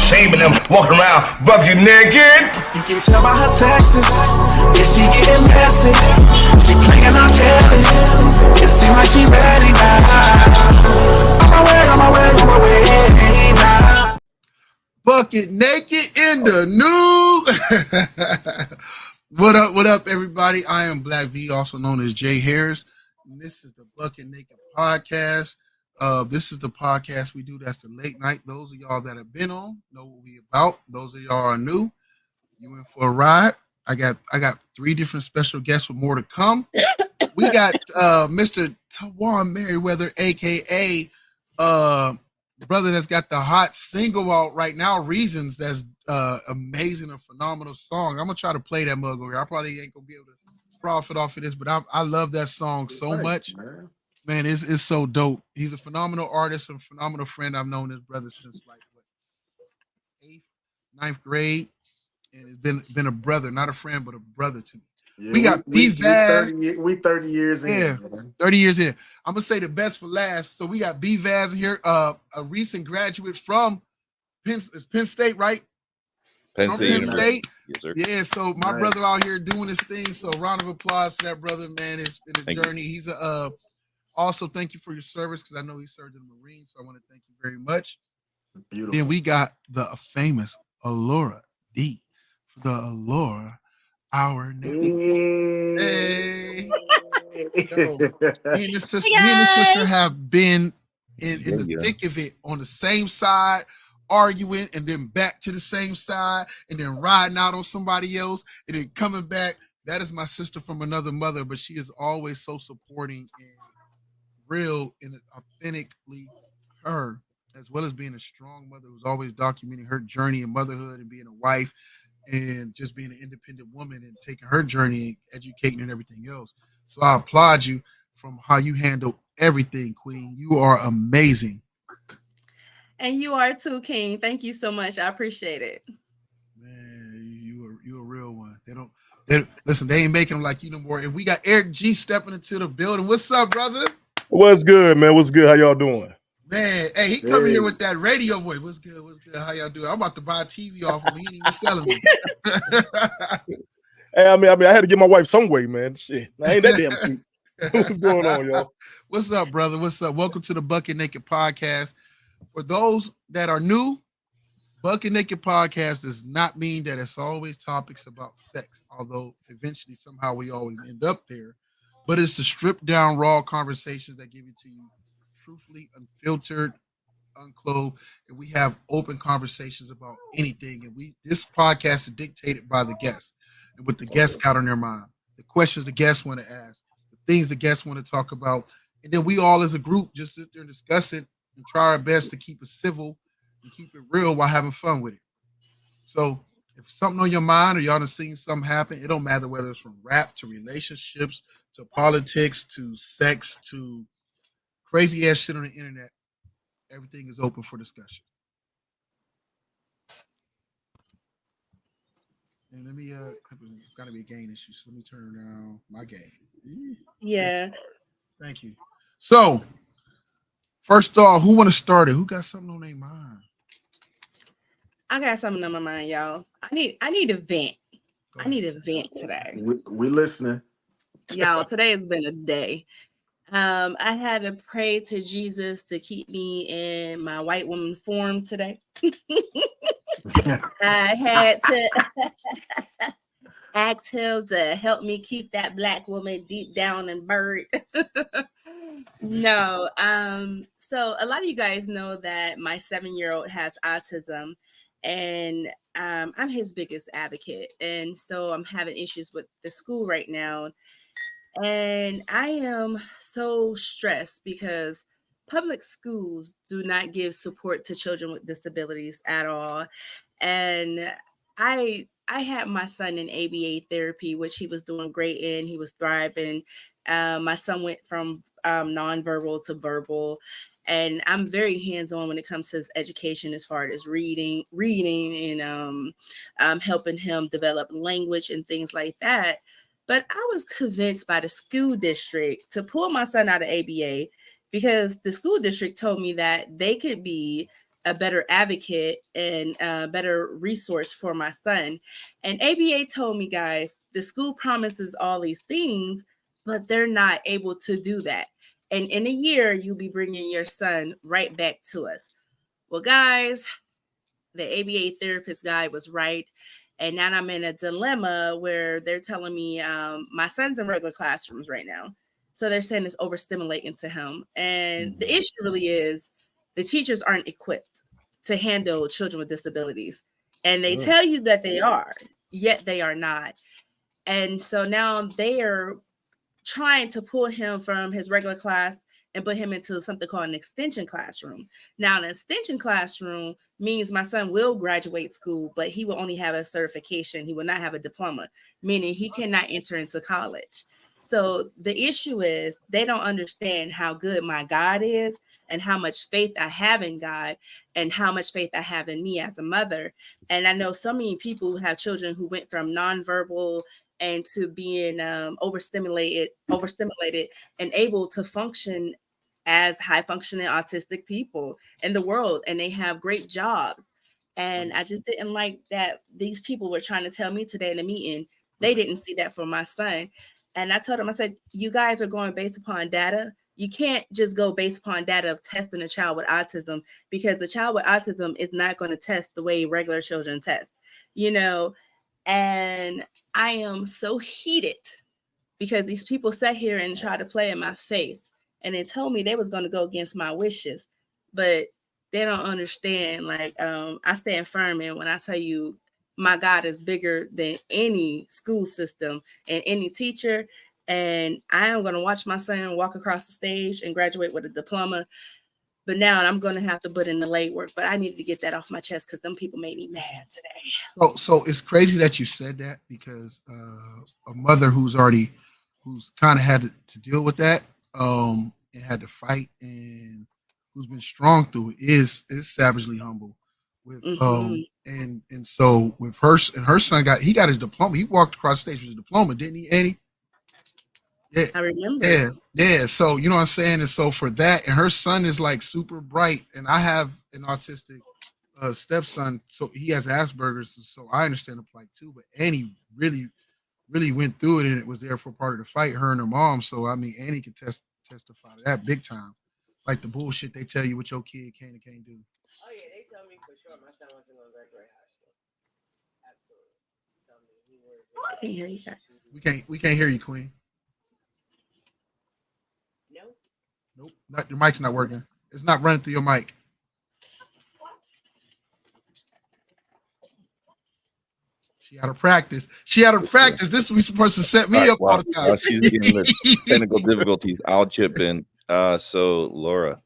shaming them, walking around bucket naked. You can tell by her texts, yeah, she getting messy. She playing on Kelly. It seems like she ready now. On my way now. Buccket-Nakked in the news. What up, everybody? I am Black V, also known as Jay Harris. And this is the Buccket-Nakked Podcast. This is the podcast we do that's the late night. Those of y'all that have been on know what we about. Those of y'all are new, you in for a ride. I got 3 different special guests with more to come. We got Mr. Tawan Merriweather, aka brother that's got the hot single out right now, Reasons. That's amazing, a phenomenal song. I'm gonna try to play that mug over here. I probably ain't gonna be able to profit off of this, but I love that song so much. Man, it's so dope. He's a phenomenal artist, a phenomenal friend. I've known this brother since like 8th, 9th grade, and it's been a brother, not a friend, but a brother to me. Yeah, we got B-Vaz. We 30 years in. Yeah, 30 years in. I'm gonna say the best for last. So we got B-Vaz here, a recent graduate from Penn State, right? Penn State. Yes, sir. Yeah, so my brother out here doing his thing. So round of applause to that brother, man. It's been a journey. He's also thank you for your service, because I know he served in the Marines. So I want to thank you very much. Beautiful. Then we got the famous Allura D for the Allura Hour. Hey. Yo, me and his sister have been in the thick of it, on the same side, arguing, and then back to the same side, and then riding out on somebody else, and then coming back. That is my sister from another mother, but she is always so supporting and real and authentically her, as well as being a strong mother who's always documenting her journey in motherhood and being a wife and just being an independent woman and taking her journey, educating and everything else. So I applaud you from how you handle everything, Queen. You are amazing. And you are too, King. Thank you so much. I appreciate it. Man, you a real one. Listen, they ain't making them like you no more. And we got Eric G stepping into the building. What's up, brother? What's good, man? What's good? How y'all doing? Man, hey, he coming here with that radio voice. What's good? What's good? How y'all doing? I'm about to buy a TV off him. He ain't even selling me. Hey, I mean, I had to get my wife some way, man. Shit, I ain't that damn cute. What's going on, y'all? What's up, brother? What's up? Welcome to the Buccket-Nakked Podcast. For those that are new, Buccket-Nakked Podcast does not mean that it's always topics about sex, although eventually somehow we always end up there. But it's the stripped down, raw conversations that give it to you truthfully, unfiltered, unclothed, and we have open conversations about anything. And this podcast is dictated by the guests and what the guests got on their mind, the questions the guests want to ask, the things the guests want to talk about, and then we all as a group just sit there and discuss it and try our best to keep it civil and keep it real while having fun with it. So if something on your mind or y'all done seen something happen, it don't matter whether it's from rap to relationships to politics to sex to crazy ass shit on the internet, everything is open for discussion. And let me it's gotta be a gain issue, so let me turn down my gain. Yeah. Thank you. So first off, who want to start it? Who got something on their mind? I got something on my mind, y'all. I need to vent. I need to vent today. We listening. Y'all, today has been a day. I had to pray to Jesus to keep me in my white woman form today. I had to ask him to help me keep that black woman deep down and buried. No. So a lot of you guys know that my 7-year-old has autism, and I'm his biggest advocate. And so I'm having issues with the school right now. And I am so stressed because public schools do not give support to children with disabilities at all. And I had my son in ABA therapy, which he was doing great in. He was thriving. My son went from nonverbal to verbal. And I'm very hands-on when it comes to his education, as far as reading and helping him develop language and things like that. But I was convinced by the school district to pull my son out of ABA because the school district told me that they could be a better advocate and a better resource for my son. And ABA told me, guys, the school promises all these things, but they're not able to do that. And in a year, you'll be bringing your son right back to us. Well, guys, the ABA therapist guy was right. And now I'm in a dilemma where they're telling me my son's in regular classrooms right now. So they're saying it's overstimulating to him. And the issue really is the teachers aren't equipped to handle children with disabilities. And they tell you that they are, yet they are not. And so now they are trying to pull him from his regular class and put him into something called an extension classroom. Now, an extension classroom means my son will graduate school, but he will only have a certification. He will not have a diploma, meaning he cannot enter into college. So the issue is they don't understand how good my God is and how much faith I have in God and how much faith I have in me as a mother. And I know so many people who have children who went from nonverbal and to being overstimulated and able to function as high functioning autistic people in the world. And they have great jobs. And I just didn't like that these people were trying to tell me today in the meeting, they didn't see that for my son. And I told them, I said, you guys are going based upon data. You can't just go based upon data of testing a child with autism, because the child with autism is not going to test the way regular children test, you know. And I am so heated because these people sat here and tried to play in my face, and they told me they was going to go against my wishes, but they don't understand. Like, I stand firm in when I tell you my God is bigger than any school system and any teacher. And I am going to watch my son walk across the stage and graduate with a diploma. But now I'm going to have to put in the late work. But I needed to get that off my chest because them people made me mad today. So it's crazy that you said that, because a mother who's kind of had to deal with that and had to fight, and who's been strong through it is savagely humble. With and so with her son got his diploma. He walked across the stage with his diploma, didn't he, Eddie? Yeah, I remember. Yeah. So you know what I'm saying. And so for that, and her son is like super bright, and I have an autistic stepson, so he has Asperger's, so I understand the plight too. But Annie really, really went through it, and it was there for part of the fight. Her and her mom. So I mean, Annie can testify to that big time, like the bullshit they tell you what your kid can and can't do. Oh yeah, they told me for sure my son wasn't going to graduate high school. Absolutely. Told me he was. I can't hear you guys. We can't hear you, Queen. Nope. Your mic's not working. It's not running through your mic. She had to practice. This was supposed to set me up all the time. While she's getting the technical difficulties, I'll chip in. So Laura,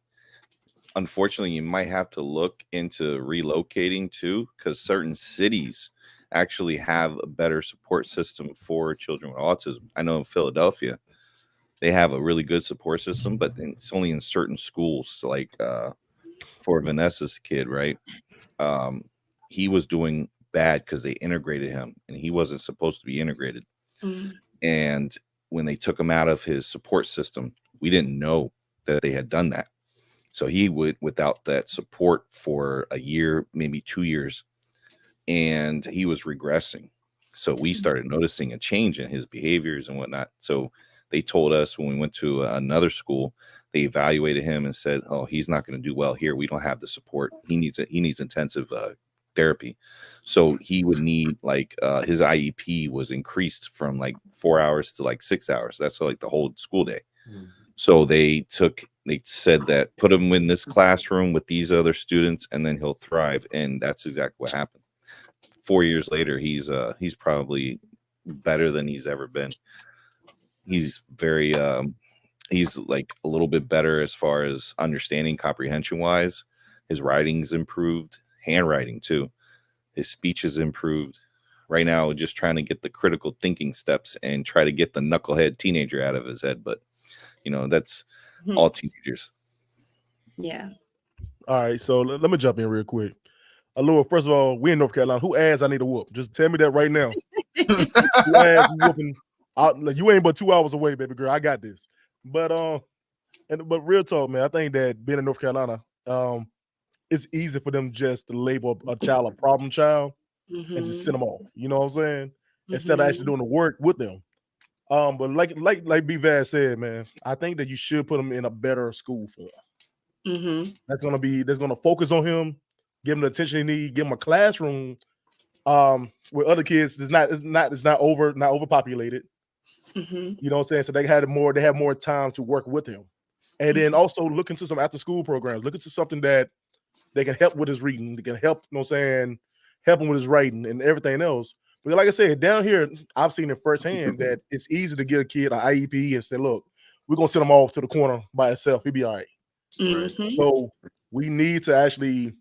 unfortunately, you might have to look into relocating too, because certain cities actually have a better support system for children with autism. I know in Philadelphia, they have a really good support system, but it's only in certain schools. Like for Vanessa's kid, right? He was doing bad because they integrated him, and he wasn't supposed to be integrated. And when they took him out of his support system, we didn't know that they had done that. So he would without that support for a year, maybe 2 years, and he was regressing. So we started noticing a change in his behaviors and whatnot. So they told us when we went to another school, they evaluated him and said, "Oh, he's not going to do well here. We don't have the support. He needs intensive therapy." So he would need his IEP was increased from like 4 hours to like 6 hours. That's like the whole school day. So they said that put him in this classroom with these other students, and then he'll thrive. And that's exactly what happened. 4 years later, he's probably better than he's ever been. He's very he's like a little bit better as far as understanding comprehension wise. His writing's improved, handwriting too. His speech is improved. Right now, just trying to get the critical thinking steps and try to get the knucklehead teenager out of his head. But that's all teenagers. Yeah. All right, so let me jump in real quick. Lord, first of all, we in North Carolina. Who ass I need to whoop? Just tell me that right now. Who ass you whooping? You ain't but 2 hours away, baby girl. I got this. But real talk, man. I think that being in North Carolina, it's easy for them just to label a child a problem child and Mhm. just send them off. You know what I'm saying? Instead of actually doing the work with them. But like B Vaz said, man, I think that you should put him in a better school for him. Mhm. That's gonna focus on him, give him the attention he needs, give him a classroom with other kids. It's not overpopulated. Mhm. You know what I'm saying? So they have more time to work with him. And then also look into some after school programs. Look into something that they can help with his reading. They can help, you know what I'm saying, help him with his writing and everything else. But like I said, down here, I've seen it firsthand that it's easy to get a kid an IEP and say, look, we're gonna send him off to the corner by himself. He'll be all right. Mhm. So we need to actually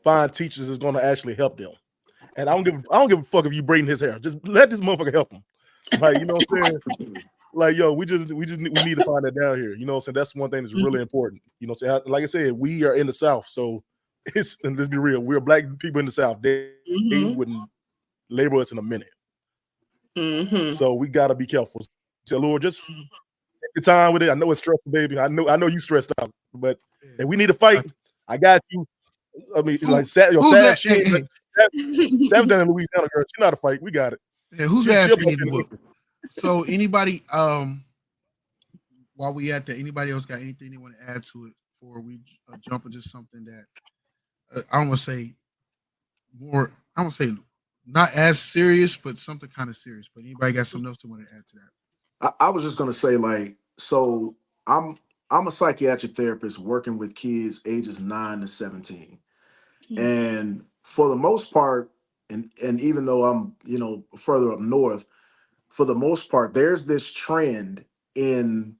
find teachers that's gonna actually help them. And I don't give a fuck if you braiding his hair. Just let this motherfucker help him. Like, you know what I'm saying? Like, yo, we need to find that down here. You know what I'm saying? That's one thing that's really important. You know what I'm saying? Like I said, we are in the South, so and let's be real, we're black people in the South. They wouldn't label us in a minute. So we gotta be careful. So Lord, just take your time with it. I know it's stressful, baby. I know you stressed out, but if we need to fight, I got you. I mean, like Sav, Sav's down in Louisiana, girl. She know how to fight. We got it. Yeah, who's She'll ass bump we need to into whoop? So anybody, while we at that, anybody else got anything they want to add to it before we jump into something that I don't want to say more. I don't say not as serious, but something kind of serious. But anybody got something else to want to add to that? I was just gonna say, like, so I'm a psychiatric therapist working with kids ages 9 to 17. And for the most part, and even though I'm, further up north, for the most part, there's this trend in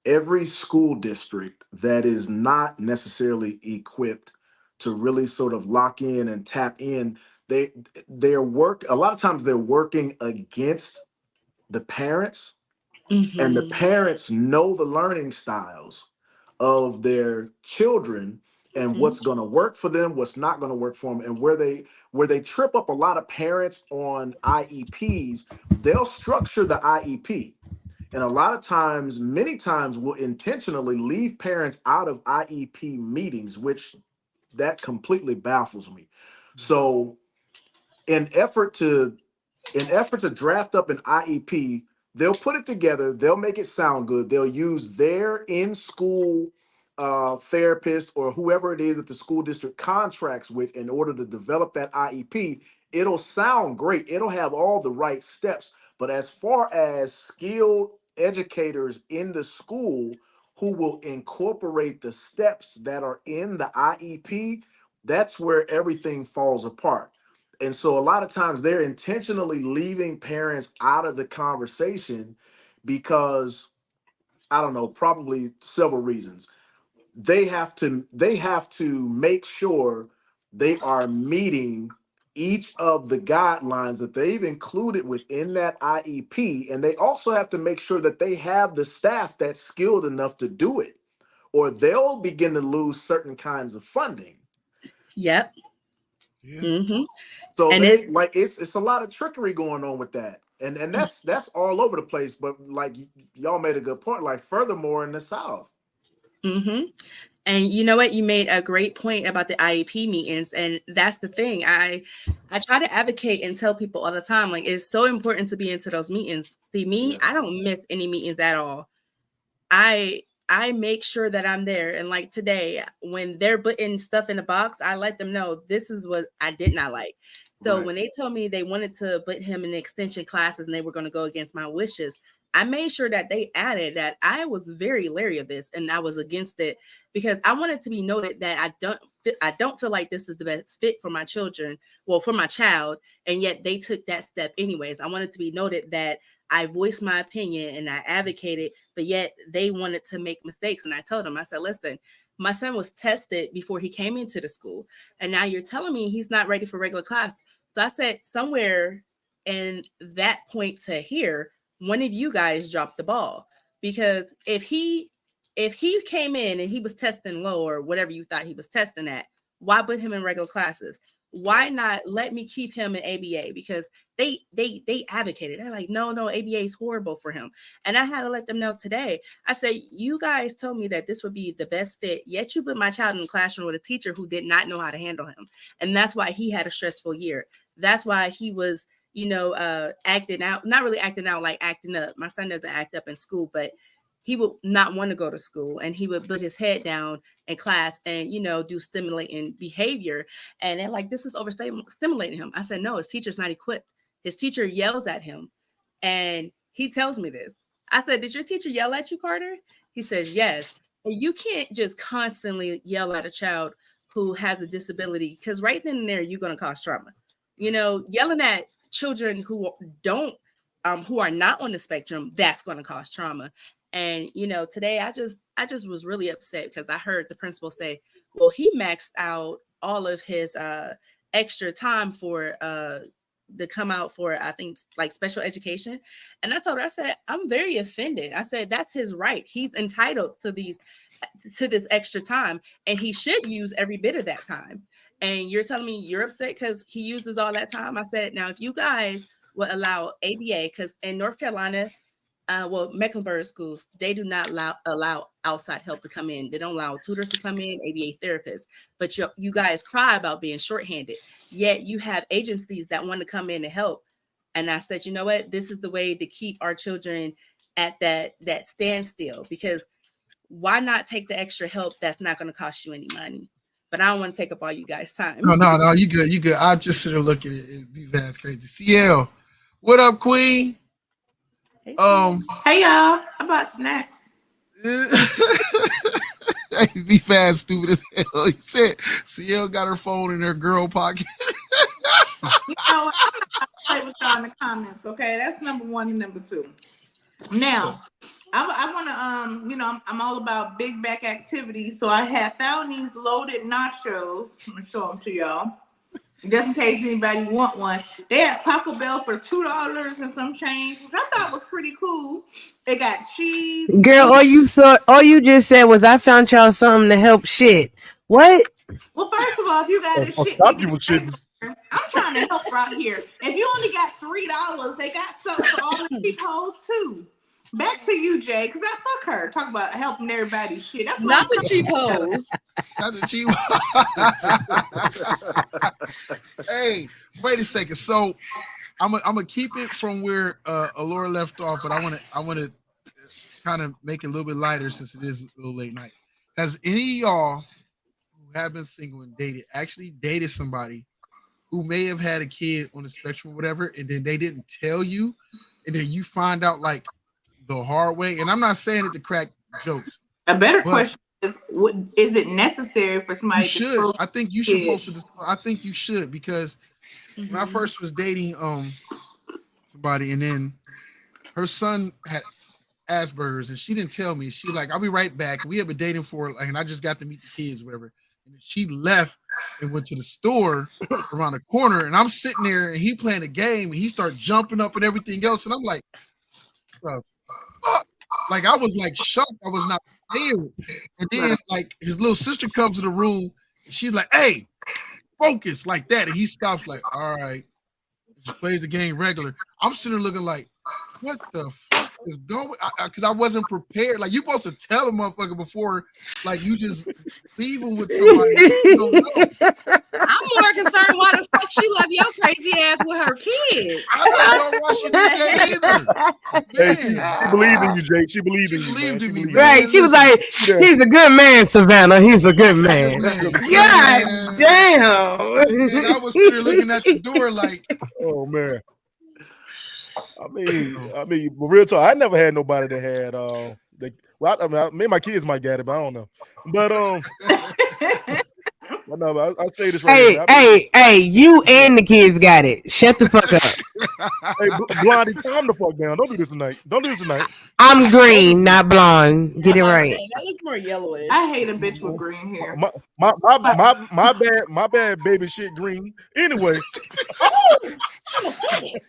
every school district that is not necessarily equipped to really sort of lock in and tap in. A lot of times they're working against the parents, and the parents know the learning styles of their children and what's going to work for them, what's not going to work for them, and where they trip up a lot of parents on IEPs. They'll structure the IEP, and a lot of times, many times, will intentionally leave parents out of IEP meetings, which that completely baffles me. So in effort to draft up an IEP, they'll put it together, they'll make it sound good, they'll use their in-school therapist or whoever it is that the school district contracts with in order to develop that IEP. It'll sound great, it'll have all the right steps, but as far as skilled educators in the school who will incorporate the steps that are in the IEP, that's where everything falls apart. And so a lot of times they're intentionally leaving parents out of the conversation because, I don't know, probably several reasons. They have to make sure they are meeting each of the guidelines that they've included within that IEP, and they also have to make sure that they have the staff that's skilled enough to do it, or they'll begin to lose certain kinds of funding. Yep. Yeah. So And it's a lot of trickery going on with that. And that's all over the place. But like y'all made a good point. Like furthermore in the South. And you know what? You made a great point about the IEP meetings. And that's the thing. I try to advocate and tell people all the time, like, it's so important to be into those meetings. See, me, I don't miss any meetings at all. I make sure that I'm there. And like today, when they're putting stuff in a box, I let them know this is what I did not like. So when they told me they wanted to put him in extension classes and they were going to go against my wishes, I made sure that they added that I was very leery of this and I was against it because I wanted to be noted that I don't feel like this is the best fit for my children, well, for my child, and yet they took that step anyways. I wanted to be noted that I voiced my opinion and I advocated, but yet they wanted to make mistakes. And I told them, I said, listen, my son was tested before he came into the school, and now you're telling me he's not ready for regular class. So I said, somewhere in that point to here, one of you guys dropped the ball, because if he came in and he was testing low or whatever you thought he was testing at, why put him in regular classes? why not let me keep him in ABA? Because they advocated. They're like, no, ABA is horrible for him. And I had to let them know today. I said, you guys told me that this would be the best fit, yet you put my child in the classroom with a teacher who did not know how to handle him. And that's why he had a stressful year. That's why he was, acting out, not really acting out, like acting up. My son doesn't act up in school, but he would not want to go to school, and he would put his head down in class and, do stimulating behavior. And they're like, this is overstimulating him. I said, no, his teacher's not equipped. His teacher yells at him, and he tells me this. I said, did your teacher yell at you, Carter? He says, yes. And you can't just constantly yell at a child who has a disability, because right then and there, you're going to cause trauma. Yelling at children who are not on the spectrum, that's going to cause trauma. And, today I just was really upset because I heard the principal say, well, he maxed out all of his extra time for to come out for, I think, like special education. And I told her, I said, I'm very offended. I said, that's his right. He's entitled to this extra time, and he should use every bit of that time. And you're telling me you're upset because he uses all that time? I said, now, if you guys will allow ABA, because in North Carolina, Mecklenburg schools, they do not allow outside help to come in. They don't allow tutors to come in, ABA therapists. But you guys cry about being shorthanded. Yet you have agencies that want to come in and help. And I said, you know what? This is the way to keep our children at that standstill. Because why not take the extra help that's not going to cost you any money? But I don't want to take up all you guys' time. No, you good. I'm just sitting there looking at it. That's crazy. CL, what up, Queen? Hey, hey y'all, how about snacks? Be fast, stupid as hell. He said CL got her phone in her girl pocket. You know what? I'm not play with y'all in the comments, okay? That's number one and number two. Now, I want to, I'm all about big back activities, so I have found these loaded nachos. I'm gonna show them to y'all, just in case anybody want one. They had Taco Bell for $2 and some change, which I thought was pretty cool. They got cheese. Girl, all you just said was I found y'all something to help shit. What? Well, first of all, if you got a shit, I'm trying to help right here. If you only got $3, they got something for all the cheap hoes too. Back to you, Jay, because I fuck her. Talk about helping everybody shit. That's not the cheap hoes. Not the cheap. Hey, wait a second. So I'm gonna keep it from where Alora left off, but I want to kind of make it a little bit lighter since it is a little late night. Has any of y'all who have been single and actually dated somebody who may have had a kid on the spectrum or whatever, and then they didn't tell you, and then you find out like the hard way? And I'm not saying it to crack jokes. A better question is it necessary for somebody you should. I think you should post it. I think you should, because when I first was dating somebody, and then her son had Asperger's, and she didn't tell me. She was like, I'll be right back. We have been dating for like, and I just got to meet the kids, whatever. And she left and went to the store around the corner, and I'm sitting there, and he playing a game, and he started jumping up and everything else, and I'm like, like I was like shocked. I was not prepared. And then like his little sister comes to the room, and she's like, "Hey, focus," like that, and he stops like, "All right," just plays the game regular. I'm sitting there looking like, what the fuck is going? Because I wasn't prepared. Like, you supposed to tell a motherfucker before, like, you just leave him with somebody you don't know. I'm more concerned why the fuck she left your crazy ass with her kid. I don't know why she did that either. Hey, she believed in you, Jake. She believed in you. Believed in me, man. Right. She was like, he's a good man, Savannah. He's a good man. God damn. And I was sitting there looking at the door like, oh, man. I mean, real talk. I never had nobody that had maybe my kids might get it, but I don't know. But I'll say this right now. Hey, you and the kids got it. Shut the fuck up. Hey, Blondie, calm the fuck down. Don't do this tonight. I'm green, not blonde. Get it right. That looks more yellowish. I hate a bitch with green hair. My bad, baby shit green. Anyway. I'm offended.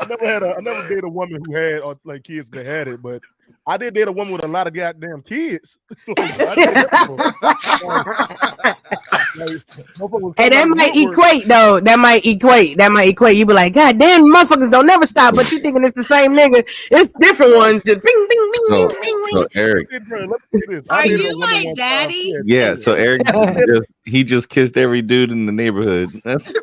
I never dated a woman who had like kids that had it, but I did date a woman with a lot of goddamn kids. Hey, that might equate though. That might equate. You be like, God damn, motherfuckers don't never stop. But you thinking it's the same nigga? It's different ones. Just bing, bing, bing, bing, bing, So Eric, Are you like daddy? yeah. So Eric, he just kissed every dude in the neighborhood. That's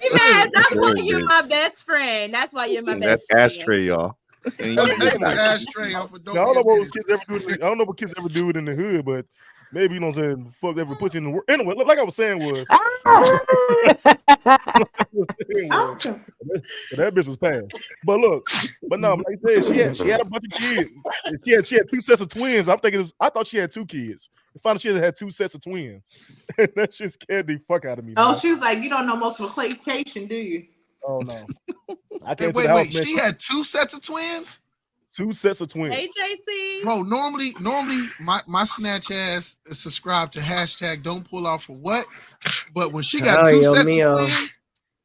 Yes, that's why you're my best friend. That's why you're my best friend. ashtray, y'all. That's an ashtray off a I don't know what kids ever do. I don't know what kids ever do it in the hood, but maybe you know what I'm saying. Fuck every pussy in the world. Anyway, like I was saying was. That bitch was passed. But look, no, like I said, she had a bunch of kids. She had 2 sets of twins. I thought she had 2 kids. I found out she had 2 sets of twins. And that shit scared the fuck out of me. Oh, man. she was like, you don't know multiplication, do you? Oh no. I can't wait, she had 2 sets of twins? 2 sets of twins. Hey, JC. Bro, normally my snatch ass is subscribed to hashtag don't pull out for what, but when she got 2 sets of twins,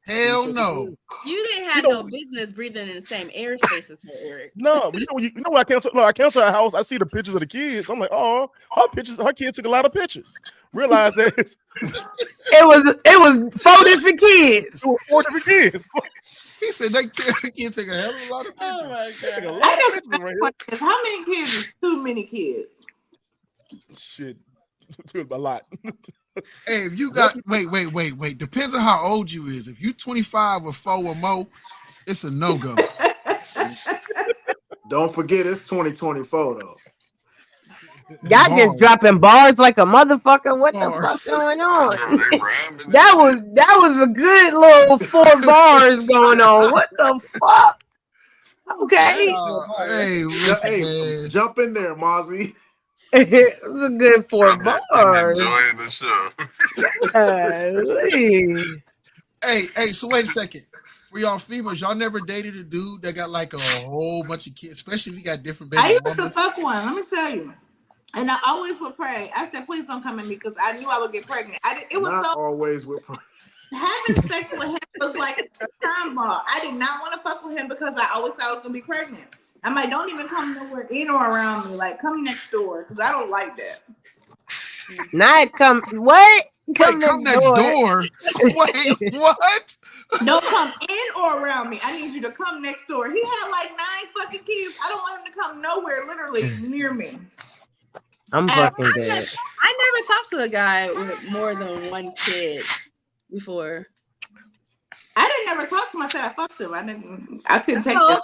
hell no. You didn't have no business breathing in the same airspace as her, Eric. No, but you know what I came to her house. I see the pictures of the kids. I'm like, oh, her kids took a lot of pictures. Realize that it was 4 different kids. It was 4 different kids. He said they can't take a hell of a lot of pictures. Oh my god! I guess my question is, how many kids is too many kids? Shit, a lot. Hey, if you got wait. Depends on how old you is. If you 25 or 4 or more, it's a no-go. Don't forget it's 2024 though. Y'all just dropping bars like a motherfucker. What the fuck going on? that was a good little 4 bars going on. What the fuck? Okay. Hey, jump in there, Mozzie. It was a good 4 bars. Enjoying the show. Hey, so wait a second. For y'all females, y'all never dated a dude that got like a whole bunch of kids, especially if you got different baby I used mamas? to fuck one. Let me tell you. And I always would pray. I said, please don't come at me because I knew I would get pregnant. It was Not so always with having sex with him was like a time bar. I did not want to fuck with him because I always thought I was gonna be pregnant. I'm like, don't even come nowhere in or around me. Like, come next door because I don't like that. Not come what? Come next door. Wait, what? Don't come in or around me. I need you to come next door. He had like 9 fucking kids. I don't want him to come nowhere, literally near me. I'm fucking dead. I never talked to a guy with more than 1 kid before. I didn't never talk to myself. I fucked him. I couldn't take this.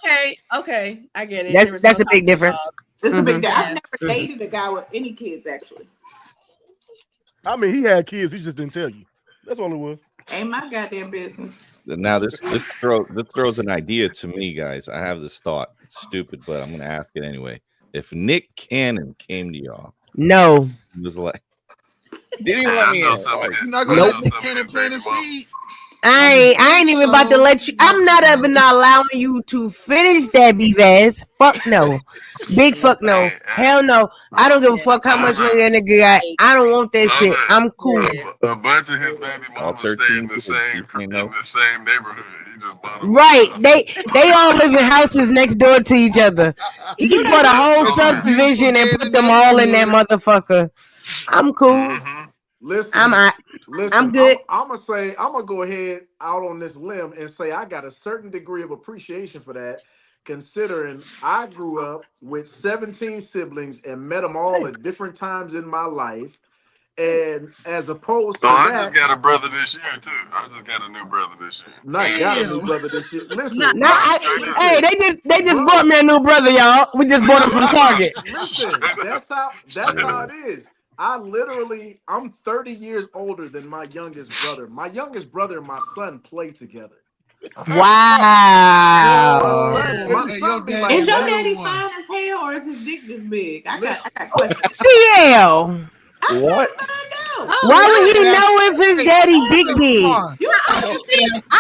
Okay. I get it. That's a big difference. It's a big difference. I've never dated a guy with any kids, actually. I mean, he had kids. He just didn't tell you. That's all it was. Ain't my goddamn business. Now this throws an idea to me, guys. I have this thought. It's stupid, but I'm gonna ask it anyway. If Nick Cannon came to y'all, no, he was like, didn't even let me in. You're not gonna let Nick Cannon plant a seed. I ain't even about to let you. I'm not even allowing you to finish that beef ass. Fuck no, big fuck no, hell no. I don't give a fuck how much money that nigga got. I don't want that shit. I'm cool. A bunch of his baby mamas stay in the same neighborhood. He just bought them. Right? They all live in houses next door to each other. You put a whole subdivision and put them all in that motherfucker. I'm cool. Listen, I'm good. I'm gonna go ahead out on this limb and say I got a certain degree of appreciation for that, considering I grew up with 17 siblings and met them all at different times in my life. And as opposed to I just got a brother this year too. I just got a new brother this year. Got a new brother this year. Listen, hey, they just bought me a new brother, y'all. We just bought him from Target. Listen, that's how it is. I'm 30 years older than my youngest brother. My youngest brother and my son play together. Wow. Is your daddy fine as hell or is his dick this big? I got questions. CL. What? Why would he know if his daddy dick big? You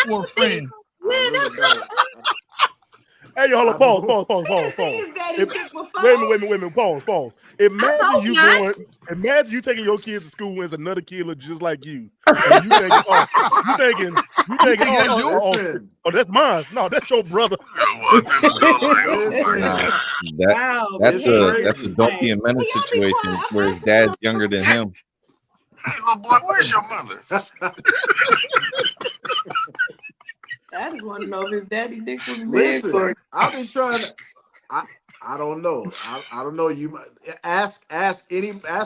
for a friend. Hey, hold on, pause. Wait a minute, pause. Imagine you taking your kids to school as another kid look just like you. And you thinking, that's yours? That's mine. No, that's your brother. That's a Donkey and Menace situation where his dad's younger than him. Hey, little boy, where's your mother? I just want to know if his daddy dick was big or. I've been trying to. I don't know. I don't know. You ask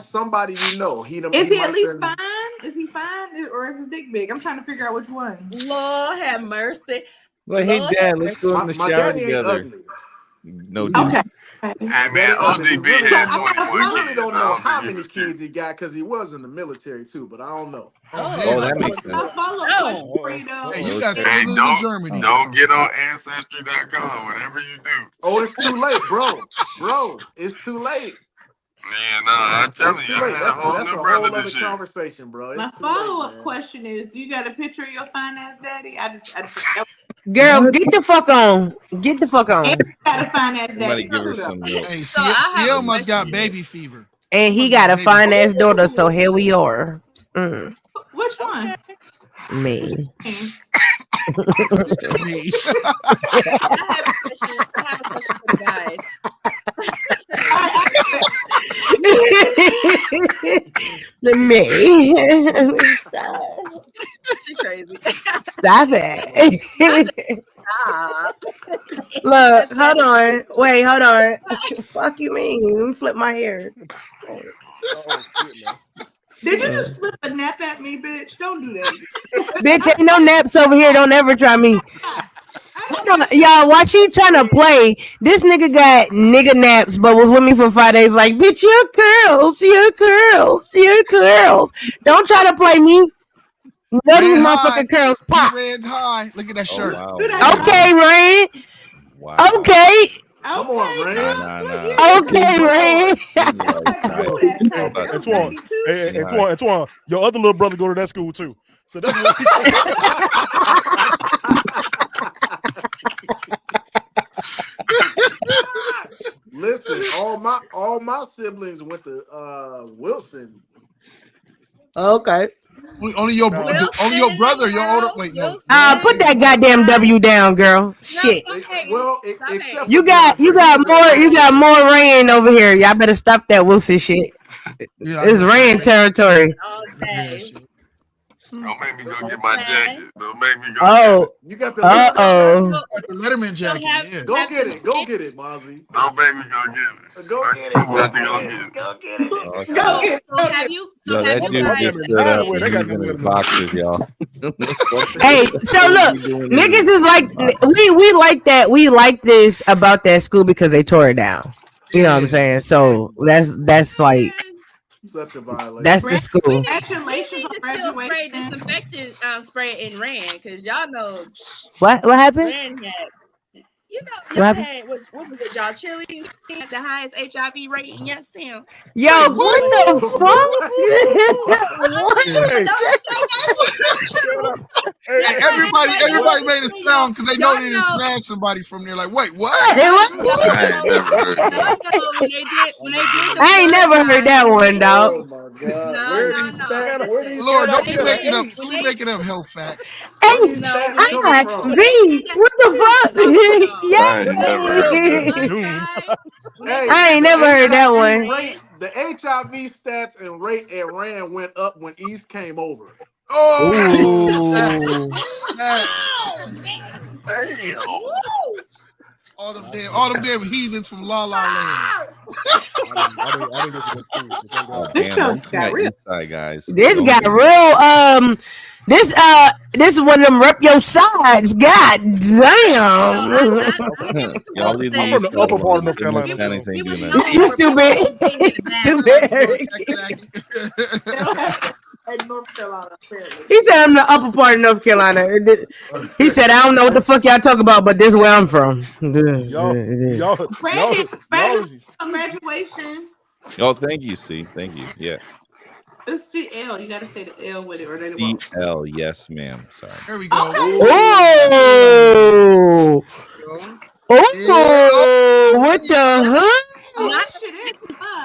somebody you know. Is he at least fine? Is he fine or is his dick big? I'm trying to figure out which one. Lord have mercy. Like, hey, Dad, let's go in the shower together. No, okay. Hey man, ODB had 21 We really kids. don't know how many kids he got because he was in the military too, but I don't know. Oh, that makes sense. A follow-up question for you though. Hey, you got Hey, siblings in Germany. don't get on Ancestry.com. Whatever you do. Oh, it's too late, bro. It's too late. Yeah, no, I'm telling It's you, too I late. had a That's whole a new whole brother other this year. conversation, bro. It's My too late, follow-up man. question is: do you got a picture of your fine ass daddy? I just Girl, get the fuck on. Get the fuck on. got a fine ass Somebody daddy. give her too, some though. milk. Hey, So I have CL a must got question. baby fever. And he got a fine ass daughter, so here we are. Which one? Me. Me. I have a question for the guys. Me. She's crazy. Stop it. Stop. Look, hold on. Wait, hold on. Fuck you mean? Let me flip my hair. Did you just flip a nap at me, bitch? Don't do that. Bitch, ain't no naps over here. Don't ever try me. Hold on. Y'all, while she trying to play, this nigga got nigga naps, but was with me for 5 days. Like, bitch, you're curls. Don't try to play me. None of these motherfucking curls pop. Red high. Look at that shirt. Wow. Okay, Rain. Wow. Okay. Come on, Ray. Okay, Rain. Antoine, your other little brother go to that school too. So that's what Listen, all my siblings went to Wilson. Okay. Only your brother, your older. Wait, no. Put that goddamn W down, girl. Shit. Well, except You got more rain over here. Y'all better stop that Wilson shit. It's rain territory. Don't make me go get my jacket. Don't make me go. Oh, you got the Letterman jacket. Yeah. Go get it, Mozzie. Don't make me go get it. Go get it. I'm about to go get it. Go get it. Go get it. So have you? Yo, that dude just stood up and he's in his boxers, y'all. hey, so look, niggas is like we like that. We like this about that school because they tore it down. You know what I'm saying? So that's like. Such a violation. That's the school. Congratulations on Spray graduation. disinfectant spray in Rand because y'all know What happened? Rand had. You know, y'all had what was it? Y'all Chile had the highest HIV rate in Youngstown. Yo, what the fuck? Everybody made a sound because they know they didn't smash somebody from there. Like, wait, what? I ain't never heard that one, dog. Oh my God. Where these Lord, don't be making up. Don't be making up health facts. Hey, V, what the fuck? Yeah. I ain't never heard that one. The HIV stats and rate at Rand went up when East came over. Oh, all them damn heathens from La La Land. Guys. This got real. This is one of them rep your sides. God damn. Y'all leave I'm from the upper part of North Carolina. You stupid. North Carolina, he said I'm the upper part of North Carolina. He said I don't know what the fuck y'all talk about, but this is where I'm from. Congratulations. Oh, thank you, C. Thank you. Yeah. It's CL. You gotta say the L with it, or they CL, yes, ma'am. Sorry. There we go. Oh. Oh, what the huh? Not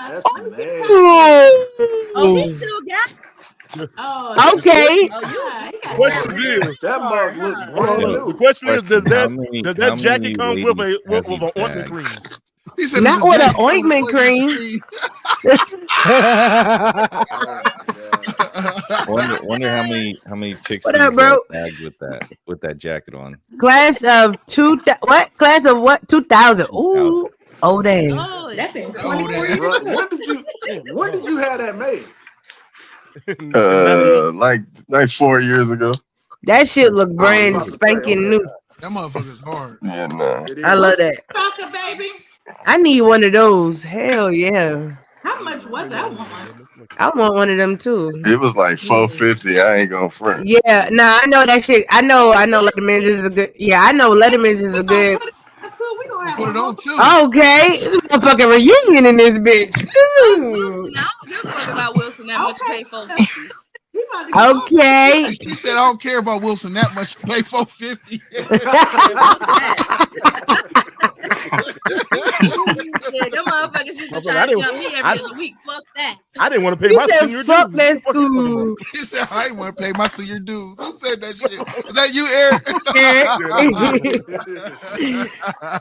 That's nasty. Oh, we still got. Oh, Okay. Question is, That mug look hold brand on, new. the question is, does How that many- does how that jacket many come with ladies with has an he ointment bagged? cream? He said Not it's a with an jacket with ointment cream. Wonder how many chicks What he's up, bro? bagged with that jacket on. Class of what? Class of what? 2000. Ooh, old ass. Oh, that been Oh, 24 years. Bro, when did you have that made? Like 4 years ago. That shit look brand about to say, spanking okay. new. That motherfucker's hard. Yeah, nah. I love that. Soccer, baby. I need one of those. Hell yeah. How much was it? I want one. I want one of them too. It was like $450. I ain't gonna front. Yeah, nah, I know that shit. I know Letterman's is a good. Yeah, I know Letterman's is a good. We gonna have Put it on too. Okay, it's a motherfucking reunion in this bitch. Wilson, I don't give a fuck about Wilson that much to pay $450. Okay. She said, I don't care about Wilson that much. Pay $450. Yeah, them motherfuckers used to try to jump me every other week. Fuck that. I didn't want to pay He my said, senior "Fuck dues. that school." He said, I ain't want to pay my senior dues. Who said that shit? Was that you, Eric?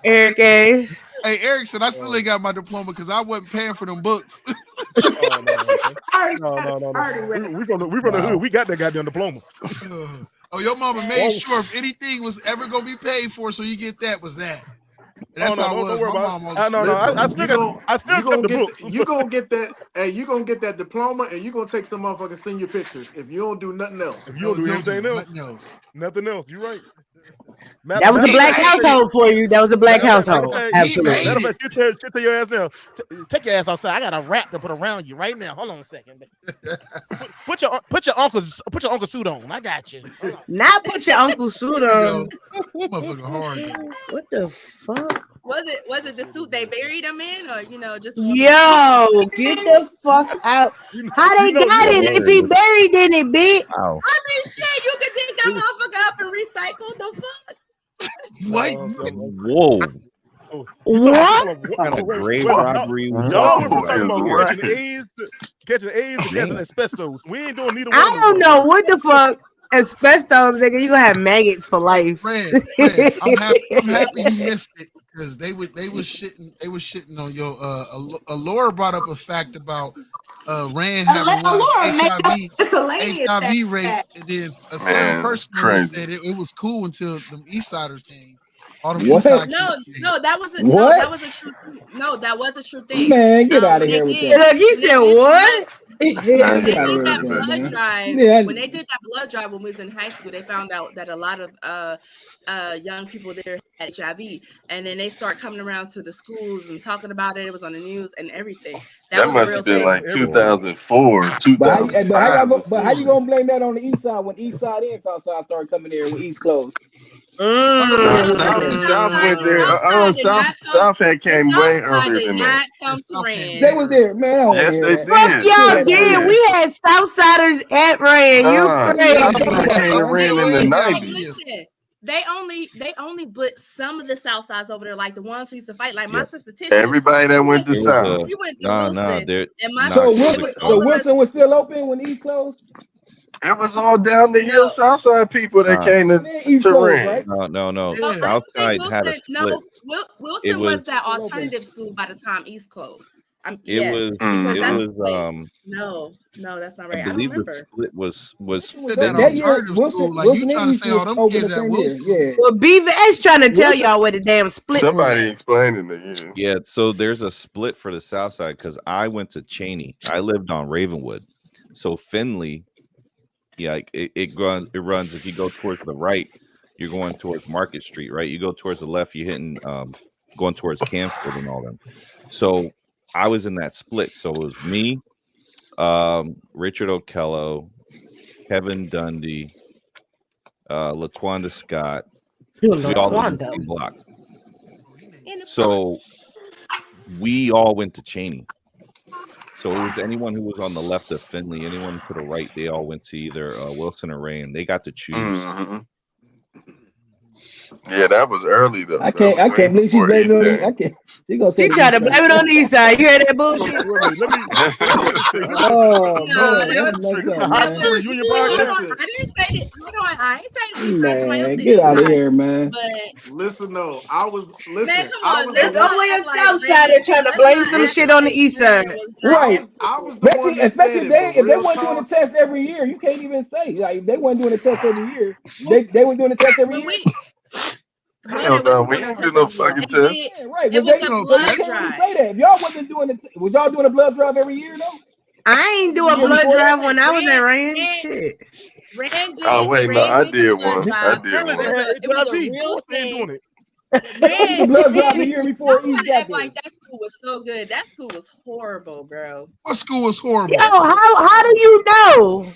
Eric ass. Hey, Eric said, I still ain't got my diploma because I wasn't paying for them books. No. We from the hood. We got that goddamn diploma. Oh, your mama made sure if anything was ever going to be paid for, so you get that, was that. That's how it was. My mama I still got the books. You gonna get that? Hey, you gonna get that diploma, and you gonna take some motherfucking senior pictures if you don't do nothing else. If you don't do anything else, nothing else. You're right. That was a black household for you. That was a black household. Absolutely. Matter of fact, shit to your ass now. Take your ass outside. I got a wrap to put around you right now. Hold on a second. Put your uncle's suit on. I got you. Not put your uncle's suit on. Motherfucking hard. What the fuck? Was it the suit they buried him in, or just? Yo, get the fuck out! How they got it if he buried in it, bitch? Wow. I mean, shit, you could dig that motherfucker up and recycle the fuck. What? Whoa. What? Kind of grave robbery. Y'all were talking about catching AIDS and catching asbestos. We ain't doing neither one. I don't know what the fuck. Asbestos, nigga, you gonna have maggots for life. Friend, I'm happy you missed it because they was shitting on your Laura brought up a fact about Rand having HIV rate, and then a certain person said it was cool until them East Siders came. All them East Side No, that was a true thing. No, that was a true thing. Man, get out of here with that. Look, you said what? When they did that blood drive, when we was in high school, they found out that a lot of young people there had HIV, and then they start coming around to the schools and talking about it. It was on the news and everything. That was must real have been thing. like 2004, 2005. But how you gonna blame that on the East Side when East Side and South Side started coming there when East closed? South went there. South had came way earlier than that. They was there, man. Yes, they did. Fuck y'all did. We had Southsiders at Rand. You crazy? Came to Rand in the 90s. They only put some of the South Sides over there, like the ones who used to fight, like my sister Tisha. Everybody that went to South. She went to Wilson. So Wilson was still open when East closed? It was all down the hill Southside people that came to Rand. No. Southside had a split. Wilson was that alternative school by the time East closed. It was. No, that's not right. I believe the split was that year, Wilson, like you trying to say all them kids at Wilson. Yeah. Well, BVS trying to tell y'all what the damn split. Somebody explaining it. Yeah, so there's a split for the South Side because I went to Cheney. I lived on Ravenwood, so Finley. Yeah, it runs. If you go towards the right, you're going towards Market Street, right? You go towards the left, you're hitting going towards Camford and all them. So I was in that split. So it was me, Richard Okello, Kevin Dundee, LaTwanda Scott. We all lived in the same block. So we all went to Cheney. So it was anyone who was on the left of Finley, anyone to the right, they all went to either Wilson or Ray, and they got to choose. Yeah, that was early though. I can't believe she blamed it on me. I can't. She gonna say She tried to blame it on the east side. You heard that bullshit? Oh man, that's messed up, man. Union podcast. I didn't say it. Hold on, I ain't saying Man, get out of here, man. But Listen, no, I was listen. man, come I on, was There's the always one. a south side that trying to blame some shit on the east side. Right. I was the one that Especially said if they weren't doing the test every year, you can't even say like if they weren't doing the test every year. They were doing the test every year. Hell no, we didn't do no fucking test. Yeah, right. It Was was they, a so blood they can't even drive. say that. If y'all wasn't doing it, was y'all doing a blood drive every year though? I ain't do a blood drive when I was in Rand. Shit. Rand did. Oh wait, no, I did one. I did It one. was a real thing. It was a blood drive the year before East got there. Like that school was so good. That school was horrible, bro. What school was horrible? Yo, how do you know?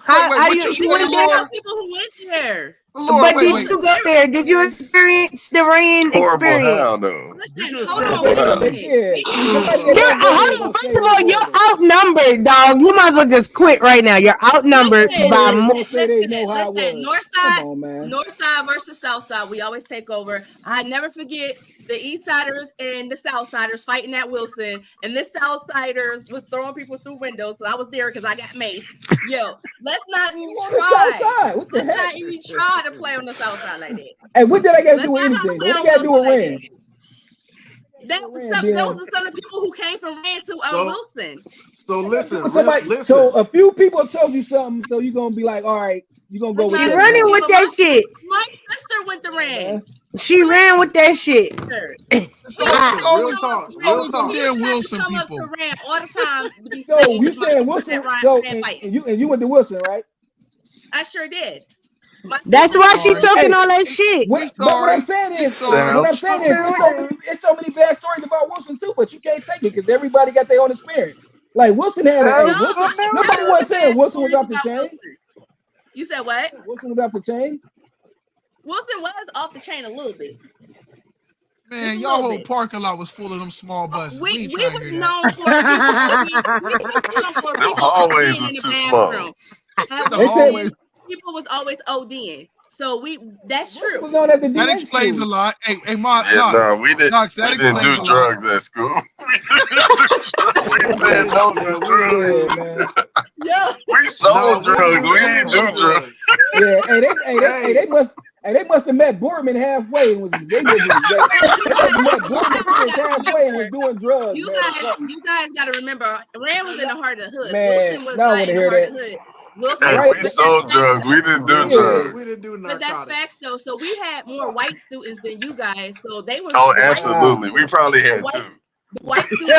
How what you you went said, there? Laura? People who went there. Lord, But did you go there? Did you experience the Rand Horrible experience? how though. Listen, hold on. Wait a minute. Hold on. First of all, you're outnumbered, dog. You might as well just quit right now. You're outnumbered by more. Listen, North side versus South side. We always take over. I never forget the East Siders and the South Siders fighting at Wilson, and the South Siders was throwing people through windows. So I was there because I got maced. Yo, let's not even try. Let's not even try to play on the South side like that. Hey, what did I got to do with anything? What I got to do with Rand? That was some of the people who came from Rand to Wilson. So listen, So a few people told you something, so you're gonna be like, all right, you're gonna go with She that. running with that shit. My sister went to Rand. She ran with that shit. So always them damn Wilson people. All the time. So you saying Wilson? So and you went to Wilson, right? I sure did. That's why she talking all that shit. But what I'm saying is, it's so many bad stories about Wilson too, but you can't take it because everybody got their own experience. Like Wilson had nobody was saying Wilson was off the chain. You said what? Wilson was off the chain. Wilson was off the chain a little bit. Man, y'all whole parking lot was full of them small buses. We was known for people always in was the too bathroom. People was always ODing. So that's true. That explains a lot. Hey, Mark. Yeah, no, we didn't. That we didn't do drugs at school. We didn't know drugs. We sold drugs. We didn't do drugs. Yeah, they must have met Borman halfway and was halfway and was doing drugs. You guys got to remember, Rand was in the heart of the hood. Man, Wilson was now I not want in to the hear heart of the hood. Wilson, Hey, we sold drugs. We didn't do drugs. We didn't do but that's facts though. So we had more white students than you guys. So they were. Oh, absolutely. We probably had two. White students.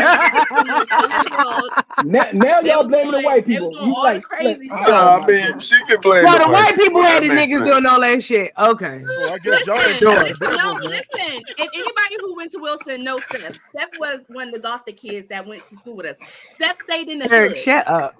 now y'all blaming the white people. You like crazy stuff. I mean, she can blame. So the white people had the niggas doing all that shit. Okay. Well, I guess y'all ain't Listen, doing it. no, listen. If anybody who went to Wilson knows Steph. Steph was one of the Gothic kids that went to school with us. Steph stayed in the Eric, hood. shut up.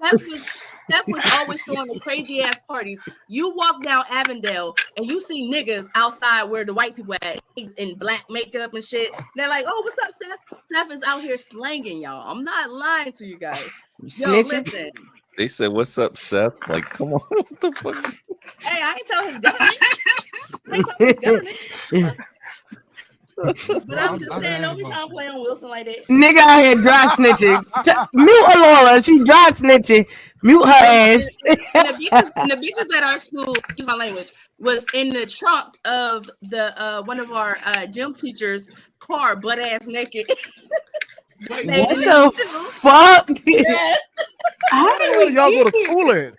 Steph was always throwing the crazy ass parties. You walk down Avondale and you see niggas outside where the white people at in black makeup and shit. They're like, "Oh, what's up, Steph?" Steph is out here slanging y'all. I'm not lying to you guys. Yo, listen. They said, "What's up, Seth?" Like, come on, what the fuck? Hey, I ain't tell his government. I ain't tell his government. But I'm just saying, don't be trying to play on Wilson like that. Nigga out here dry snitching. Mute Laura. She dry snitching. Mute her ass. And the bitches at our school, excuse my language, was in the trunk of the one of our gym teachers' car, butt ass naked. What the fuck? Yes. How did y'all go to school in?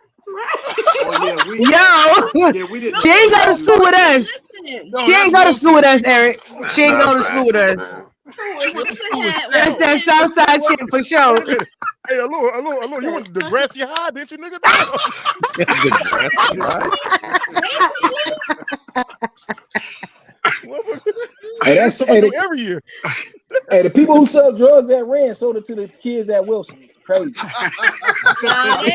We didn't. She ain't go to school with us. She ain't go to school with us, Eric. She ain't go to school with us. That's that South Side shit for sure. Hey, hello. You went to Degrassi High, didn't you, nigga? Hey, that's every year. Hey, the people who sell drugs at Rand sold it to the kids at Wilson. It's crazy. No. They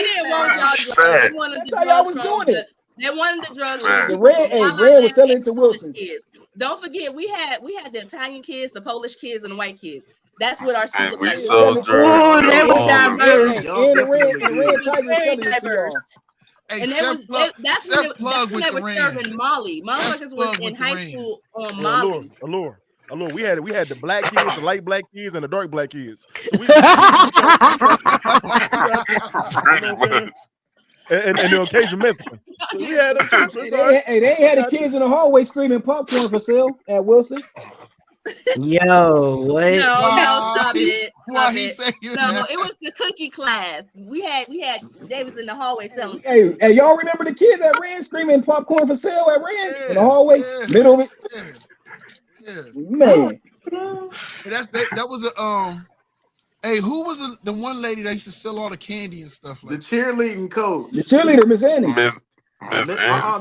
didn't want y'all drugs. They wanted That's the how y'all was drugs doing from it. They wanted the drugs. The Rand was selling it to Wilson. Kids. Don't forget, we had the Italian kids, the Polish kids, and the white kids. That's what our school looked like. Oh, that was diverse. And the Rand Tigers selling it to y'all. Hey, And that's when they were serving Molly. Motherfuckers was in high school on Molly. Allure. We had the black kids, the light black kids, and the dark black kids. So and the occasion Mexican. So we had them too. So they ain't had the kids in the hallway screaming popcorn for sale at Wilson. Yo, what? No, stop it. Why Stop he it. say you No, that? it was the cookie class. We had they was in the hallway selling. Hey, y'all remember the kids that ran screaming popcorn for sale at Rand in the hallway? Middle of it. Yeah. Man. That was a Hey, who was the one lady that used to sell all the candy and stuff like the cheerleading coach? The cheerleader, Miss Annie.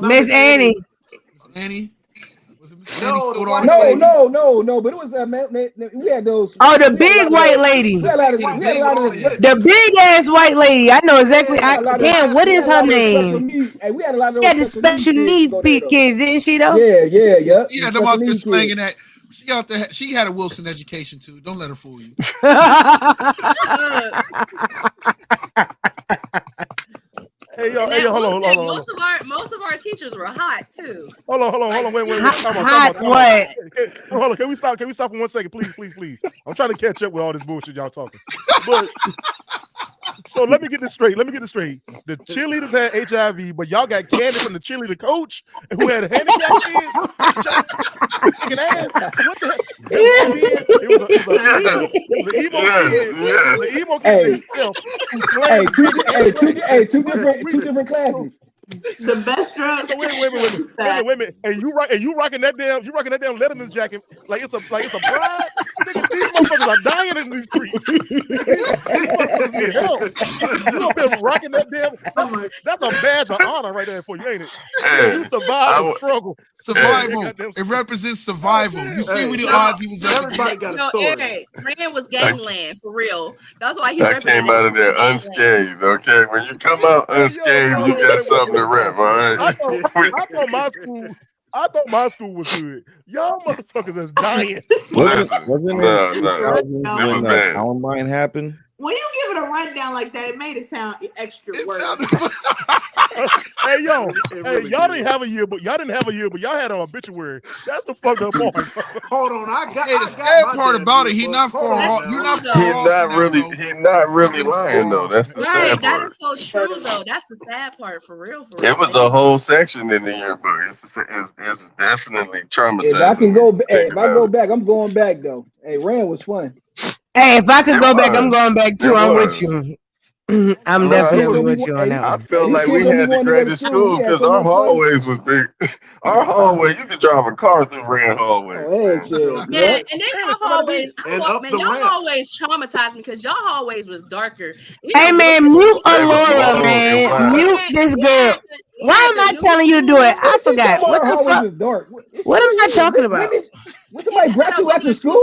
Miss Annie. Annie? Was it Miss No, Annie? no, but it was we had those. Oh, the big white lady. We had a lot of this. The big ass white lady. I know exactly. Damn, what is her name? Hey, we had a lot of those. She had the special needs kids, didn't she though? Yeah. She had them out there slanging that. She had a Wilson education too. Don't let her fool you. Hey, hold on. Most of our teachers were hot too. Hold on. Wait. Hot what? Hold on. Can we stop for 1 second, please? I'm trying to catch up with all this bullshit y'all talking. But so let me get this straight. The cheerleaders had HIV, but y'all got candy from the cheerleader coach who had handicapped kids. What the heck? It was an emo kid. Two different classes. The best drug. So wait a minute. And you rocking that damn Letterman's jacket like it's a pride. Nigga, these motherfuckers are dying in these streets. These motherfuckers need help. You up there rocking that damn. That's a badge of honor right there for you, ain't it? You survived the struggle. Survival. It represents survival. You see what the odds he was up against. Everybody got a story. Eric, Rand was gangland for real. That's why he came out of there unscathed. Okay, when you come out unscathed, you got something to rep. All right. I thought my school was good. Y'all motherfuckers is dying. Wasn't it when Columbine happened? When you give it a rundown like that, it made it sound extra worse. Hey, y'all didn't have a year, but y'all had an obituary. That's the fucked up part. Hold on, the sad part about it, he not far off. He's not really lying though. That's the sad that part. is so true though. That's the sad part for real. It was a whole section in the yearbook. It's definitely traumatizing. If I go back, I'm going back though. Hey, Rand was fun. Hey, if I could go back, I'm going back too. I'm with you. I'm definitely with you on that one. I felt like we had the greatest school because our hallways was big. Our hallway, you could drive a car through Rand hallway. Yeah, and then y'all hallways, y'all hallways traumatized me because y'all hallways was darker. Hey man, mute Alora, man. Mute this girl. Why am I telling you to do it? I forgot. What the fuck? What am I talking about? What somebody brought you after school?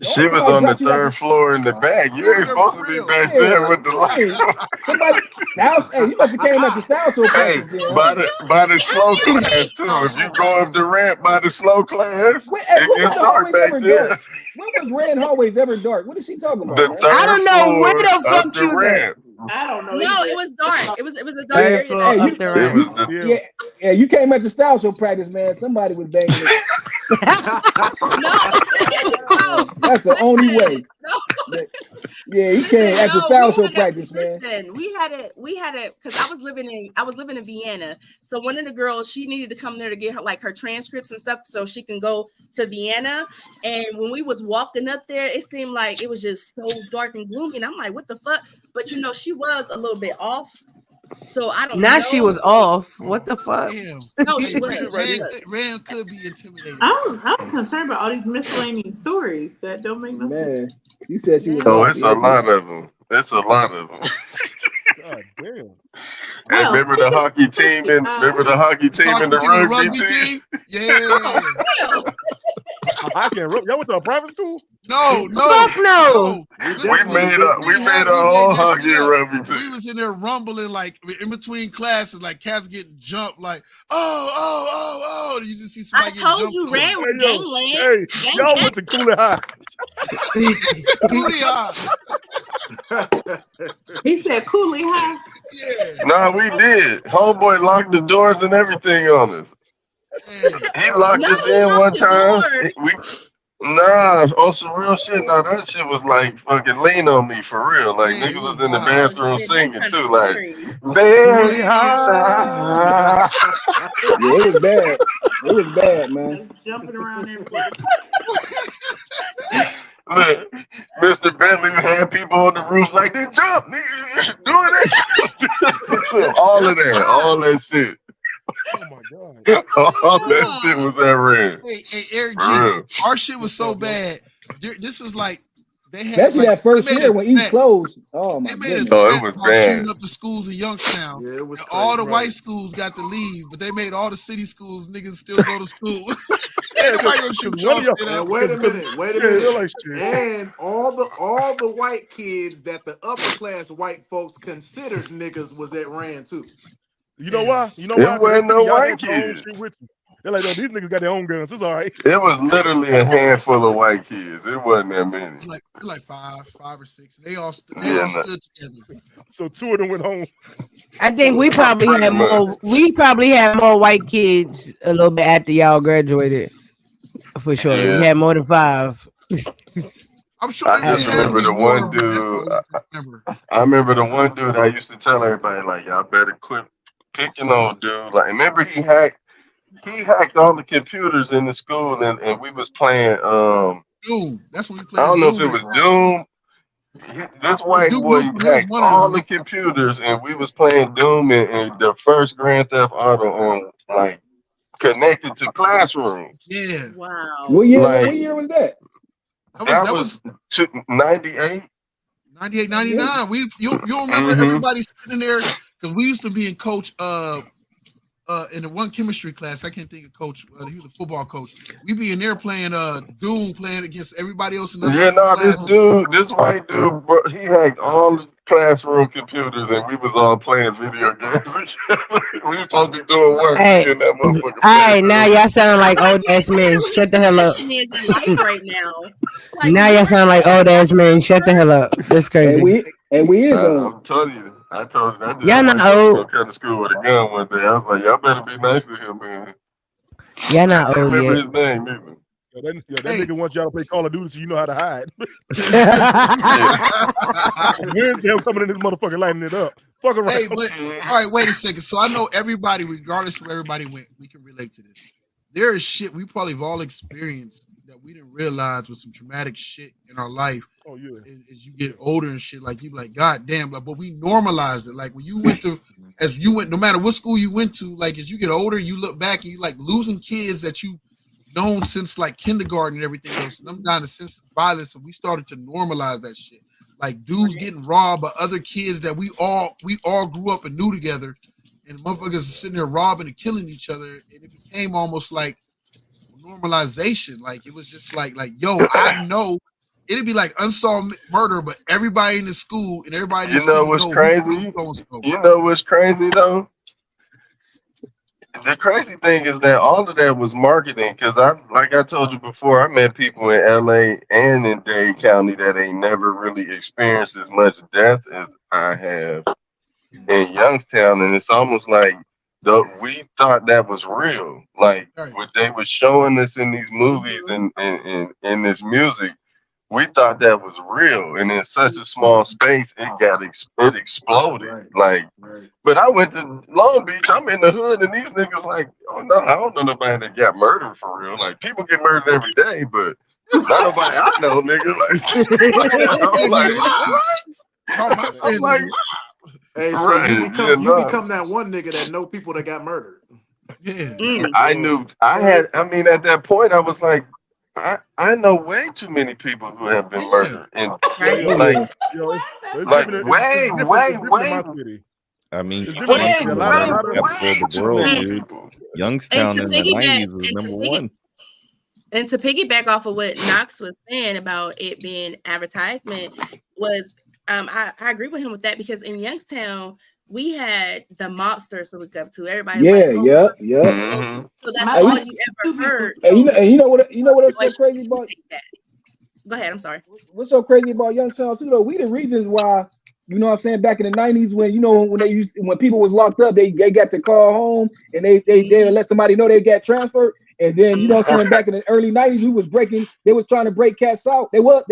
She was on the third floor in the back. You ain't supposed to be back there with the lights. Somebody, hey, you must have came at the style show practice. By the slow class too. If you go up the ramp by the slow class, it gets dark back there. When was Rand hallways ever dark? What is she talking about? I don't know where the fuck you was at. I don't know. No, it was dark. It was a dark area. Yeah, you came at the style show practice, man. Somebody was banging it. No. That's the only way. No. Yeah, he came at the style show practice, man. Listen, we had it because I was living in Vienna. So one of the girls, she needed to come there to get her transcripts and stuff so she can go to Vienna. And when we was walking up there, it seemed like it was just so dark and gloomy. And I'm like, what the fuck? But she was a little bit off. So I don't know. Not she was off. What the fuck? Damn. No, she was. Rand could be intimidated. I'm concerned about all these miscellaneous stories that don't make no sense. You said she was. Oh, it's a lot of them. It's a lot of them. God damn. And remember the hockey team and the rugby team? Yeah. I can't. Y'all went to a private school? No. Fuck no. We made a whole hockey rugby team. We was in there rumbling like in between classes, like cats getting jumped, like oh. You just see somebody getting jumped. I told you, Ran was gangland. Hey, y'all went to Cooley High. Cooley High. He said Cooley High. Yeah. Nah, we did. Homeboy locked the doors and everything on us. He locked us in one time. On some real shit. Nah, that shit was like fucking lean on me for real. Like niggas was in the bathroom singing too. Like, baby, Yeah, it was bad. It was bad, man. Jumping around everywhere. Look, Mr. Bentley had people on the roof like they jump, nigga, doing that. All that shit. Oh my god! All that shit was that red. Hey, Eric G, our shit was so bad. This was like they had especially like, that first year when East closed. Oh my goodness. It was bad. Shooting up the schools in Youngstown. Yeah, it was and all the crazy, white schools got to leave, but they made all the city schools niggas still go to school. Nobody gonna shoot your shit up. Wait a minute. And all the white kids that the upper class white folks considered niggas was at Rand too. You know why? It wasn't no white kids. They're like, no, these niggas got their own guns. It's all right. It was literally a handful of white kids. It wasn't that many. Like five or six. They all stood together. So two of them went home. I think we probably had more. We probably had more white kids a little bit after y'all graduated. For sure, Yeah. we had more than 5. I'm sure. I just remember the one dude. I remember the one dude I used to tell everybody like, y'all better quit picking on dude. Like, remember he hacked all the computers in the school, and we was playing Doom. That's what we played. I don't know if it was Doom. This white boy hacked all the computers, and we was playing Doom and the first Grand Theft Auto on like connected to classrooms. Yeah. Wow. What year was that? That was 98. 98, 99. You remember everybody sitting there because we used to be in coach in the one chemistry class. I can't think of coach. He was a football coach. We be in there playing Doom, playing against everybody else in the class. This white dude, bro, he hacked all the classroom computers, and we was all playing video games. We were supposed to be doing work. Hey, in that motherfucker. all right, now y'all sound like old ass men. Shut the hell up. Right now. Now y'all sound like old ass men. Shut the hell up. That's crazy. And we is I'm telling you. I told you. I just y'all not old. come to school with a gun one day. I was like, y'all better be nice to him, man. Y'all not I old remember yet. his name, either. That nigga wants y'all to play Call of Duty so you know how to hide. Wednesday, I'm coming in this motherfucker lighting it up. Fuck around. Hey, but, all right, wait a second. So I know everybody, regardless of where everybody went, we can relate to this. There is shit we probably have all experienced that we didn't realize was some traumatic shit in our life. Oh yeah. As you get older and shit, like you be like, God damn, like, but we normalized it. Like when you went to, no matter what school you went to, like as you get older, you look back and you like losing kids that you known since like kindergarten and everything else. And I'm down to sense of violence, and we started to normalize that shit. Like dudes getting robbed by other kids that we all grew up and knew together, and motherfuckers sitting there robbing and killing each other, and it became almost like normalization. Like it was just like yo, I know it'd be like unsolved murder, but everybody in the school and everybody in the You know what's crazy? You know what's crazy though? The crazy thing is that all of that was marketing, because like I told you before, I met people in LA and in Dade County that ain't never really experienced as much death as I have in Youngstown, and it's almost like we thought that was real. Like what they were showing us in these movies and in this music, we thought that was real, and in such a small space, it exploded. Like, but I went to Long Beach. I'm in the hood, and these niggas like, oh no, I don't know nobody that got murdered for real. Like, people get murdered every day, but not nobody I know, nigga. Like, I'm like, hey, so you become that one nigga that know people that got murdered. Yeah, I knew. I mean, at that point, I was like, I know way too many people who have been murdered, and way. I mean, the world, dude. Youngstown in the 90s was number one. And to piggyback off of what Knox was saying about it being advertisement was, I agree with him with that, because in Youngstown we had the mobsters to look up to. Everybody, Mm-hmm. so that's all you ever heard. And you know what else so crazy about? Go ahead. I'm sorry. What's so crazy about Youngstown too? Though we the reasons why. You know what I'm saying? Back in the 90s, when people was locked up, they got to call home and they let somebody know they got transferred. And then you know what I'm saying? Back in the early 90s, they was trying to break cats out. They were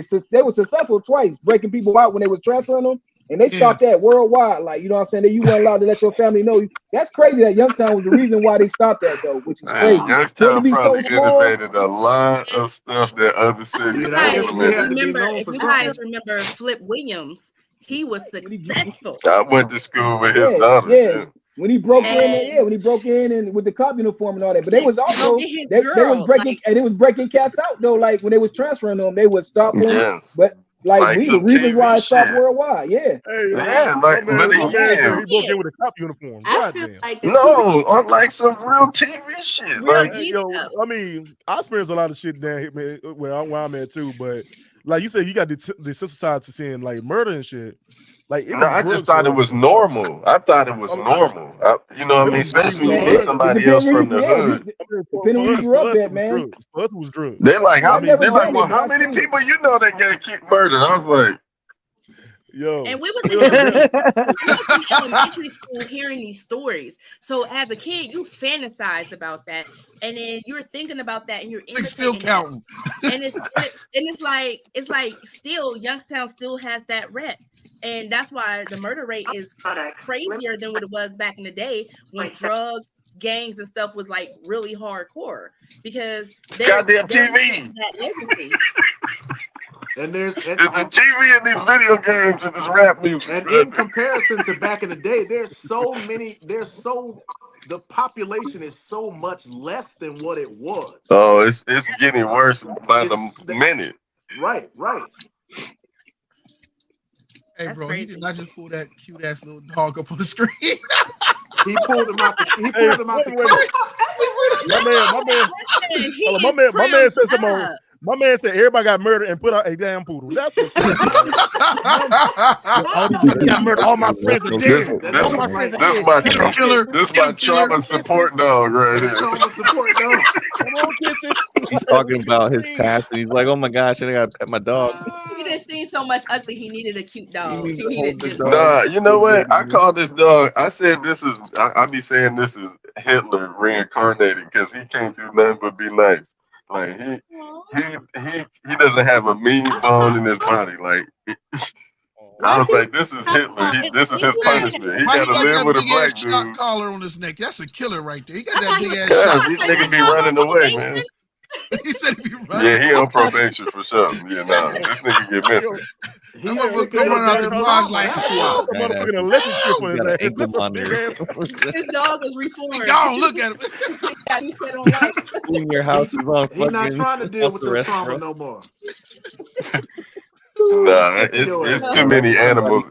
successful twice breaking people out when they was transferring them. And they stopped that worldwide. Like, you know what I'm saying? That you weren't allowed to let your family know. That's crazy that Youngstown was the reason why they stopped that, though, which is crazy. Youngstown be probably so small. innovated a lot of stuff that other cities If you guys remember Flip Williams, he was successful. I went to school with his daughter. Yeah. When he broke in and with the cop uniform and all that. But they was also they was breaking cats out though. Like when they was transferring them, they would stop them. Yes. But like we the some reasons TV why it stopped shit. worldwide. Yeah. Hey, like, my but man said again, he broke in with a cop uniform. Goddamn. no, on like some real TV shit. Like, Hey, yo, I mean, I experience a lot of shit down here, man, where I'm at too. But like you said, you got desensitized to seeing like murder and shit. Like, no, I just thought it was normal. I thought it was normal. You know what I mean? Especially when you hit somebody else from the hood. Depending where you grew up at, man. For us, it was drugs. They're like, Well, how many people you know that get murdered? I was like, yo. And we was in elementary school hearing these stories. So as a kid, you fantasized about that, and then you're thinking about that, and you're still counting. And it's like still Youngstown still has that rep. And that's why the murder rate is crazier than what it was back in the day when drugs, gangs, and stuff was like really hardcore because goddamn TV. That legacy. And there's the TV and these video games and this rap music. And in comparison to back in the day, the population is so much less than what it was. Oh, it's getting worse by the minute. Right. Hey, bro, he did not just pull that cute ass little dog up on the screen. He pulled him out. My man said something. My man said everybody got murdered and put out a damn poodle. That's what's all these people got murdered. All my friends are dead. This my trauma support dog right here. He's talking about his past, and he's like, "Oh my gosh, I gotta pet my dog." He didn't see so much ugly. He needed a cute dog. Nah, you know what? I call this dog. I said this is. I be saying this is Hitler reincarnated because he can't do nothing but be nice. Like he doesn't have a mean bone in his body. Like I was like, this is Hitler. This is his punishment. He got to live with a black dude. Shot collar on his neck. That's a killer right there. He got that big ass. Yeah, these niggas be running away, man. He said he'd be running. Yeah, he on probation for sure. Yeah, nah, this nigga get missing. He gonna run out the box like, motherfucking electric chip on his ass. His dog is reformed. Y'all look at him. Your house is on. He's not trying to deal with the trauma no more. Nah, it's too many animals.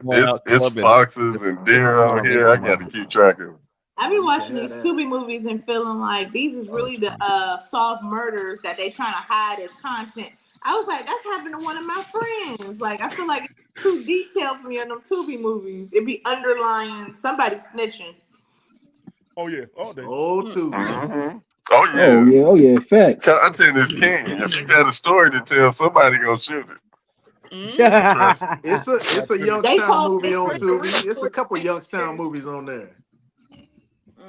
It's foxes and deer out here. I got to keep track of them. I've been watching these Tubi movies and feeling like these is really the solved murders that they trying to hide as content. I was like, that's happened to one of my friends. Like, I feel like it's too detailed for me on them Tubi movies. It'd be underlying somebody snitching. Oh yeah, all day. Oh, Tubi. Mm-hmm. Oh yeah. Oh yeah. Fact. I'm saying this king. If you got a story to tell, somebody gonna shoot it. It's a Youngstown movie on Tubi. It's a couple Youngstown movies on there.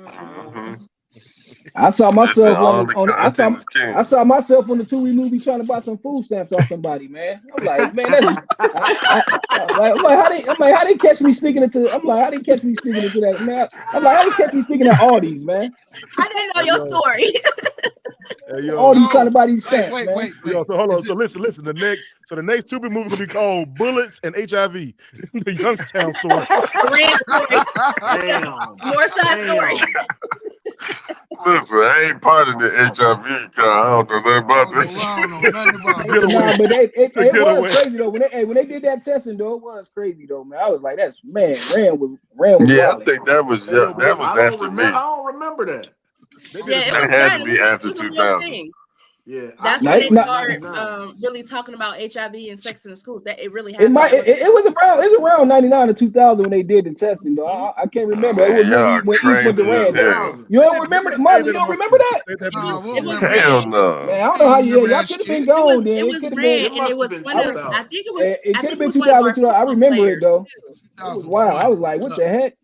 Mm-hmm. I saw myself I saw myself on the Tubi movie trying to buy some food stamps off somebody, man. I'm like, man, that's I'm like, how they catch me sneaking into that, man? I'm like, how they catch me sneaking at Aldi's, man? I didn't know your story. Hey, yo, Aldi's trying to buy these stamps, man. Wait. Yo, so hold on. So listen. The next Tubi movie gonna be called Bullets and HIV. The Youngstown story. Damn. More side story. Listen, I ain't part of the HIV car. I don't know nothing about this. Nah, but it was crazy though. When they did that testing though, it was crazy though, man. I was like, that's Ran was yeah, wild. I think that was after me. I don't remember that. That had to be after 2000. Yeah, That's Nah, when they it- nah, start 99. really talking about HIV and sex in the schools. That it really It happened. might. It was around 99 to 2000 when they did the testing. Though I can't remember. It was Man, y'all when East went to crazy as Rand. Though. hell. 2000. You don't remember that, Marlon? You don't remember that? Nah, we'll It was remember that Hell shit. no. Man, I don't know how you. remember Y'all that could have shit. been gone then. It It was could have ran, been. It and must it was have been one of. 2000. I think it was. It I could think have it been was one of our 2002. I remember it players, though. too. It was wild. I was like, what the heck?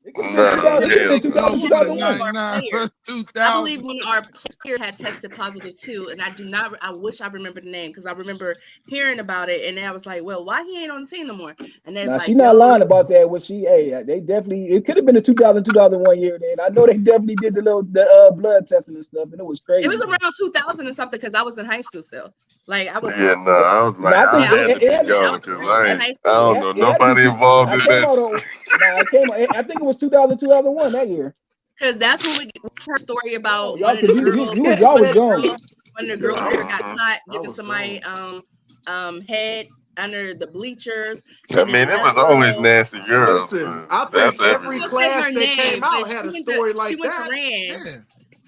It could have been Nah, 2000. It could have been hell no. 2000, No, 2001. 99 plus I 2000. believe one of our players had tested positive too, and I do not. I wish I remembered the name because I remember hearing about it, and then I was like, "Well, why he ain't on the team no more?" And then it's Now like, she not "Yo, lying about that. Was she? Hey, they definitely. It could have been the 2000, 2001 year. Then I know they definitely did the blood testing and stuff, and it was it was crazy. around 2000 or something because I was in high school still. Like I was. Yeah, no, I was like, Now I I think Yeah, I was had to be freshman. I gone was because freshman in I high don't school. know it had to be nobody two. involved I in came that out on. Nah, I came. I think it was 2000, 2001 that year. Because that's when we heard a story about Y'all, one of the cause girls. y'all was gone. One of the girls there got Mhm. caught I giving was somebody head under the bleachers. I And then mean, it was another always girl. nasty girls. Listen, But I that's think every I everywhere. won't say class her that came name, out but had a she story went like to that. Rand, Yeah.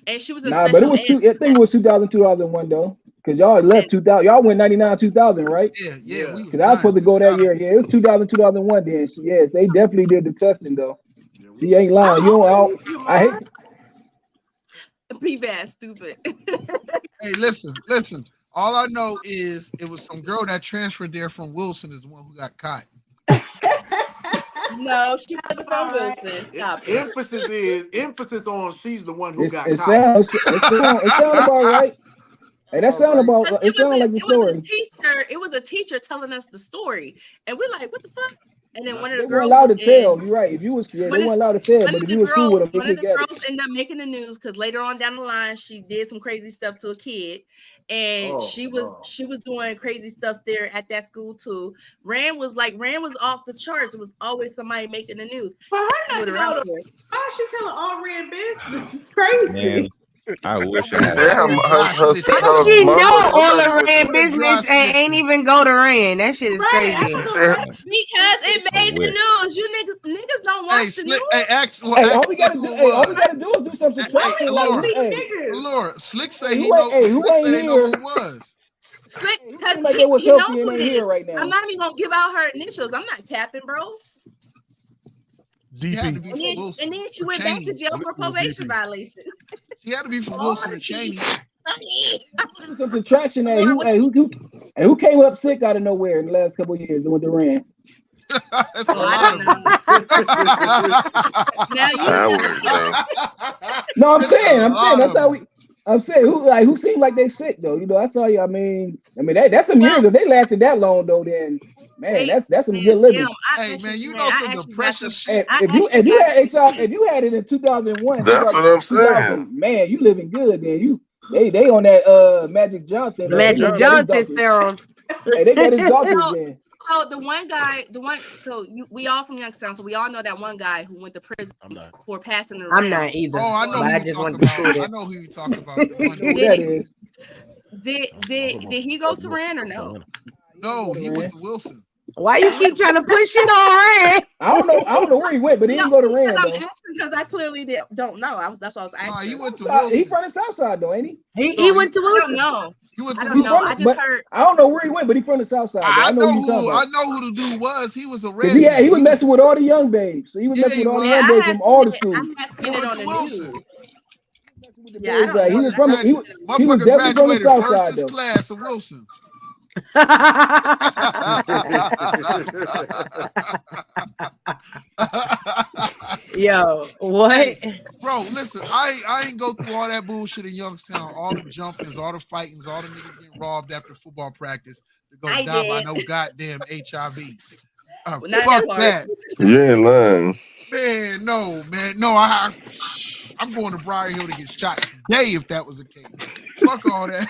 and she was a Nah, but it special was ed. I think it was 2000, 2001 though. Cause y'all left 2000. Y'all went 99, 2000, right? Yeah, Yeah. we was Cause I was supposed to done. go that year. Yeah, it was 2000, 2001 then. So, yes, they definitely did the testing though. Yeah, we She ain't lying. You don't. I hate. Be bad, stupid. Hey, listen. All I know is it was some girl that transferred there from Wilson is the one who got caught. No, she wasn't from Wilson. Stop it. emphasis on she's the one who got It caught. sound about right. Hey, that sound about. It sound like the story. It was a teacher telling us the story, and we're like, "What the fuck?" And then one of They the weren't girls allowed to was in. tell. You're right. If you was, they One weren't of, allowed to tell. one But of if the you was cool with them, girls, they one of could the get it. girls ended up making the news because later on down the line, she did some crazy stuff to a kid, and she was doing crazy stuff there at that school too. Rand was off the charts. It was always somebody making the news. For her not to know, oh, she's telling all red business. It's crazy. Man, I wish I had. Yeah, How her she mama, know all somebody the went Rand to, business and ain't even go to Rand? That shit is crazy. Because it made the news. You niggas don't watch the news. Hey, all we gotta do is do some subtraction. Laura, Slick say Hey, he know. who Slick ain't say they know who here? it was. Slick, seemed like they was he knows healthy and who ain't it here is. right now. I'm not even gonna give out her initials. I'm not capping, bro. He had to be And from then, Wilson. and then she or went back to Cheney. jail for probation violation. He had to be from Wilson or Cheney. Do some subtraction. Who came up sick out of nowhere in the last couple of years and went to Rand? That's a lot of them. No, I'm saying that's how we. I'm saying who seemed like they sick though. You know, that's all. I mean, that's some years. If they lasted that long though, then man, that's some good living. Hey man, you know some depression shit. If you had it in 2001, that's what I'm saying. Man, you living good. Then they on that Magic Johnson. Magic Johnson serum. Hey, they got his doctors then. Oh, the one guy, we all from Youngstown, so we all know that one guy who went to prison for passing the I'm not either. Oh, I know who I you just talking want to about. school I know who you talking about. Did he go to Rand or no? No, he went to Wilson. Why you keep trying to push it on Rand? I don't know where he went, but he didn't go to Rand I'm though. asking because I clearly don't know. That's what I was asking. Nah, he went to Wilson. He from the South Side though, ain't he? He went to Wilson. No, he went I to don't know. Wilson. I just heard. I don't know where he went, but he from the South Side. I know who who. I know who the dude was. He was a red. He was messing with all the young babes. So he was messing with all the young babes from all the schools. He went to Wilson. Yeah, he was from. He was definitely from the South Side though. Class of Wilson. Yo, what? Hey, bro, listen, I ain't go through all that bullshit in Youngstown, all the jumpings, all the fightings, all the niggas getting robbed after football practice to go die by no goddamn HIV. Fuck that. You ain't lying. Man, no, I'm going to Briar Hill to get shot today if that was the case. Fuck all that.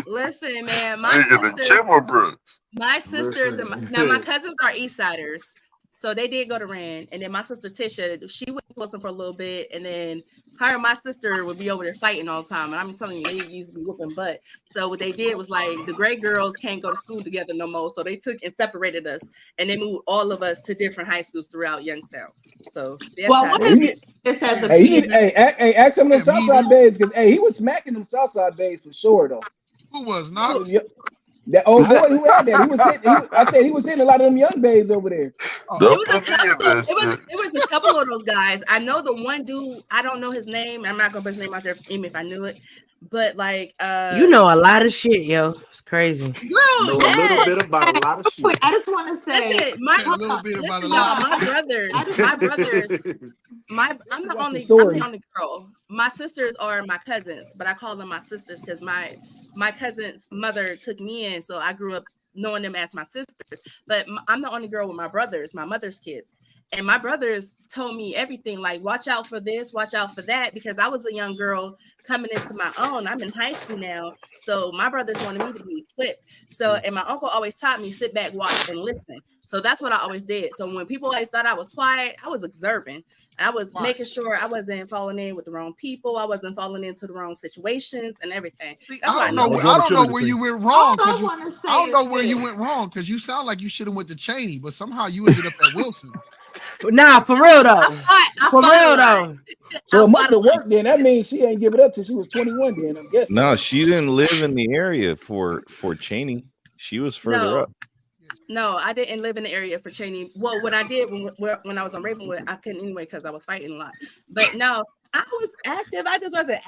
Listen, man, My sisters and my cousins are East Siders, So they did go to Rand, and then my sister Tisha, she went to Wilson for a little bit, and then her and my sister would be over there fighting all the time. And I'm telling you, they used to be whooping butt. So what they did was like the gray girls can't go to school together no more. So they took and separated us, and they moved all of us to different high schools throughout Youngstown. So that's how this has a hey, ask some of them Southside babes, because he was smacking them Southside babes for sure though. Who was not? That old boy who had that, he was hitting a lot of them young babes over there. It was a couple of those guys. I know the one dude, I don't know his name. I'm not gonna put his name out there even if I knew it. But like you know a lot of shit, yo. It's crazy. Girl, know a little bit about a lot of shit. I just want to say a little bit about a lot. My brothers, I'm the only girl. My sisters are my cousins, but I call them my sisters because my cousin's mother took me in, so I grew up knowing them as my sisters. But I'm the only girl with my brothers, my mother's kids. And my brothers told me everything, like, watch out for this, watch out for that, because I was a young girl coming into my own. I'm in high school now. So my brothers wanted me to be equipped. So, and my uncle always taught me, sit back, watch, and listen. So that's what I always did. So when people always thought I was quiet, I was observing. I was making sure I wasn't falling in with the wrong people. I wasn't falling into the wrong situations and everything. I don't know where you went wrong. I don't know where you went wrong because you sound like you should have went to Cheney, but somehow you ended up at Wilson. Nah, for real though. For real though. So it must have worked then. That means she ain't give it up till she was 21 then, I'm guessing. No, she didn't live in the area for Cheney. She was further up. No, I didn't live in the area for Cheney. Well, what I did when I was on Ravenwood, I couldn't anyway because I was fighting a lot. But no, I was active. I just wasn't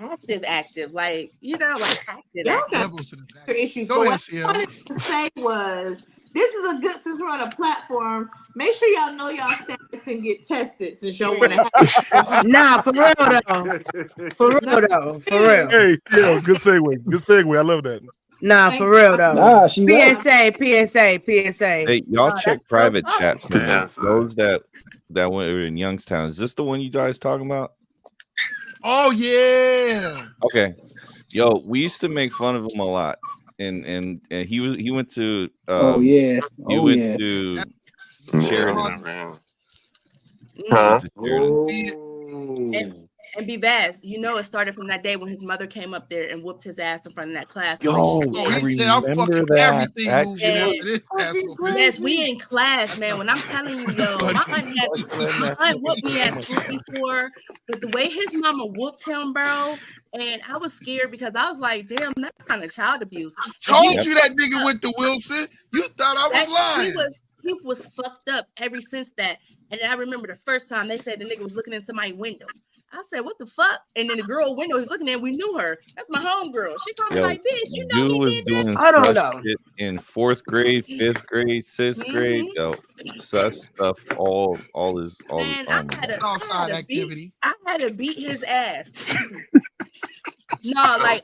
active. Like, like active. Issues. But what I wanted to say was, this is a good, since we're on a platform, make sure y'all know y'all status and get tested since y'all want to have. Nah, for real though. For real. Hey, good segue. I love that. Nah, for real though. Nah, PSA. Hey, y'all check private chat. Those that were in Youngstown. Is this the one you guys talking about? Oh yeah. Okay. Yo, we used to make fun of him a lot. And he went to to Sheridan. And be vast, it started from that day when his mother came up there and whooped his ass in front of that class. He said, "I'm fucking everything." Yes, we in class, man. When I'm telling you, my aunt whooped me at school before, but the way his mama whooped him, bro, and I was scared because I was like, "Damn, that's kind of child abuse." Told you that nigga went to Wilson. You thought I was lying. He was fucked up ever since that. And I remember the first time they said the nigga was looking in somebody's window. I said, what the fuck? And then the girl window he was looking at, we knew her. That's my homegirl. She called me like, bitch, you know me did that? I don't know. In 4th grade, 5th grade, 6th grade, such stuff, all his outside activity. I had to beat his ass. No, like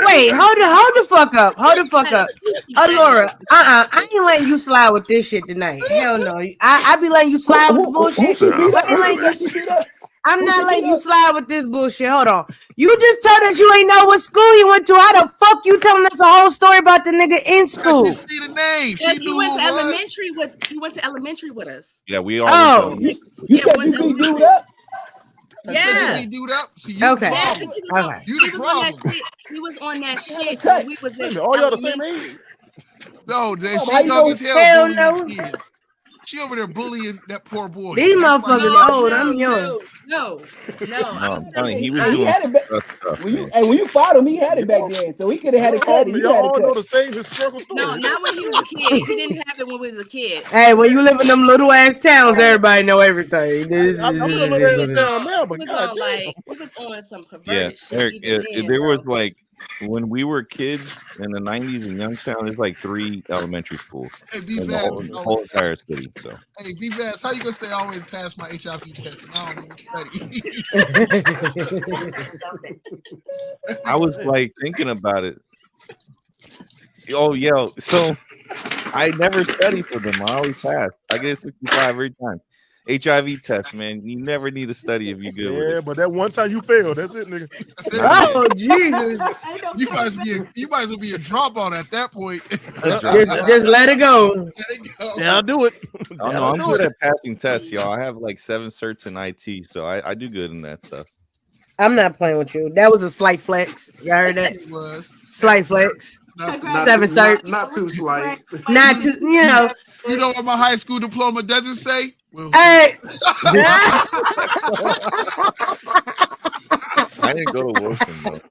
wait, hold the fuck up. Laura, I ain't letting you slide with this shit tonight. Hell no. I be letting you slide with the bullshit. I'm not letting you slide with this bullshit. Hold on. You just told us you ain't know what school you went to. How the fuck you telling us a whole story about the nigga in school? She see the name. He went to elementary with us. Yeah, we all. Oh, you said you be dude up. Yeah. Dude up. See, you okay. He was on that shit. When we was in all y'all the same age. No, she young as hell bullying kids. She over there bullying that poor boy. These motherfuckers old. I'm young. No. I'm telling you, he was doing stuff. When you fought him, he had it back then, so he could have had it cut. Y'all all know the same historical story. No, not when he was a kid. He didn't have it when we was a kid. Hey, when you live in them little ass towns, everybody know everything. He was on some perverted shit. There was like, when we were kids in the 90s in Youngstown, there's like 3 elementary schools in the whole entire city. So, hey, B-Bass, how you gonna say I always pass my HIV test and I don't even study? I was like thinking about it. Oh, yo, so I never studied for them. I always passed. I get 65 every time. HIV test, man. You never need to study if you good with Yeah, it. but that one time you failed, that's it, nigga. Oh Jesus! You might as well be a dropout at that point. Just let it go. Let it go. Yeah, I'll do it. I don't know. I'm good at passing tests, y'all. I have like 7 certs in IT, so I do good in that stuff. I'm not playing with you. That was a slight flex. You heard that? It was Slight flex. not, Seven certs. Not too slight. Not to, you know. You know what my high school diploma doesn't say? Well, Hey. I didn't go to Wilson though.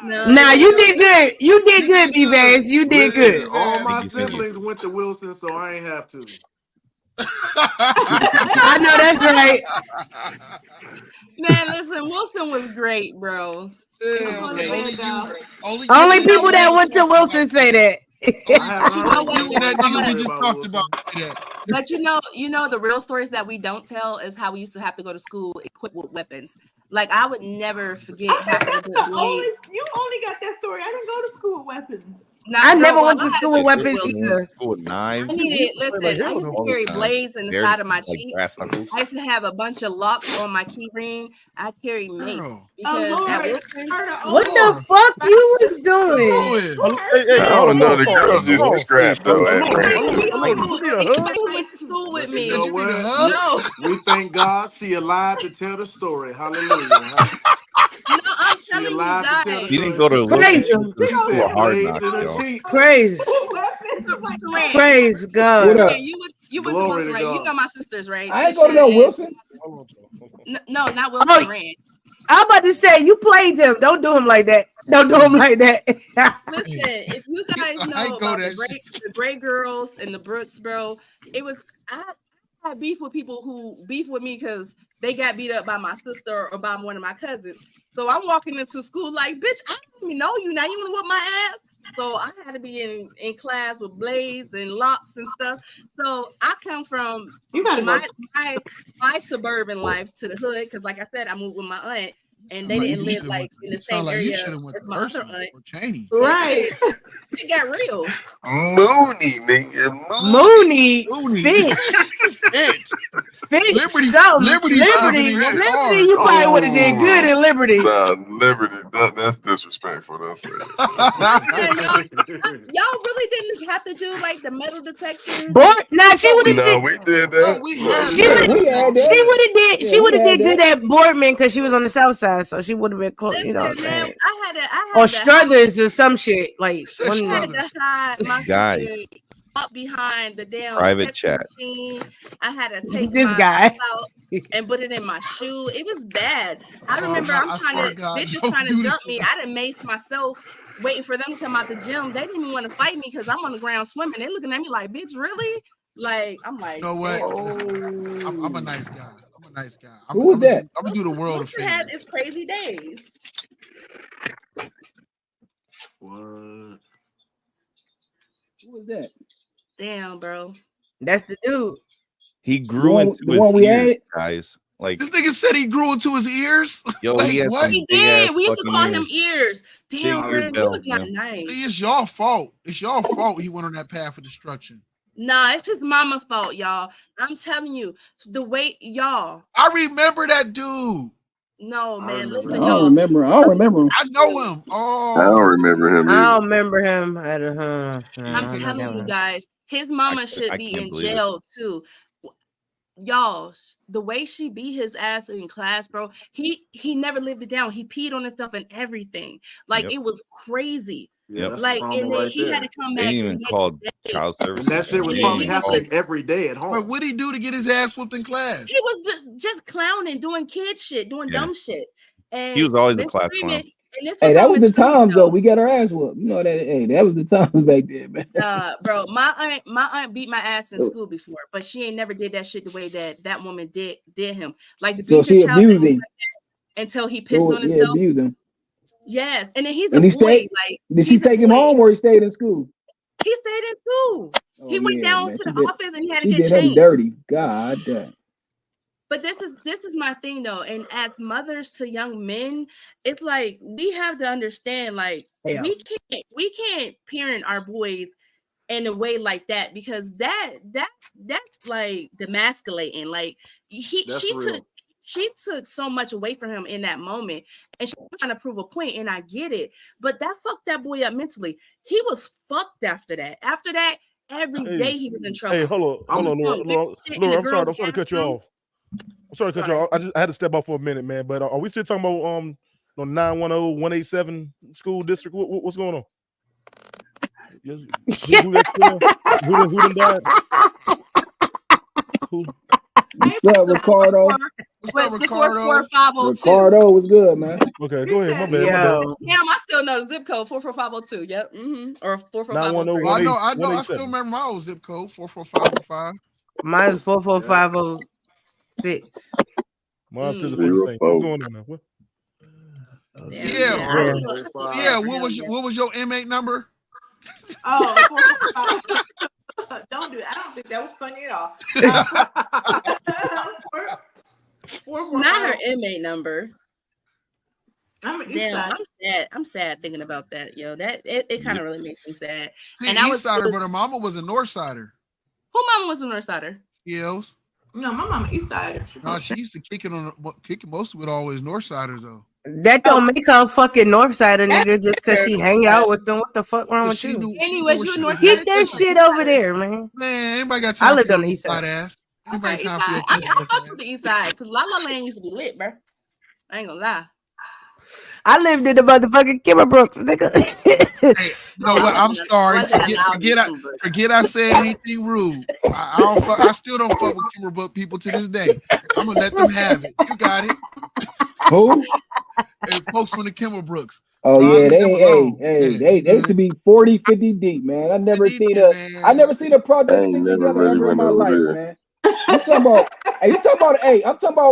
Nah, you did good. You did good, B-Vance. You did good. All my siblings went to Wilson, so I ain't have to. I know that's right. Man, listen, Wilson was great, bro. Only people that went to Wilson say that. But you know, the real stories that we don't tell is how we used to have to go to school equipped with weapons. Like I would never forget having to You only got that story. I didn't go to school with weapons. I never went to school with weapons either. School with knives. I used to carry blades in the side of my cheeks. I used to have a bunch of locks on my key ring. I carried mace because at Wilson, what the fuck you was doing? I don't know. The girls used to scrap though. went to school with me. You know what? No. We thank God she alive to tell the story. Hallelujah. I'm telling you guys. She didn't go to Wilson. Praise God. You went to Wilson, right? You know my sisters, right? I ain't go to no Wilson. No, not Wilson. Rand. I'm about to say you played him. Don't do him like that. Don't do him like that. Listen, if you guys know about the Gray Girls and the Brooks, bro, I had beef with people who beef with me because they got beat up by my sister or by one of my cousins. So I'm walking into school like, bitch, I don't even know you now. You want to whip my ass? So I had to be in class with blades and locks and stuff. So I come from my suburban life to the hood because, like I said, I moved with my aunt, and they didn't live like in the same area as my other aunt. Right? It got real. Mooney, nigga. Mooney. Finch. Liberty. You probably would have did good in Liberty. Nah, Liberty. That's disrespectful. That's it. Y'all really didn't have to do like the metal detectors. Nah, she would have. No, we did that. She would have did good at Boardman because she was on the south side, so she would have been close. You know what I'm saying? I had or Struthers or some shit like. I had to hide my sister up behind the damn private chat machine. I had to take this my guy out and put it in my shoe. It was bad. I remember bitches trying to jump me. I done maced myself waiting for them to come out the gym. They didn't even want to fight me because I'm on the ground swimming. They looking at me like, bitch, really? Like, I'm like, you know what? I'm a nice guy. Who was that? I'm gonna do the world a favor. Had its crazy days. What? Who was that? Damn, bro. That's the dude. He grew into his ears, guys. Like this nigga said he grew into his ears. Yo, like, what? He did. We used to call him ears. Damn, bro, he was not nice. See, it's your fault. It's your fault he went on that path of destruction. Nah, it's his mama's fault, y'all. I'm telling you, the way y'all. I remember that dude. No, man. Listen, I don't remember him. I know him. Oh, I don't remember him. I don't remember him. I'm telling you guys, his mama should be in jail too. Y'all, the way she beat his ass in class, bro, he never lived it down. He peed on himself and everything. Like it was crazy. Yeah, like, and then he had to come back. They didn't even call child services. That shit was probably happening every day at home. But what'd he do to get his ass whooped in class? He was just clowning, doing kid shit, doing dumb shit. And he was always the class clown. Hey, that was the times though. We got our ass whooped. You know that. Hey, that was the times back then, man. Bro, my aunt beat my ass in school before, but she ain't never did that shit the way that woman did him. Like the so she abused him until he pissed on himself. Abused him. Yes, and then he's a boy. Like, did she take him home or he stayed in school? He stayed in school. He went down to the office and he had to get changed. changed. Dirty. God damn. But this is my thing though, and as mothers to young men, it's like we have to understand, like we can't parent our boys in a way like that, because that's like demasculating. Like she took so much away from him in that moment, and she was trying to prove a point, and I get it, but that fucked that boy up mentally. He was fucked after that. After that, every day he was in trouble. Hey, hold on, Laura. I'm sorry to cut you off. I'm sorry to cut you off. I had to step off for a minute, man. But are we still talking about 910 187 school district? What's going on? Who done died? Who? What's up, Ricardo? What's up, Ricardo? Ricardo was good, man. Okay, go ahead. My bad. Damn, I still know the zip code 44502. Yep. Or 44503. I know. I still remember my old zip code 44505. Mine's 44506. Mine's still the same. What's going on now? What? Yeah. What was your inmate number? Oh, don't do it. I don't think that was funny at all. Not her inmate number. I'm sad. I'm sad thinking about that, yo. That it kind of really makes me sad. See, and I was Eastsider, but her mama was a Northsider. Who mama was a Northsider? Skills. No, my mama Eastsider. No, she used to kick it most of it always Northsiders though. That don't make her a fucking Northsider, nigga, just because she hang out with them. What the fuck wrong with you? Anyways, you Northsider. Get that shit over there, man. Man, anybody got time? I lived on the east side. Ass. Okay, Anybody time I fucked with the east side because La La Land used to be lit, bro. I ain't gonna lie. I lived in the motherfucking Kimmer Brooks, nigga. Hey, you know what? I'm sorry. Forget I said anything rude. I still don't fuck with Kimmer Brook people to this day. I'm gonna let them have it. You got it. Who? Hey, folks from the Kimmer Brooks. Oh yeah, they used to be 40, 50 deep, man. I never seen a project stick together ever in my life, man. I'm talking about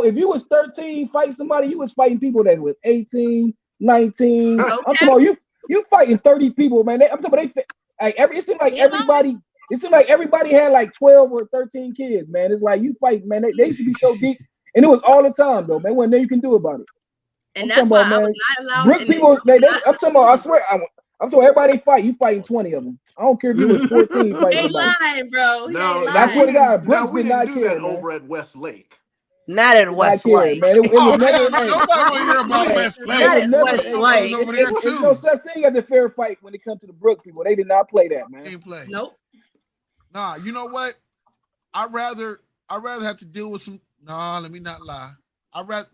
if you was 13 fighting somebody, you was fighting people that was 18, 19. Okay. I'm talking about you fighting 30 people, man. I'm talking about it seemed like everybody had like 12 or 13 kids, man. It's like you fight, man. They used to be so deep, and it was all the time though, man. Wasn't nothing you can do about it. And that's why I was not allowed. Brook people, I'm talking about. I swear, I'm talking. Everybody fight. You fighting 20 of them. I don't care if you was 14 fighting. They lying, bro. No, that's what it got. Brooks we did didn't not do care, that man. over at Westlake. Not at Westlake, man. It was never. Nobody want to hear about Westlake. Not at Westlake. There's no such thing as a fair fight when it comes to the Brook people. They did not play that, man. Didn't play. Nope. Nah, you know what? I'd rather have to deal with some. Nah, let me not lie. I'd rather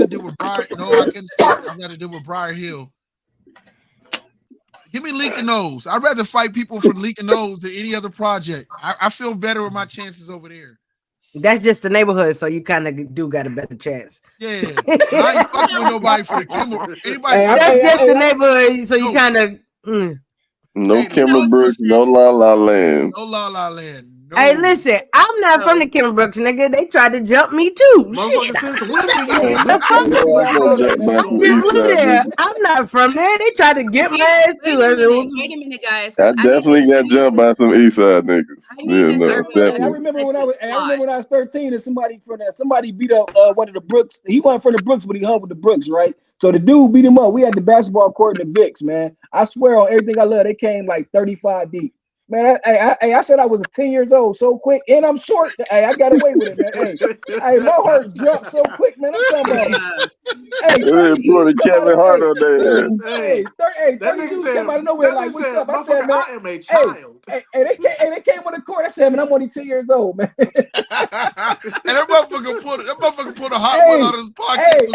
deal with Briar. No, I can say I'd rather deal with Briar Hill. Give me Lincoln Nose. I'd rather fight people from Lincoln Nose than any other project. I feel better with my chances over there. That's just the neighborhood, so you kind of do got a better chance. Yeah, I ain't fucking with nobody for the Kimmer. That's just the neighborhood, so you kind of. No Kimmer Brooks, no La La Land. No La La Land. No. Hey, listen, I'm not from the Kimmer Brooks, nigga. They tried to jump me too. Shit. I'm not from there. They tried to get my ass too. Wait a minute, guys. I definitely got jumped by some East Side niggas. I remember when I was 13 and somebody beat up one of the Brooks. He wasn't from the Brooks, but he hung with the Brooks, right? So the dude beat him up. We had the basketball court in the Vicks, man. I swear on everything I love, they came like 35 deep. Man, I said I was 10 years old so quick, and I'm short. Hey, I got away with it, man. Hey, my heart jumped so quick, man. I'm talking about. Kevin Hart on there. Hey, 30 dudes came out of nowhere like, "What's up?" I said, "Man, I am a child." Hey, they came on the court. I said, "Man, I'm only 10 years old, man." And that motherfucker pulled a hot one out of his pocket.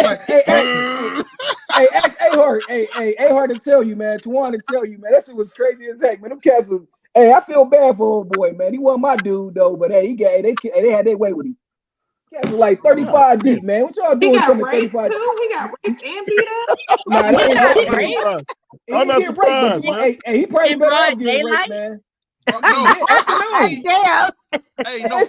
Hey, ask A-Hart. Hey, A-Hart to tell you, man. Tawan to tell you, man. That shit was crazy as heck, man. Them cats was. Hey, I feel bad for old boy, man. He wasn't my dude though, but hey, they had their way with him. Cats was like 35 deep, man. What y'all doing? He got raped too. He got raped and beat up. Nah, I'm not surprised, man. Hey, he probably better not get raped, man. Hey, no,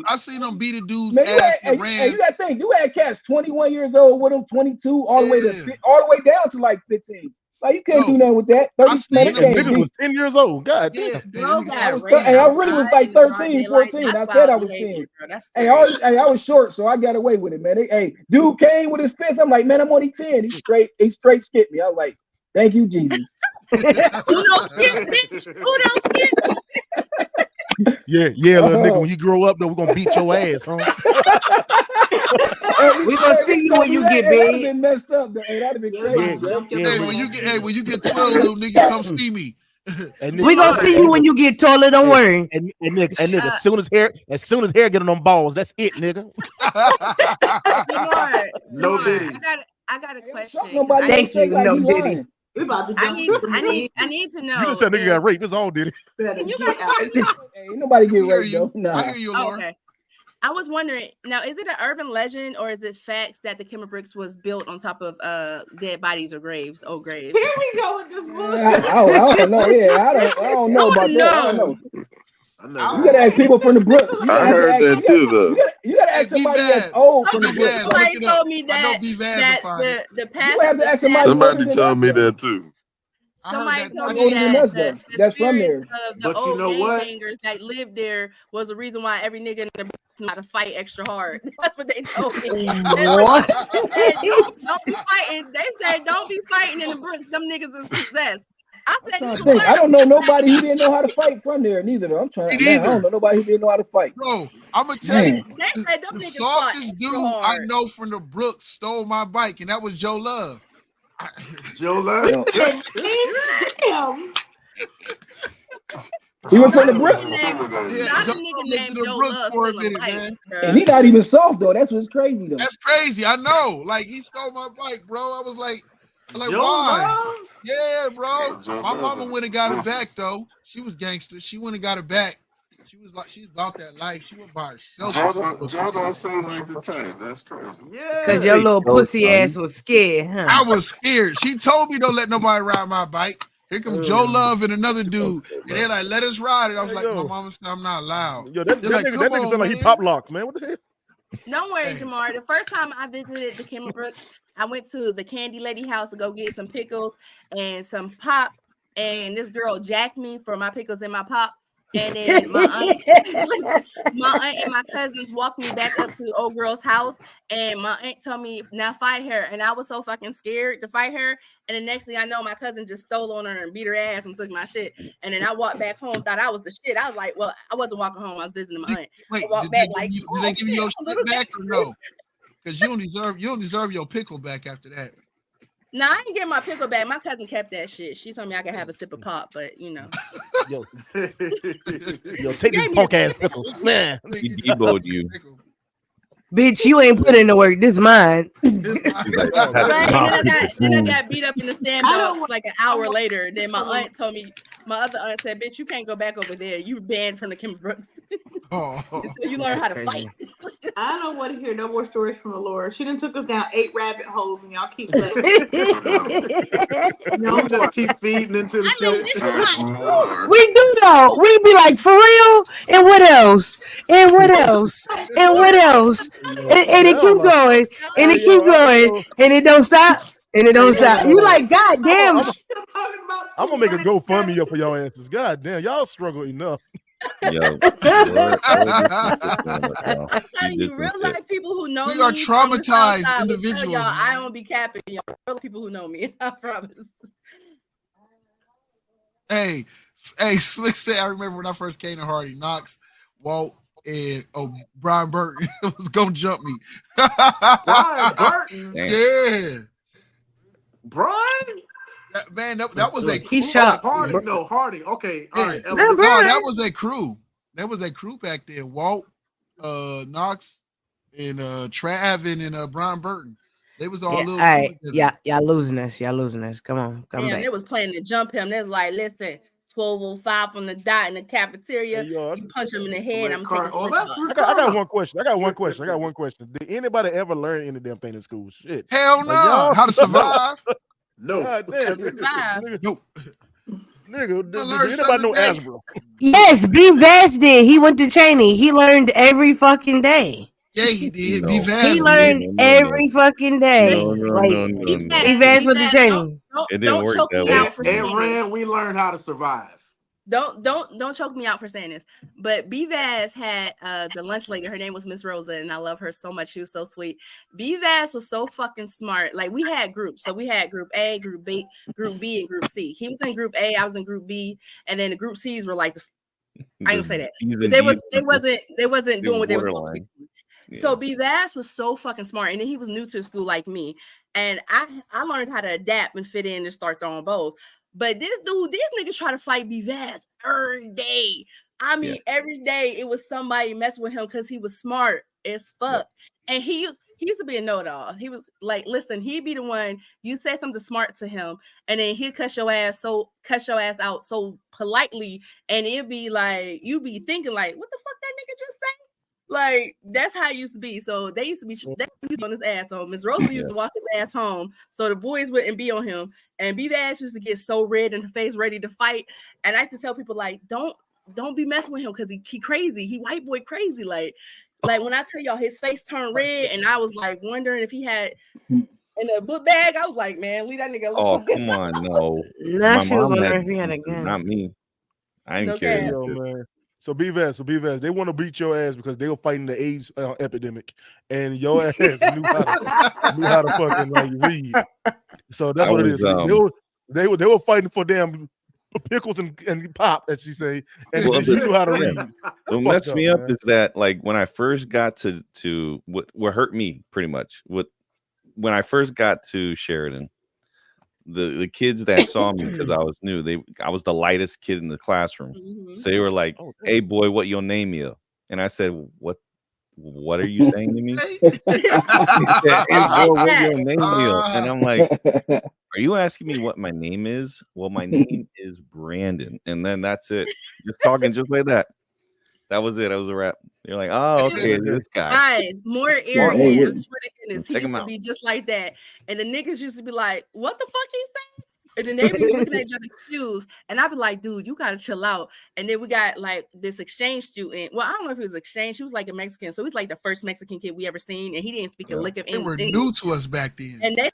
I seen them beat a dude's ass and ran. You got to think, you had cats 21 years old with them, 22, all the way down to like 15. Like you can't do nothing with that. 30 nigga was 10 years old. God damn. I really was like 13, 14. I said I was 10. Hey, I was short, so I got away with it, man. Hey, dude came with his fist. I'm like, man, I'm only 10. He straight skipped me. I was like, thank you, Jesus. Uno skip, bitch. Uno skip. Yeah, little nigga. When you grow up, though, we're gonna beat your ass, huh? We gonna see you when you get That'd have big. been messed up. Though. Hey, that'd have been crazy. Hey, when you get 12, little nigga, come see me. We gonna see you when you get taller. Don't worry. And nigga, as soon as hair get on them balls, that's it, nigga. No Diddy. I got a question. Thank you, no Diddy. We about to I need to know. You just said nigga got raped. It's all Diddy. Can you guys Ain't nobody get raped though. Nah. I hear you, Laura. Okay. I was wondering, now, is it an urban legend or is it facts that the Kimmer Bricks was built on top of dead bodies or graves, old graves? Here we go with this bullshit. I don't know. Yeah, I don't know about that. I don't know. You gotta ask people from the Brooks. I heard that too, though. You gotta ask somebody that's old from the Brooks. Somebody told me that the past. You have to ask Somebody told me that too. Somebody told older me than that us, though. the That's from there. spirits of the But you old know what? gangbangers that lived there was the reason why every nigga in the knew how to fight extra hard. That's what they told me. What? They said, don't be fighting. They said don't be fighting in the Brooks. Them niggas is possessed. I said, I don't know nobody who didn't know how to fight from there neither. Though. I'm trying. Me Man, I don't know nobody who didn't know how to fight. Bro, I'm gonna tell you, They said them the niggas fought softest extra dude I hard. know from the Brooks stole my bike, and that was Joe Love. Joe Love. Damn. He was from the Brooks, Yeah, Not Joe a nigga Love lived named in the Joe Brooks Love for a stealing minute, bikes, man. bro. and he not even soft though. That's what's crazy though. That's crazy. I know. Like he stole my bike, bro. I was like Joe why? Love? Yeah, bro. Joe My Love mama is went and got it ruthless. back though. She was gangster. She went and got it back. She was about that life. She went by herself. Joe don't seem like the type. That's crazy. Yeah. Cause your little pussy ass was scared, huh? I was scared. She told me don't let nobody ride my bike. Here come Joe Love and another dude, and they're like, "Let us ride it." I was like, "My mama said I'm not allowed." Yo, that They're like, nigga "Come sound like he man." pop locked, man. What the hell? Don't worry, Jamar. The first time I visited the Kimmer Brooks, I went to the Candy Lady house to go get some pickles and some pop. And this girl jacked me for my pickles and my pop. And then my aunt and my cousins walked me back up to the old girl's house. And my aunt told me, now fight her. And I was so fucking scared to fight her. And the next thing I know, my cousin just stole on her and beat her ass and took my shit. And then I walked back home, thought I was the shit. I was like, well, I wasn't walking home. I was visiting my aunt. Wait, I walked did back they like, give you, did they give you your shit back or no? Because you don't deserve your pickle back after that. No, I didn't get my pickle back. My cousin kept that shit. She told me I could have a sip of pop, but you know. Yo, take this punk ass pickle, man. He deboed you. Bitch, you ain't put in the work. This mine. Right, then I got beat up in the sandbox like an hour later. And then my other aunt said, "Bitch, you can't go back over there. You banned from the Kimber Brooks until you learn how to fight." I don't want to hear no more stories from Laura. She done took us down 8 rabbit holes, and y'all keep You just keep feeding into the shit. We do though. We be like, for real? And what else? And what else? And what else? And it keep going. And it keep going. And it don't stop. And it don't stop. You like, God damn. I'm gonna make a GoFundMe up for y'all answers. God damn, y'all struggle enough. Yo, I'm telling you, real life people who know We me are from the traumatized South Side will tell individuals, y'all, I man. don't be capping y'all. Real people who know me, I promise. Hey, Slick said, I remember when I first came to Hardy, Knox, Walt, and Brian Burton was gonna jump me. Brian Burton? Yeah. Brian? Man, that was a crew. He shot. Hardy. No, Hardy. Okay. All right. No, that was a crew. That was a crew back there. Walt, Knox, and Trav and Brian Burton. They was all little. All right. Yeah, y'all losing us. Y'all losing us. Come on. Come Damn, back. they was planning to jump him. They was like, listen, 12:05 from the dot in the cafeteria. You punch him in the head. I'm taking I got one question. I got one question. Did anybody ever learn any damn thing in school? Shit. Hell no. How to survive? No. God damn. Nope. Nigga, did anybody know algebra? Yes, B. Vance did. He went to Cheney. He learned every fucking day. Yeah, he did. No. B. Vance He learned every fucking day. No. B. Vance went to Cheney. It didn't work that way. And Rand, we learned how to survive. Don't choke me out for saying this. But B-Vaz had the lunch lady. Her name was Miss Rosa, and I love her so much. She was so sweet. B-Vaz was so fucking smart. Like, we had groups. So we had group A, group B, and group C. He was in group A, I was in group B, and then the group C's were like I ain't gonna say that. They wasn't doing what they were supposed to be. Yeah. So B-Vaz was so fucking smart, and then he was new to the school like me, and I learned how to adapt and fit in and start throwing bows. But these niggas try to fight B-Vaz every day. I mean, every day it was somebody messing with him because he was smart as fuck, and he used to be a know-it-all. He was like, listen, he'd be the one, you say something smart to him, and then he'd cuss your ass out so politely, and it'd be like, you be thinking like, what the fuck that nigga just say? Like, that's how it used to be. So they used to be on his ass. So Miss Rosa used to walk his ass home, so the boys wouldn't be on him. And B-Vaz used to get so red in the face, ready to fight. And I used to tell people, like, don't be messing with him because he crazy. He white boy crazy. Like when I tell y'all his face turned red, and I was like wondering if he had in a book bag. I was like, man, leave that nigga alone. Oh, come on, no. Nah, she was wondering if he had a gun. Not me. I didn't care. Yo, man. So B-Vaz, they want to beat your ass because they were fighting the AIDS epidemic, and your ass knew how to fucking like read. So that's what it is. They were fighting for damn pickles and pop, as she say, and you knew how to read. What messed me up is that, like, when I first got to what hurt me pretty much when I first got to Sheridan, the kids that saw me because I was new, I was the lightest kid in the classroom. Mm-hmm. So they were like, "Hey boy, what your name is?" And I said, "What are you saying to me?" He said, "Hey boy, what your name is?" And I'm like, "Are you asking me what my name is?" Well, my name is Brandon. And then that's it. Just talking just like that. That was it. That was a wrap. You're like, oh, okay, this guy. Guys, more arrogant. I swear to goodness. He used to be just like that. And the niggas used to be like, what the fuck he saying? And then they be looking at each other confused. And I'd be like, dude, you gotta chill out. And then we got like this exchange student. Well, I don't know if it was exchange. He was like a Mexican. So he's like the first Mexican kid we ever seen. And he didn't speak a lick of English. They were new to us back then. And they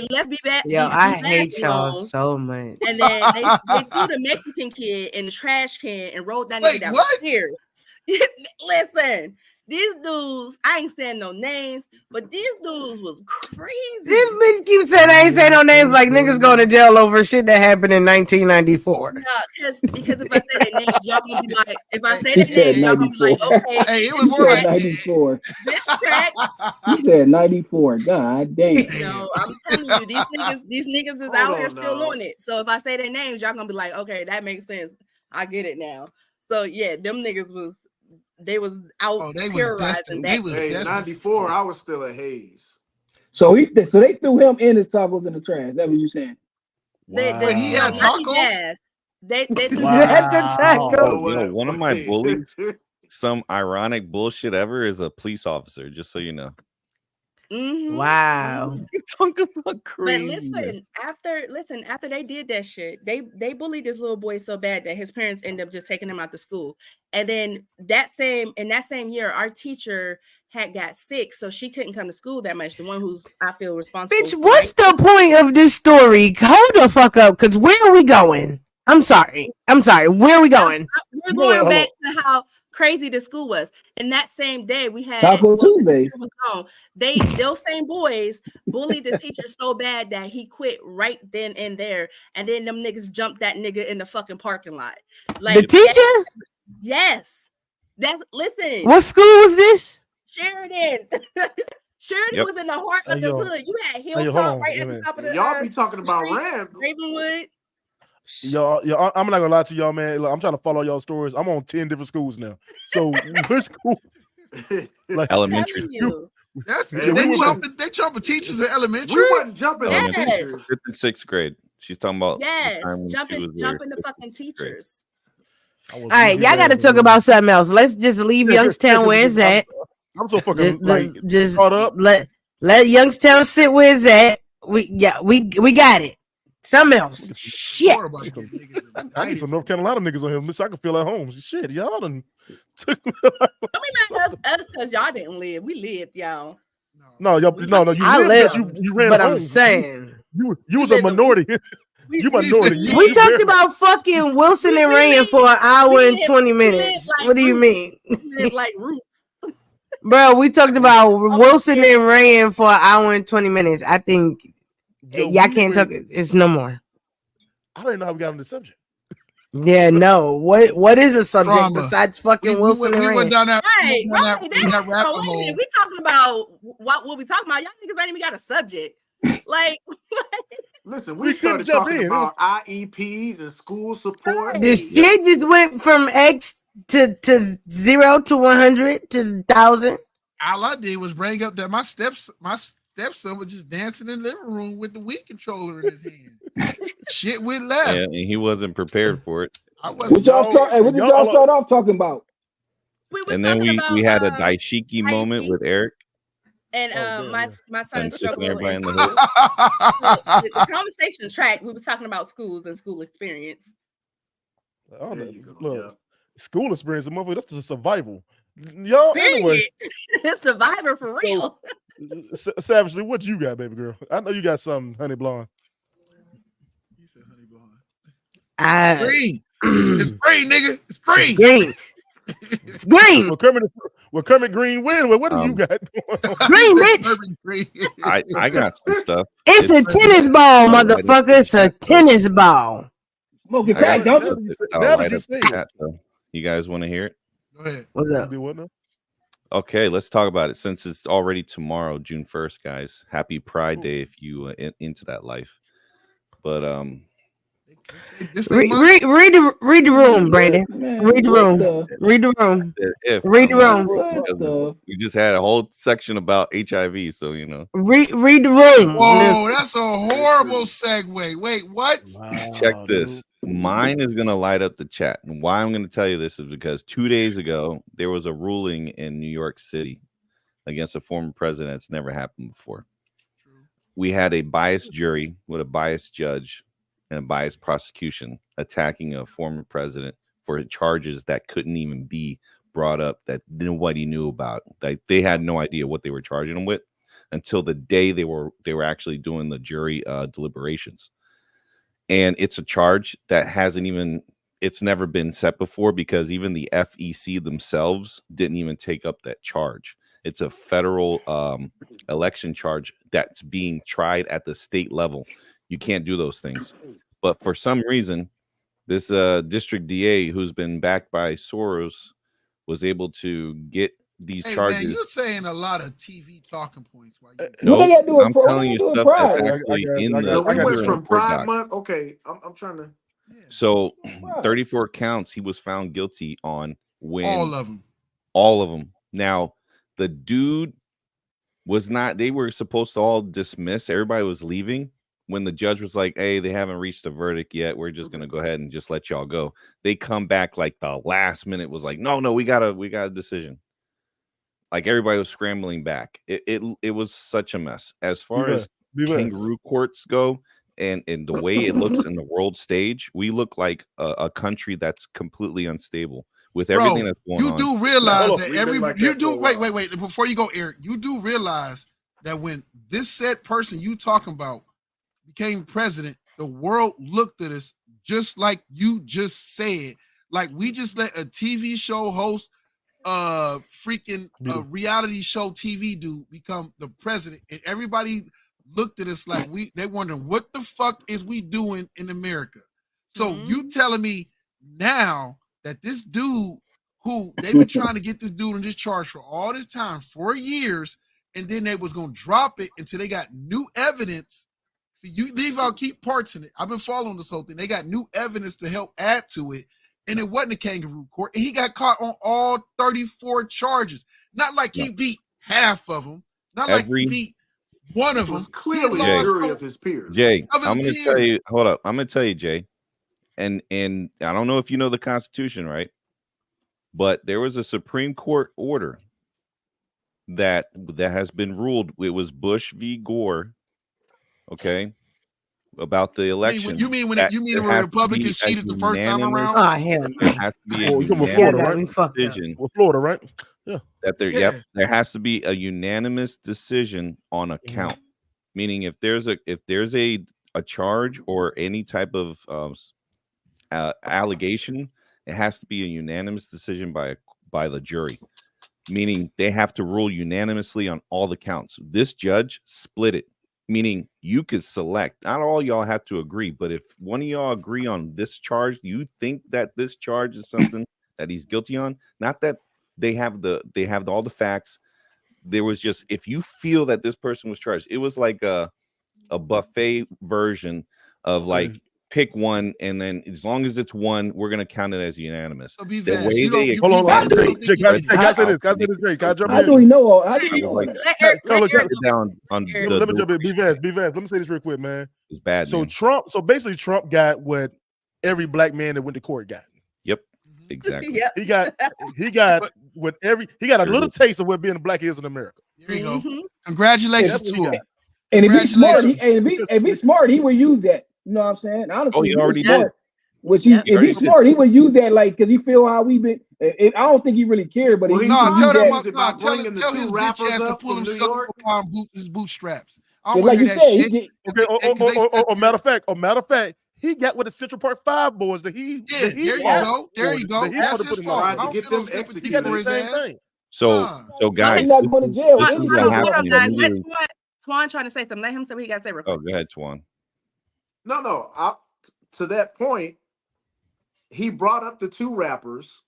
left me back. Yo, I hate y'all so much. And then they threw the Mexican kid in the trash can and rolled that nigga down the stairs. Listen, these dudes, I ain't saying no names, but these dudes was crazy. This bitch keeps saying I ain't saying no names like niggas going to jail over shit that happened in 1994. No, because if I say their names, y'all gonna be like, if I say their names, y'all gonna be like, okay. Hey, it was more like 94. This track. You said 94. God damn. No, I'm telling you, these niggas is out here still on it. So if I say their names, y'all gonna be like, okay, that makes sense. I get it now. So yeah, them niggas was out terrorizing that. Hey, 94, I was still at Hayes. So they threw him and his tacos in the trash. That what you saying? But he had tacos. They had the tacos. One of my bullies, some ironic bullshit ever, is a police officer. Just so you know. Mm-hmm. Wow. You're talking about crazy. But listen, after they did that shit, they bullied this little boy so bad that his parents ended up just taking him out to school. And then that same year, our teacher had got sick, so she couldn't come to school that much. The one who's I feel responsible. Bitch, what's the point of this story? Hold the fuck up, because where are we going? I'm sorry. Where are we going? We're going back to how crazy the school was. And that same day we had Taco Tuesdays. Those same boys bullied the teacher so bad that he quit right then and there. And then them niggas jumped that nigga in the fucking parking lot. Like the teacher? Yes. Listen. What school was this? Sheridan. Sheridan was in the heart of the hood. You had Hilltop right at the top of the y'all be talking about Ram. Ravenwood. Y'all, I'm not gonna lie to y'all, man. Look, I'm trying to follow y'all stories. I'm on 10 different schools now. So which school? Like elementary. They jumping teachers in elementary. We wasn't jumping teachers. 5th and 6th grade. She's talking about jumping the fucking teachers. All right, y'all got to talk about something else. Let's just leave Youngstown where it's at. I'm so fucking just caught up. Let Youngstown sit where it's at. We got it. Something else. Shit. I need some North Carolina niggas on here. So I can feel at home. Shit, y'all done took me. Us because y'all didn't live. We lived, y'all. No, you I lived. You ran but home. I'm saying you was a minority. You might know that. We talked about fucking Wilson and Rand for an hour and 20 minutes. What do you mean? Like roots. Bro, we talked about Wilson and Rand for an hour and 20 minutes. I think y'all can't talk. It's no more. I don't even know how we got on the subject. Yeah, no. What is a subject Drama. besides fucking Wilson and we Rand? went down that, Right, we went down right. that, that rabbit So wait a hole. minute, we talking about what we talking about. Y'all niggas ain't even got a subject. Like, Listen, We we couldn't started jump talking in. about IEPs and school support. This shit just went from X to 0 to 100 to 1,000. All I did was bring up that my stepson was just dancing in the living room with the Wii controller in his hand. Shit went left. Yeah, and he wasn't prepared for it. I wasn't. What y'all start? Hey, what did y'all start off talking about? we was And then talking we had a about, daishiki moment with Eric. and my And son's assisting struggle everybody in the in hood. school. the conversation track. We were talking about schools and school experience. Oh, There you go, look, school experience, motherfucker. That's the survival. Y'all, anyway. It's Survivor for real. Savagely, what you got, baby girl? I know you got something, honey blonde. He said honey blonde. Green. It's green, nigga. It's green. Green. It's green. Well, Kermit Green win. Well, what do you got? Green, bitch. Green. I got some stuff. It's a tennis ball, motherfucker. It's a tennis ball. Smoking I crack, got don't you? I'll Now light that you up say the it. chat, though. You guys want to hear it? Go ahead. What's up? Do what now? Okay, let's talk about it since it's already tomorrow, June 1st, guys. Happy Pride Day if you into that life. But This Read thing month. the room, Brandon. Man, Read the what room. the- Read the room. if Read the room. What the- we just had a whole section about HIV, so you know. Read the room. Whoa, that's a horrible segue. Wait, what? Check Wow, this. Mine is going to light up the chat. And why I'm going to tell you this is because 2 days ago, there was a ruling in New York City against a former president. It's never happened before. We had a biased jury with a biased judge and a biased prosecution attacking a former president for charges that couldn't even be brought up, that nobody knew about. Like they had no idea what they were charging him with until the day they were actually doing the jury deliberations. And it's a charge that it's never been set before because even the FEC themselves didn't even take up that charge. It's a federal election charge that's being tried at the state level. You can't do those things. But for some reason, this district DA who's been backed by Soros was able to get these charges. Man, you're saying a lot of TV talking points. While you Nope, What they gotta do with I'm Pride? telling you What they stuff gotta that's do with actually in the. So we went from Court Pride doc. Month. Okay, I'm trying to. So Pride? 34 counts he was found guilty on when all of them. all of them. Now the dude was not. They were supposed to all dismiss. Everybody was leaving when the judge was like, "Hey, they haven't reached a verdict yet. We're just gonna go ahead and just let y'all go." They come back like the last minute was like, "No, we got a decision." Like everybody was scrambling back. It was such a mess. As far as kangaroo courts go, and the way it looks in the world stage, we look like a country that's completely unstable with everything that's going on. You do realize Hold that on. wait. Before you go, Eric, you do realize that when this said person you talking about became president, the world looked at us just like you just said. Like we just let a TV show host, freaking reality show TV dude become the president, and everybody looked at us like they wondering what the fuck is we doing in America. So you telling me now that this dude who they've been trying to get this dude in this charge for all this time, 4 years, and then they was gonna drop it until they got new evidence. See, you leave out key parts in it. I've been following this whole thing. They got new evidence to help add to it. And it wasn't a kangaroo court. And he got caught on all 34 charges. Not like he beat half of them. Not like he beat one of them. Was clearly a jury of his peers. Jay, I'm going to tell you. Hold up. I'm going to tell you, Jay. And I don't know if you know the Constitution, right? But there was a Supreme Court order that has been ruled. It was Bush v. Gore. Okay. About the election. You mean when Republicans cheated the first time around? Oh hell! There has to be a Florida, right? decision. Well, Florida, right? Yeah. That there has to be a unanimous decision on a count. Meaning, if there's a a charge or any type of allegation, it has to be a unanimous decision by the jury, meaning they have to rule unanimously on all the counts. This judge split it, meaning you could select. Not all y'all have to agree, but if one of y'all agree on this charge, you think that this charge is something that he's guilty on, not that they have all the facts. There was just, if you feel that this person was charged, it was like a buffet version of like, pick one, and then as long as it's one, we're gonna count it as unanimous. So The Vaz, way you don't- they you- Hold on, I do- can I say this? Can I say this, Drake? Can I jump How in? do we know? How do we know? like, that? let Let me jump in. B-Vaz. Let me say this real quick, man. It's bad. So man. basically Trump got what every black man that went to court got. Yep, exactly. Yep. He got what he got a little taste of what being a black is in America. There you go. Mhm. Congratulations That's what to he him. got. And if he's smart, Congratulations. if he's smart, he would use that. You know what I'm saying? Honestly, Oh, he if he's already did. smart. Which Yep. if he's smart, he would use that like because he feel how we been. I don't think he really cared, but Well, he he's used No, to tell use them, that. tell bringing the his two bitch rappers ass to up pull from New himself York. up on his bootstraps. I But don't want like to you hear that said, shit. he Okay. Matter of fact, he got with the Central Park 5 boys that he. Yeah, that he there you fought go. There for, you go. that he That's wanted to his put in fault. law. Tried I to don't get feel no them sympathy He got for the his same ass. thing. So guys, I'm not going to jail. this Any is shit what going happened. Hold on, guys. Immediately- Let Twan trying to say something. Let him say what he got to say real quick. Oh, go ahead, Twan. No. To that point, he brought up the two rappers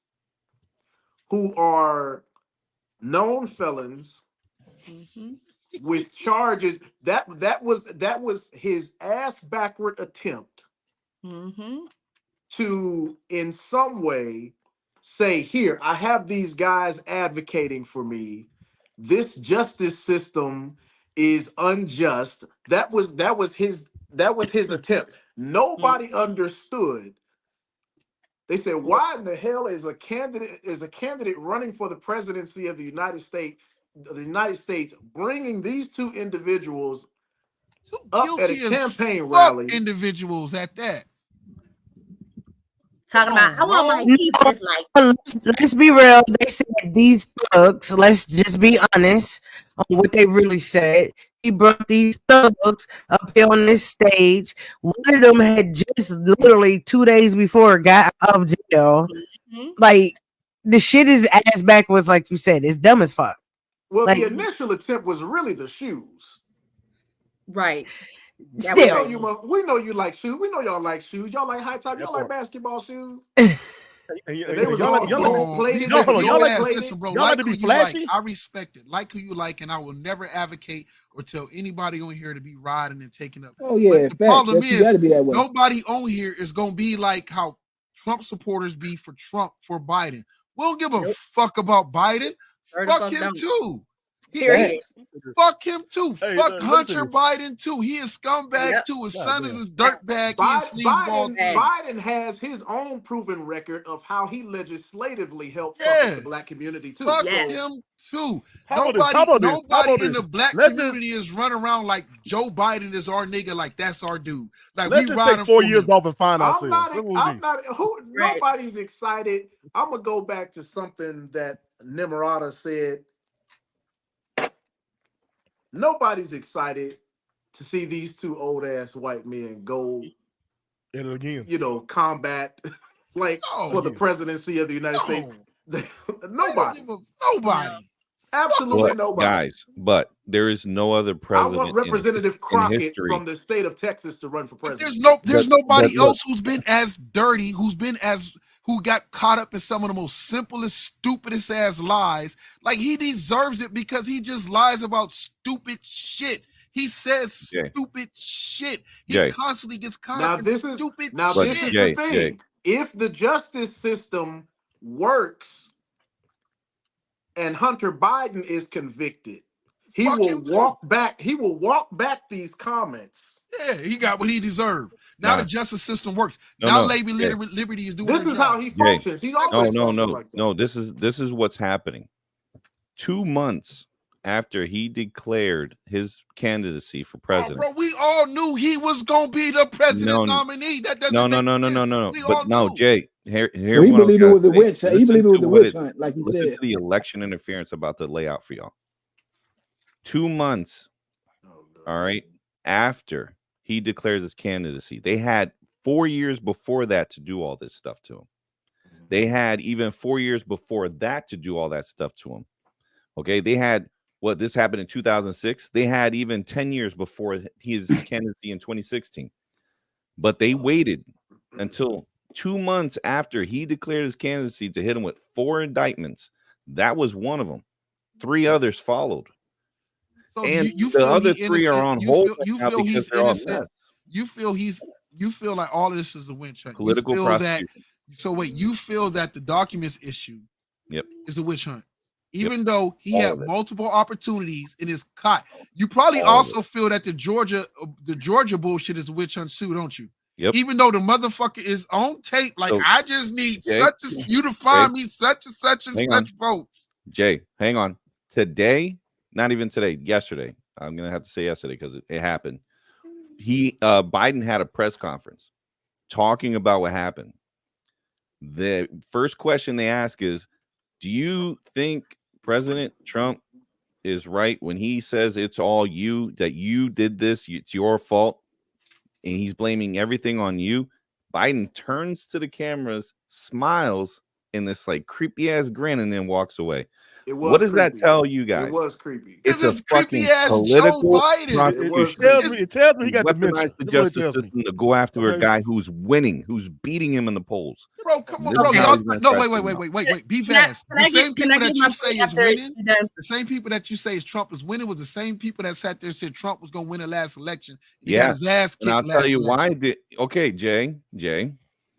who are known felons Mhm. with charges. That was his ass backward attempt Mhm. to, in some way, say, here, I have these guys advocating for me. This justice system is unjust. That was his attempt. Nobody understood. They said, why in the hell is a candidate running for the presidency of the United States bringing these two individuals up at a Guilty as campaign fuck rally? individuals at that. Talking about, I want my teeth just like. Let's be real. They said these thugs. Let's just be honest on what they really said. He brought these thugs up here on this stage. One of them had just literally 2 days before got out of jail. Mhm. Like the shit is ass backwards, like you said. It's dumb as fuck. Well, Like- the initial attempt was really the shoes. Right. Still. We know you like shoes. We know y'all like shoes. Y'all like high top. Y'all like basketball shoes. And they was all gold-plated. Y'all like Listen, bro. y'all like to be who you like. flashy? I respect it. Like who you like, and I will never advocate or tell anybody on here to be riding and taking up. Oh yeah, But the facts. problem You is, got to be that way. nobody on here is gonna be like how Trump supporters be for Trump for Biden. We don't give a fuck about Biden. Word the Fuck fuck him don't. too. Period. Fuck him too. Hey, Fuck let me say Hunter this. Biden too. He is scumbag Yep. too. His God son damn. is his dirtbag. He is sleazeball. Biden has his own proven record of how he legislatively helped fuck Yeah. up the black community too. Fuck Yes. him too. How about this? Nobody in the black Let's community is running around like Joe Biden is our nigga, like that's our dude. Like Let's we just riding take 4 for years him. off and find I'm ourselves. not. That's what we I'm do. not. Right. Nobody's excited. I'm gonna go back to something that Nimarata said. Nobody's excited to see these two old ass white men go, And again, combat like No. for the presidency of the United States. Nobody. Nobody. Absolutely But, nobody. guys, but there is no other I president. want Representative in Crockett history. from the state of Texas to run for But president. there's But- nobody but look. else who's been as dirty, who got caught up in some of the most simplest, stupidest ass lies. Like he deserves it because he just lies about stupid shit. He says Jay. stupid shit. He Jay. constantly gets caught Now up in this is stupid now But this shit. is Jay, the thing. Jay. If the justice system works and Hunter Biden is convicted, he Fuck will him too. walk back. He will walk back these comments. Yeah, he got what he deserved. Now Nah. the justice system works. No, now no. Lady Jay. Liberty is doing This her is job. how he functions. He's always functioned like that. No. This is what's happening. 2 months after he declared his candidacy for Oh, president. bro, we all knew he was gonna be the president No, nominee. That doesn't No. make sense. We all But no, knew. Jay. Here He what I'm believed it trying was to a say. witch. He Listen believed it was to a what witch hunt, like he Listen said. to the election interference about to lay out for y'all. 2 months, all right, after he declares his candidacy. They had 4 years before that to do all this stuff to him. They had even 4 years before that to do all that stuff to him. Okay, they had this happened in 2006. They had even 10 years before his candidacy in 2016. But they waited until 2 months after he declared his candidacy to hit him with 4 indictments. That was one of them. 3 others followed. So And you the feel other he 3 are on hold you now feel because he's they're all innocent. mess. You feel like all of this is a witch hunt. Political you feel that. prosecution. So wait, you feel that the documents issue is a witch hunt, even though he All had of it. multiple opportunities in his cot. You probably All of also feel that the Georgia bullshit is a witch hunt too, don't you? Yep. Even though the motherfucker is on tape, like So, I just need Jay, you to find Jay, me such and such and hang on. such votes. Jay, hang on. Today, not even today, yesterday. I'm gonna have to say yesterday because it happened. Biden had a press conference talking about what happened. The first question they ask is, do you think President Trump is right when he says it's all you, that you did this, it's your fault, and he's blaming everything on you? Biden turns to the cameras, smiles in this like creepy ass grin, and then walks away. It was What does that creepy. tell you guys? It was creepy. It's a This is creepy fucking ass Joe political Biden. It was prosecution. It tells me he got dementia. Weaponize the That's what it justice tells me. system to go after a Okay. guy who's winning, who's beating him in the polls. Bro, come on, This bro. is how Y'all, he's gonna no, try wait. to Be Can I- fast. can The I same get- can I people that get you my say point is after winning, you're done? the same people that you say is Trump is winning was the same people that sat there and said Trump was gonna win the last election. He got his ass kicked And I'll last tell you election. why. Okay, Jay,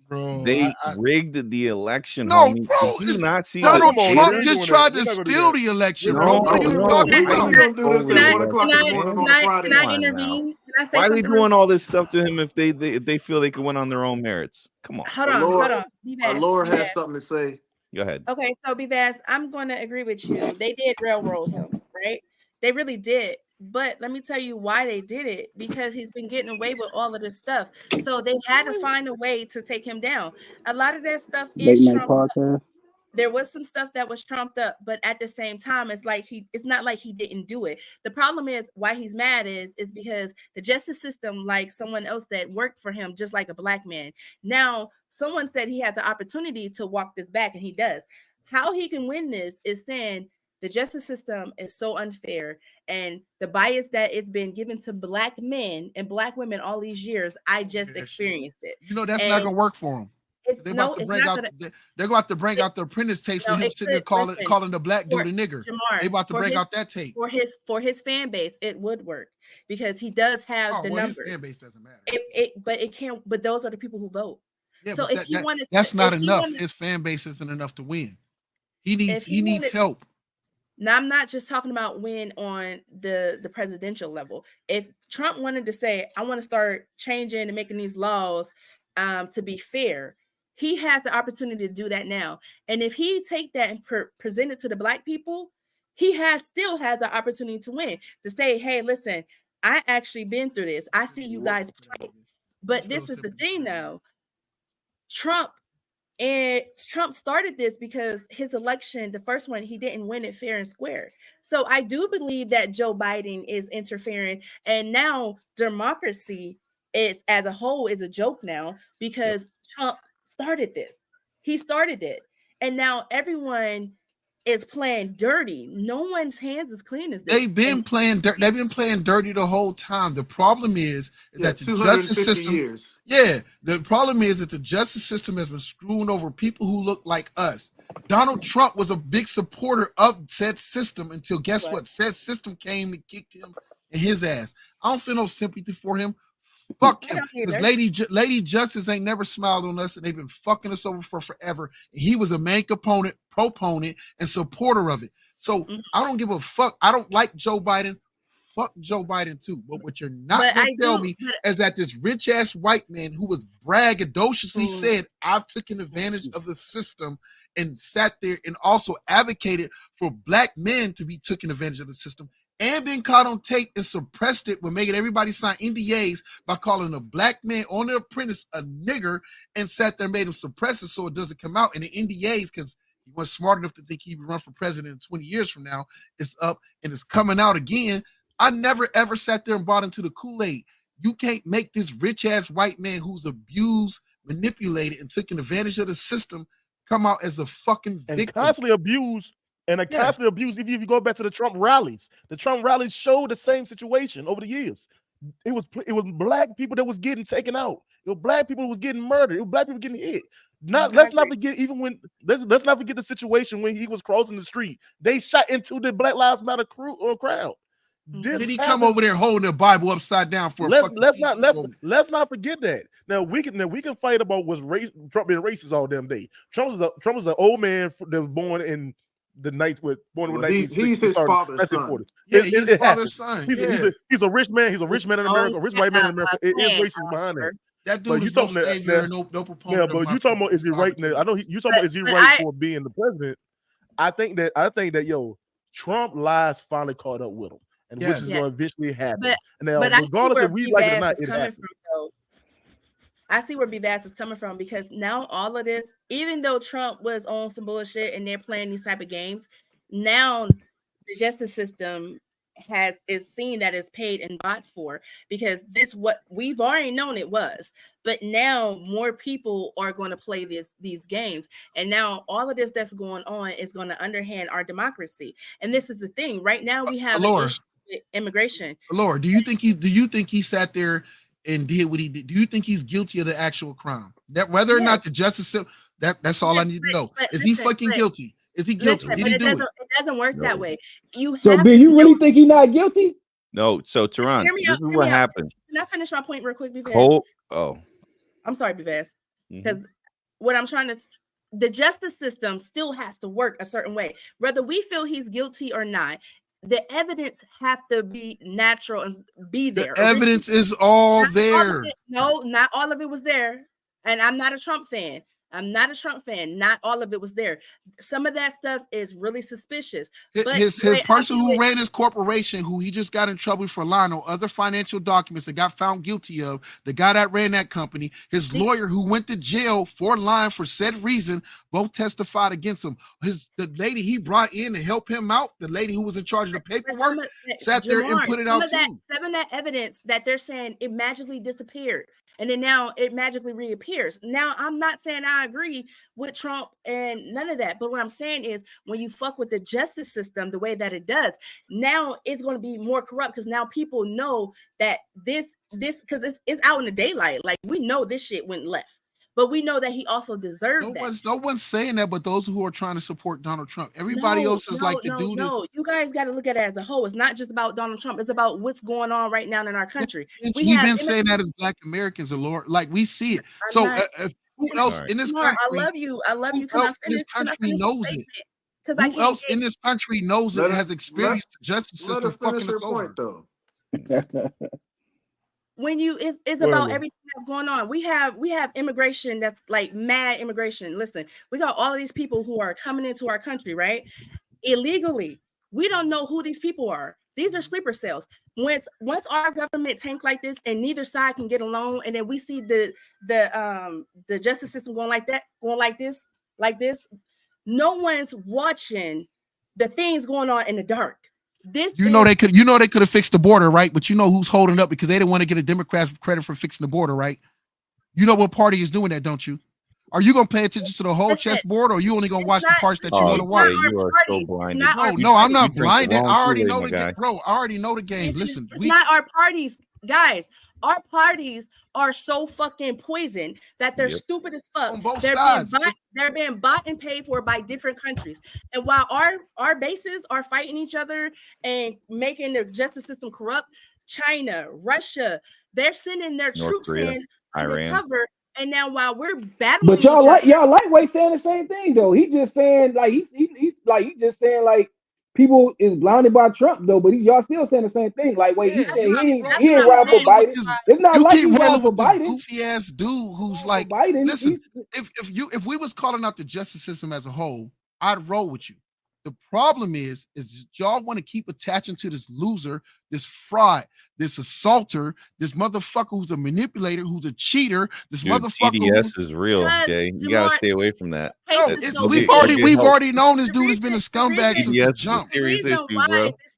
Bro, they rigged the election. No, homie. bro, Did you not see Donald the Trump data? just tried to steal the election, bro. What are you talking We about? don't do this Can I- at 1 o'clock in the morning on a Friday Can I night. intervene? Can I say Why are they something? doing all this stuff to him if they feel they can win on their own merits? Come on. Hold on. Be fast. Laura be has fast. something to say. Go ahead. Okay, so be fast. I'm going to agree with you. They did railroad him, right? They really did. But let me tell you why they did it, because he's been getting away with all of this stuff. So they had to find a way to take him down. A lot of that stuff Late is night trumped up. podcast. There was some stuff that was trumped up, but at the same time, it's not like he didn't do it. The problem is why he's mad is because the justice system, like someone else that worked for him, just like a black man. Now, someone said he has the opportunity to walk this back, and he does. How he can win this is saying the justice system is so unfair, and the bias that it's been given to black men and black women all these years, I just experienced it. You know that's not gonna work for him. They're No, about to it's bring not out. gonna. They're going to bring out the apprentice tapes No, for him it sitting there could- listen, calling the black dude a nigger. Jamar, They about to for bring his- out that tape. for his fan base. It would work because he does have Oh, the well, his numbers. fan base doesn't matter. But it can't. But those are the people who vote. Yeah, so but if he wanted, that's not if he enough. wanted- His fan base isn't enough to win. He needs If he needs wanted- help. Now, I'm not just talking about win on the presidential level. If Trump wanted to say, I want to start changing and making these laws to be fair, he has the opportunity to do that now. And if he take that and present it to the black people, he still has the opportunity to win, to say, hey, listen, I actually been through this. I see you guys play. But this is the thing though. Trump started this because his election, the first one, he didn't win it fair and square. So I do believe that Joe Biden is interfering, and now democracy is as a whole is a joke now because Trump started this. He started it, and now everyone is playing dirty. No one's hands is clean as this. They've been playing dirty. They've been playing dirty the whole time. The problem is that the justice 250 system. years. Yeah, the problem is that the justice system has been screwing over people who look like us. Donald Trump was a big supporter of said system until guess what? Said system came and kicked him in his ass. I don't feel no sympathy for him. Fuck him. Because Lady Justice ain't never smiled on us, and they've been fucking us over for forever. And he was a main proponent, and supporter of it. So I don't give a fuck. I don't like Joe Biden. Fuck Joe Biden too. But what you're not going to tell me is that this rich ass white man who was braggadociously said, I've taken advantage of the system and sat there and also advocated for black men to be taken advantage of the system and been caught on tape and suppressed it when making everybody sign NDAs by calling a black man on The Apprentice a nigger and sat there and made him suppress it so it doesn't come out in the NDAs because he was smart enough to think he would run for president in 20 years from now. It's up and it's coming out again. I never ever sat there and bought into the Kool-Aid. You can't make this rich ass white man who's abused, manipulated, and taken advantage of the system come out as a fucking and victim. constantly abused. And constantly abused. If you go back to the Trump rallies showed the same situation over the years. It was black people that was getting taken out. It was black people that was getting murdered. It was black people getting hit. Let's not forget let's not forget the situation when he was crossing the street. They shot into the Black Lives Matter crowd. Did he come over there holding the Bible upside down for? Let's not forget that. Now we can fight about Trump being racist all damn day. Trump was an old man that was born in the nights with he's his father's son. Yeah, he's his father's son. He's a rich man. He's a rich man in America. A rich white man in America. It is racist behind him. That dude is no savior, no proponent. Yeah, but you talking about is he right now? I know you talking about is he right for being the president? I think that Trump lies finally caught up with him, and which is going to eventually happen. Now, regardless if we like it or not, it happens. I see where B-Bass is coming from, because now all of this, even though Trump was on some bullshit and they're playing these type of games, now the justice system is seen that it's paid and bought for, because this what we've already known it was, but now more people are going to play these games, and now all of this that's going on is going to underhand our democracy. And this is the thing right now, we have an issue with immigration. Laura, do you think he sat there and did what he did? Do you think he's guilty of the actual crime? That whether or not the justice system, that's all I need to know. Is he fucking guilty? Is he guilty? Did he do it? It doesn't work that way. So, B, you really think he's not guilty? No. So, Tehran, this is what happened. Can I finish my point real quick, Bivaz? I'm sorry, Bivaz. Because what I'm trying to, the justice system still has to work a certain way. Whether we feel he's guilty or not, the evidence have to be natural and be there. The evidence is all there. No, not all of it was there. And I'm not a Trump fan. Not all of it was there. Some of that stuff is really suspicious. But his person who ran his corporation, who he just got in trouble for lying on other financial documents that got found guilty of, the guy that ran that company, his lawyer who went to jail for lying for said reason, both testified against him. The lady he brought in to help him out, the lady who was in charge of the paperwork, sat there and put it out too. Some of that evidence that they're saying it magically disappeared. And then now it magically reappears. Now, I'm not saying I agree with Trump and none of that. But what I'm saying is when you fuck with the justice system the way that it does, now it's going to be more corrupt, because now people know that this because it's out in the daylight. Like, we know this shit went left. But we know that he also deserved that. No one's saying that, but those who are trying to support Donald Trump. Everybody else is do this. No, you guys got to look at it as a whole. It's not just about Donald Trump. It's about what's going on right now in our country. We've been saying that as Black Americans, Lord. Like, we see it. Who else in this country? I love you. Who else in this country knows it? Who else in this country knows it and has experienced the justice system fucking us over? When it's about everything that's going on. We have immigration that's like mad immigration. Listen, we got all of these people who are coming into our country, right? Illegally. We don't know who these people are. These are sleeper cells. Once our government tank like this and neither side can get along, and then we see the justice system going like that, going like this, no one's watching the things going on in the dark. They could have fixed the border, right? But you know who's holding up because they didn't want to get a Democrat credit for fixing the border, right? You know what party is doing that, don't you? Are you gonna pay attention to the whole chessboard, or are you only gonna watch the parts that you want to watch? You are so blinded. No, I'm not blinded. I already know the game, bro. I already know the game. Listen, it's not our parties, guys. Our parties are so fucking poisoned that they're stupid as fuck. On both sides. They're being bought and paid for by different countries. And while our bases are fighting each other and making the justice system corrupt, China, Russia, they're sending their troops in undercover. And now while we're battling, but y'all lightweight saying the same thing though. He just saying like he's just saying like people is blinded by Trump though, but y'all still saying the same thing. Like, wait, he ain't right for Biden. It's not like he's right for Biden. Goofy ass dude who's like, Biden. Listen, if we was calling out the justice system as a whole, I'd roll with you. The problem is y'all want to keep attaching to this loser, this fraud, this assaulter, this motherfucker who's a manipulator, who's a cheater, this motherfucker. TDS is real, Jay. You gotta stay away from that. No, we've already known this dude has been a scumbag since the jump. Serious issue, bro. This is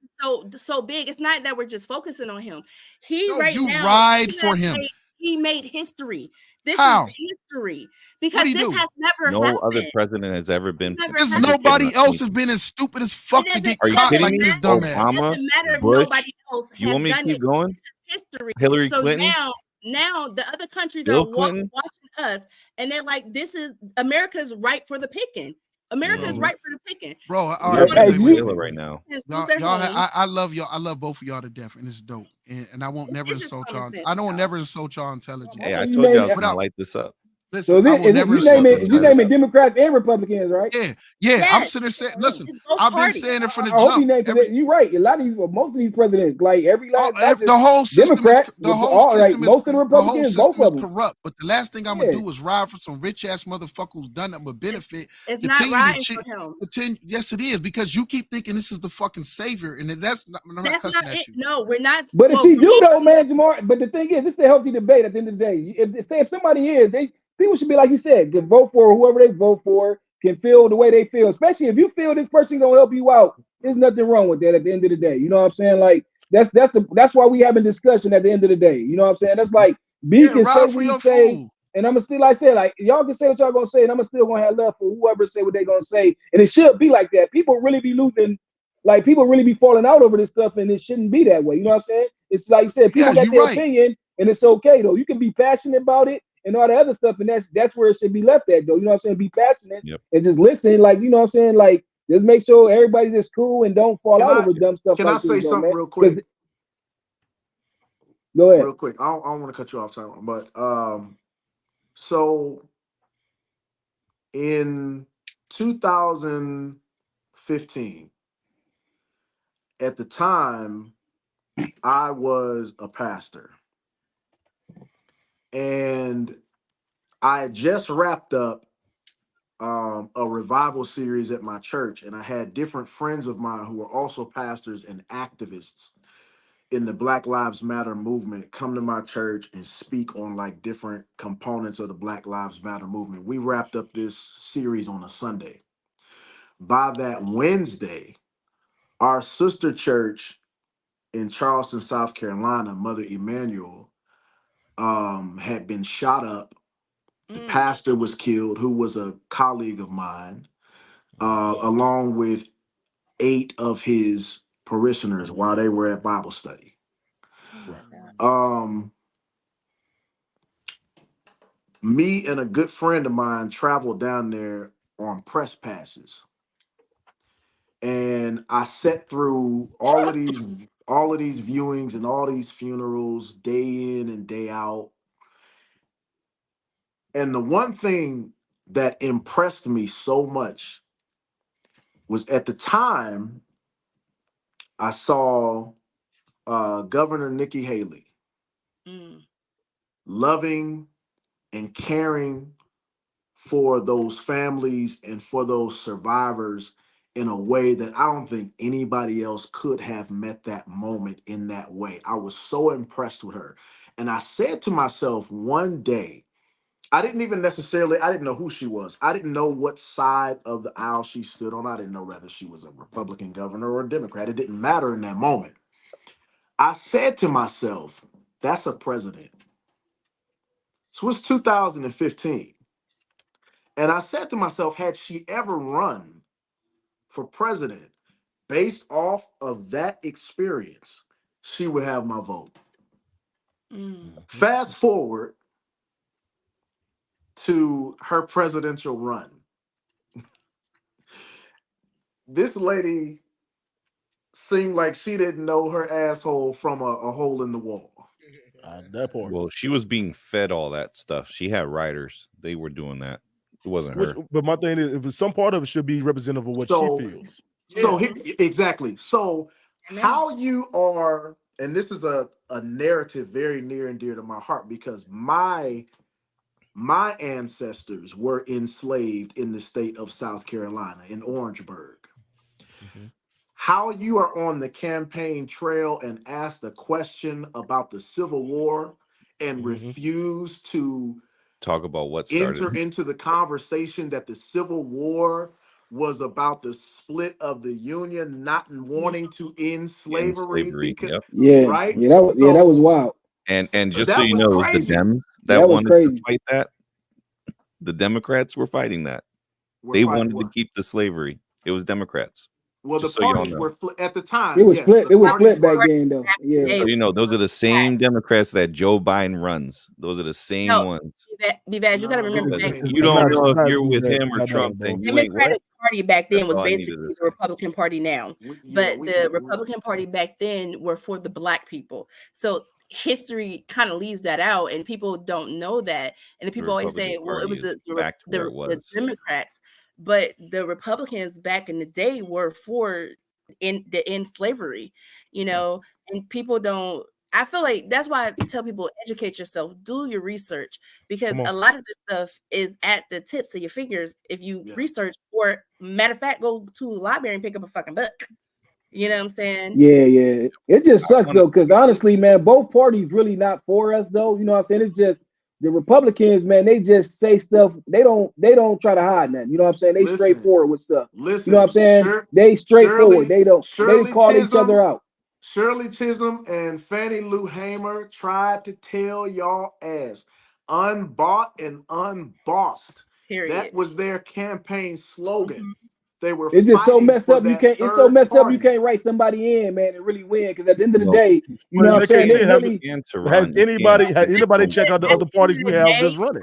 so big. It's not that we're just focusing on him. You ride for him. He made history. This How? is history because this has never No happened. other president has ever been. Because nobody else has been as stupid as fuck to get Are you caught kidding like me? this dumbass. Obama, It doesn't matter if Bush. nobody else You has want me to done keep it. going? This is history. Hillary So Clinton? now the other countries Bill are Clinton? watching us, and they're like, "This is America's right for the picking. America's right for the picking." Bro, all We're right, in Venezuela right now. I love y'all. I love both of y'all to death, and it's dope. And I won't never insult y'all. I don't never insult y'all intelligence. Hey, I told you I was gonna light this up. Listen, I will never you naming Democrats and Republicans, right? Yeah. I'm sitting there saying, listen, I've been saying it from the I hope you jump. name you're right. A lot of most of these presidents, like The whole system Democrats, is, the whole system most of the Republicans, both of them corrupt. But the last thing I'm gonna do is ride for some rich ass motherfucker who's done nothing but benefit. It's not riding for him. Yes, it is, because you keep thinking this is the fucking savior, and that's not. I'm not cussing at you. No, we're not. But if she do though, man, Jamar. But the thing is, this is a healthy debate. At the end of the day, if somebody is, people should be like you said, can vote for whoever they vote for, can feel the way they feel. Especially if you feel this person gonna help you out, there's nothing wrong with that. At the end of the day, you know what I'm saying? Like that's why we having discussion. At the end of the day, you know what I'm saying? That's like can say what you say, and I'm still like say like y'all can say what y'all gonna say, and I'm still gonna have love for whoever say what they gonna say, and it should be like that. People really be losing. Like people really be falling out over this stuff, and it shouldn't be that way. You know what I'm saying? It's like you said, people got their opinion, and it's okay though. You can be passionate about it and all the other stuff, and that's where it should be left at though. You know what I'm saying? Be passionate and just listen. Like you know what I'm saying? Like just make sure everybody's just cool and don't fall out over dumb stuff. Can like I say this, something real quick? Go ahead. Real quick. I don't want to cut you off, Tom, but so in 2015. At the time, I was a pastor, and I had just wrapped up a revival series at my church, and I had different friends of mine who were also pastors and activists in the Black Lives Matter movement come to my church and speak on like different components of the Black Lives Matter movement. We wrapped up this series on a Sunday. By that Wednesday, our sister church in Charleston, South Carolina, Mother Emanuel, had been shot up. The pastor was killed, who was a colleague of mine, along with 8 of his parishioners while they were at Bible study. Me and a good friend of mine traveled down there on press passes. And I sat through all of these viewings and all these funerals day in and day out. And the one thing that impressed me so much was at the time I saw Governor Nikki Haley loving and caring for those families and for those survivors in a way that I don't think anybody else could have met that moment in that way. I was so impressed with her. And I said to myself one day, I didn't know who she was. I didn't know what side of the aisle she stood on. I didn't know whether she was a Republican governor or a Democrat. It didn't matter in that moment. I said to myself, that's a president. So it's 2015. And I said to myself, had she ever run for president based off of that experience, she would have my vote. Fast forward to her presidential run. This lady seemed like she didn't know her asshole from a hole in the wall. That part. Well, she was being fed all that stuff. She had writers. They were doing that. It wasn't her. But my thing is, if some part of it should be representative of what she feels. Exactly. So how you are, and this is a narrative very near and dear to my heart, because my ancestors were enslaved in the state of South Carolina, in Orangeburg. How you are on the campaign trail and ask the question about the Civil War and refuse to talk about what started. enter into the conversation that the Civil War was about the split of the Union not wanting to end slavery. Because, right? That was wild. And just so that you was know, it was the crazy. Dems That that was wanted crazy. to fight that. The Democrats were fighting that. They wanted to keep the slavery. It was Democrats. Well, Just the so you all parties know. were at the time. It was yes, split. the It was parties split back were- then, though. Yeah. So you know, those are the same Democrats that Joe Biden runs. Those are the same No, ones. Bivaz, you got to remember Because back you don't know if you're with him or Not Trump, bro. then you ain't what? Democratic Party back then That's was all I needed basically to the Republican Party now, but the Republican Party back then were for the Black people. So history kind of leaves that out, and people don't know that. And the people always say, Republican "Well, it was Party is back to where it the was." Democrats," but the Republicans back in the day were for end slavery, you know. And people don't. I feel like that's why I tell people, educate yourself, do your research, because Come on. a lot of this stuff is at the tips of your fingers if you research, or matter of fact, go to a library and pick up a fucking book. You know what I'm saying? Yeah. It just sucks though, because honestly, man, both parties really not for us though. You know what I'm saying? It's just the Republicans, man, they just say stuff. They don't try to hide nothing. You know what I'm saying? They straightforward with stuff. You know what I'm saying? They straightforward. They don't call each other out. Shirley Chisholm and Fannie Lou Hamer tried to tell y'all ass, unbought and unbossed. Period. That was their campaign slogan. They were. It's just so messed up. You can't. It's so messed up. You party. can't write somebody in, man, and really win. Because at the end of the No. day, you know what I'm saying? They really, Has anybody check out the other parties we have just running?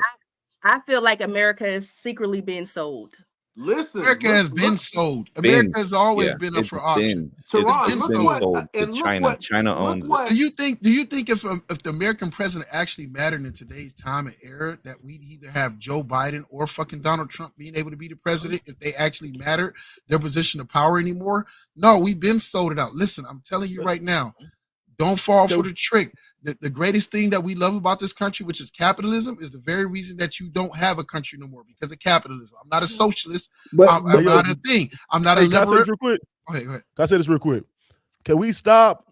I feel like America is secretly being sold. Listen, America has been sold. America has always been up for auction. Tehran, It's look been what- sold. and to look China. what- China look owns what- it. Do you think if the American president actually mattered in today's time and era, that we'd either have Joe Biden or fucking Donald Trump being able to be the president if they actually mattered their position of power anymore? No, we've been sold it out. Listen, I'm telling you right now, don't fall for the trick. The greatest thing that we love about this country, which is capitalism, is the very reason that you don't have a country no more, because of capitalism. I'm not a socialist. But I'm not a thing. I'm not a Can I say liberal. this real quick? Go ahead. Can I say this real quick? Can we stop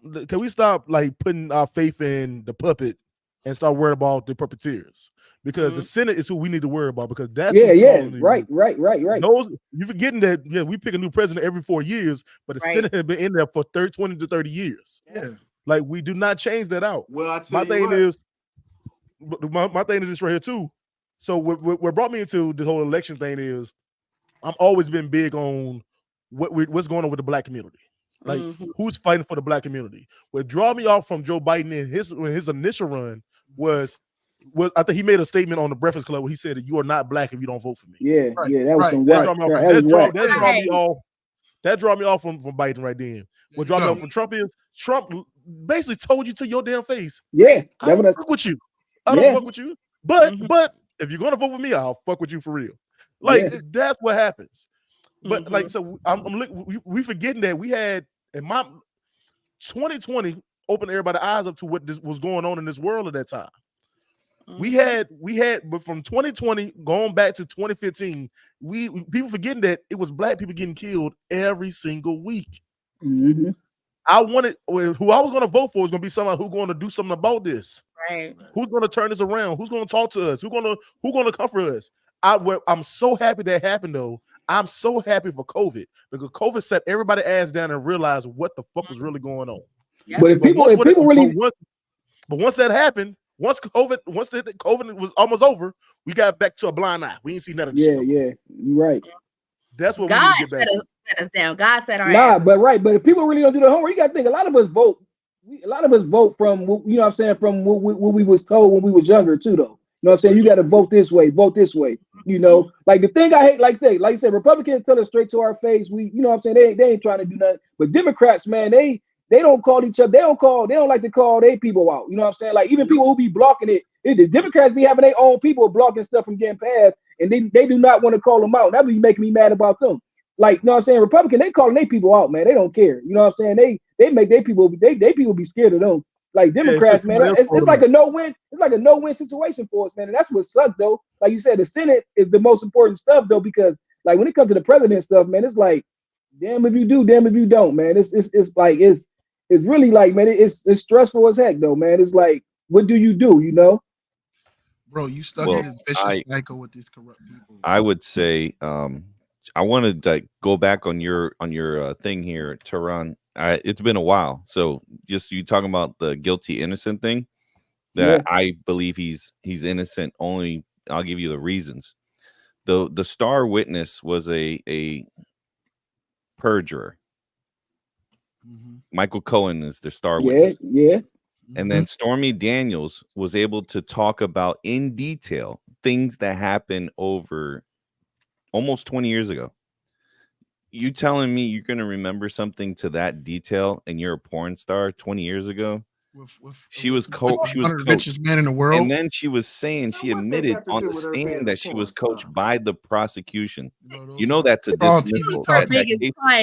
like putting our faith in the puppet and start worrying about the puppeteers? Because the Senate is who we need to worry about, because that's right. Those, you're forgetting that we pick a new president every 4 years, but the Senate has been in there for 20 to 30 years. Yeah. Like, we do not change that out. Well, I tell my you thing what. is, my thing is this right here too. So what brought me into the whole election thing is, I've always been big on what's going on with the Black community. Like, who's fighting for the Black community? What drew me off from Joe Biden in his initial run was I think he made a statement on the Breakfast Club where he said that you are not Black if you don't vote for me. Yeah, that was some That whack. draw me off from Biden right then. What draw me off from Trump is Trump basically told you to your damn face. Yeah, I don't fuck with you. I don't fuck with you. But if you're gonna vote with me, I'll fuck with you for real. Like, that's what happens. But like, so we forgetting that we had, in my 2020 opened everybody's eyes up to what was going on in this world at that time. We had, but from 2020 going back to 2015, people forgetting that it was Black people getting killed every single week. I wanted who I was going to vote for was going to be somebody who's going to do something about this. Right? Who's going to turn this around? Who's going to talk to us? Who's going to comfort us? I'm so happy that happened though. I'm so happy for COVID, because COVID set everybody ass down and realized what the fuck was really going on. But once that happened, once COVID was almost over, we got back to a blind eye. We ain't see none of this. Yeah, you're right. That's what God we need to get back to. set us down. God said, "All right." But if people really don't do the homework, you got to think. A lot of us vote from, you know what I'm saying, from what we was told when we was younger too, though. You know what I'm saying? You got to vote this way. You know, like the thing I hate, like you said, Republicans tell us straight to our face. You know what I'm saying? They ain't trying to do nothing. But Democrats, man, they don't call each other. They don't like to call their people out. You know what I'm saying? Like, even people who be blocking it, the Democrats be having their own people blocking stuff from getting passed, and they do not want to call them out. That be making me mad about them. Like, you know what I'm saying? Republican, they calling their people out, man. They don't care. You know what I'm saying? They make their people be scared of them. Like, Democrats, man, it's like a no-win. It's like a no-win situation for us, man. And that's what sucks, though. Like you said, the Senate is the most important stuff, though, because like when it comes to the president stuff, man, it's like, damn if you do, damn if you don't, man. It's really like, man, it's stressful as heck, though, man. It's like, what do, you know? Bro, you stuck in this vicious cycle with these corrupt people. I would say, I wanted to go back on your thing here, Tehran. It's been a while, so just you talking about the guilty innocent thing. That I believe he's innocent. Only I'll give you the reasons. The star witness was a perjurer. Michael Cohen is the star witness. Yeah. And then Stormy Daniels was able to talk about in detail things that happened over almost 20 years ago. You telling me you're going to remember something to that detail and you're a porn star 20 years ago? She was coached. She was one of the richest men in the world. And then she was saying, she admitted on the stand that she was coached by the prosecution. You know that's a dismissal. That case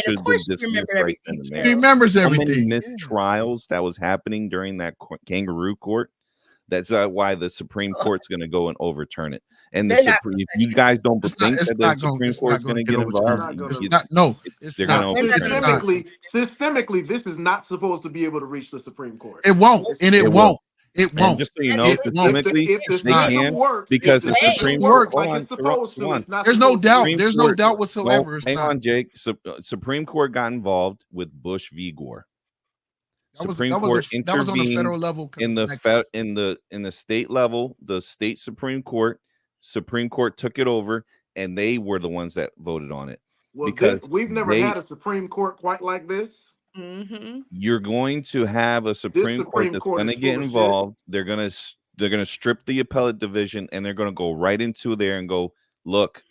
should have been dismissed right then and there. He remembers everything. So many missed trials that was happening during that kangaroo court. That's why the Supreme Court's going to go and overturn it. And the Supreme, you guys don't think that the Supreme Court's going to get involved? They're going to systemically, this is not supposed to be able to reach the Supreme Court. It won't, and it won't. It won't. And just so you know, systemically, they can because the Supreme Court like it's supposed to. There's no doubt. There's no doubt whatsoever. Hang on, Jake. Supreme Court got involved with Bush v. Gore. Supreme Court intervened on the federal level in the state level. The state Supreme Court took it over, and they were the ones that voted on it. Well, because we've never had a Supreme Court quite like this. You're going to have a Supreme Court that's going to get involved. They're going to strip the appellate division, and they're going to go right into there and go, look,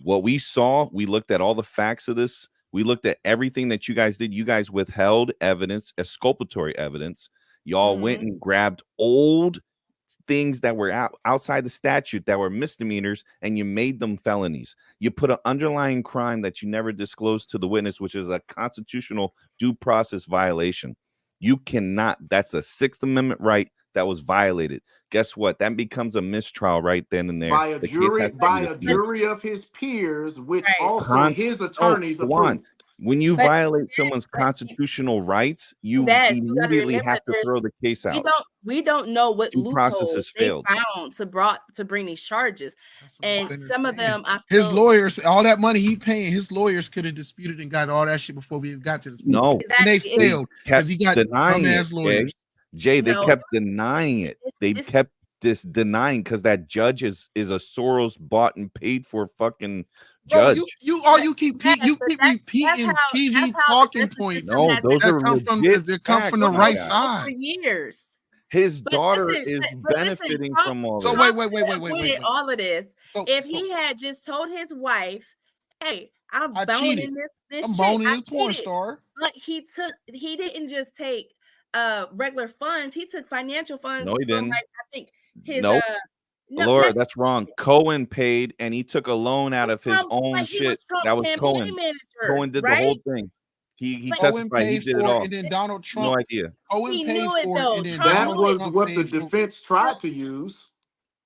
what we saw. We looked at all the facts of this. We looked at everything that you guys did. You guys withheld evidence, exculpatory evidence. Y'all went and grabbed old things that were outside the statute that were misdemeanors, and you made them felonies. You put an underlying crime that you never disclosed to the witness, which is a constitutional due process violation. You cannot. That's a Sixth Amendment right that was violated. Guess what? That becomes a mistrial right then and there. By a jury of his peers, which also his attorneys approved. When you violate someone's constitutional rights, you immediately have to throw the case out. We don't know what processes failed to bring these charges, and some of them, his lawyers, all that money he paying, his lawyers could have disputed and got all that shit before we got to this. No, and they failed because he got dumbass lawyers. Jay, they kept denying it. They kept denying because that judge is a Soros bought and paid for fucking judge. Bro, you keep repeating TV talking points. No, those are legit. They come from the right side. For years. His daughter is benefiting from all this. So wait. All of this. If he had just told his wife, "Hey, I'm boning this I'm boning this porn star," but he didn't just take regular funds. He took financial funds. No, he didn't. I think his No, Laura, that's wrong. Cohen paid, and he took a loan out of his own shit. That was Cohen. Cohen did the whole thing. He testified. He did it all. And then Donald Trump. No idea. Cohen paid for it. And then that was what the defense tried to use.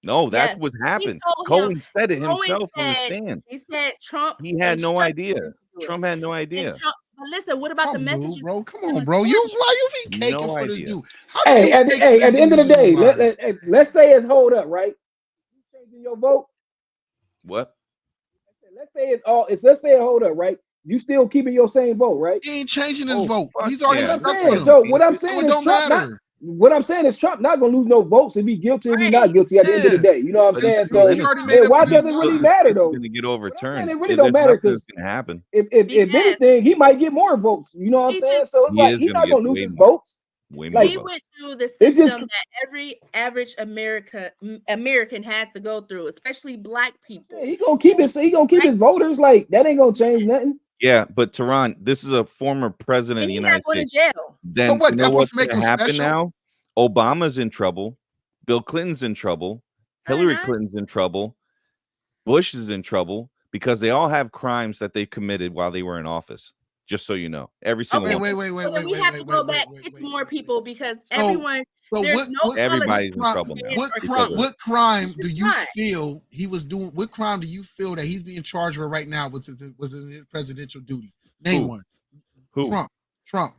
No, that's what happened. Cohen said it himself on the stand. He said Trump. He had no idea. Trump had no idea. But listen, what about the messages, bro? Come on, bro. Why you be caking for this dude? Hey, at the end of the day, let's say it's hold up, right? You changing your vote? What? Let's say it hold up, right? You still keeping your same vote, right? He ain't changing his vote. He's already stuck with him. So what I'm saying is Trump not gonna lose no votes if he's guilty or he's not guilty at the end of the day. You know what I'm saying? So why does it really matter though? Going to get overturned. It really don't matter because going to happen. If anything, he might get more votes. You know what I'm saying? So it's like he's not gonna lose his votes. Like, he went through the system that every average American had to go through, especially Black people. Yeah, he gonna keep his voters. Like that ain't gonna change nothing. Yeah, but Tehran, this is a former president of the United States. Then so what? You know what's going to happen now? Obama's in trouble. Bill Clinton's in trouble. Hillary Clinton's in trouble. Bush is in trouble because they all have crimes that they committed while they were in office. Just so you know, every single wait. We have to go back to more people because everyone. Everybody's in trouble now. What crime do you feel he was doing? What crime do you feel that he's being charged with right now? Was his presidential duty? Name one. Who? Trump.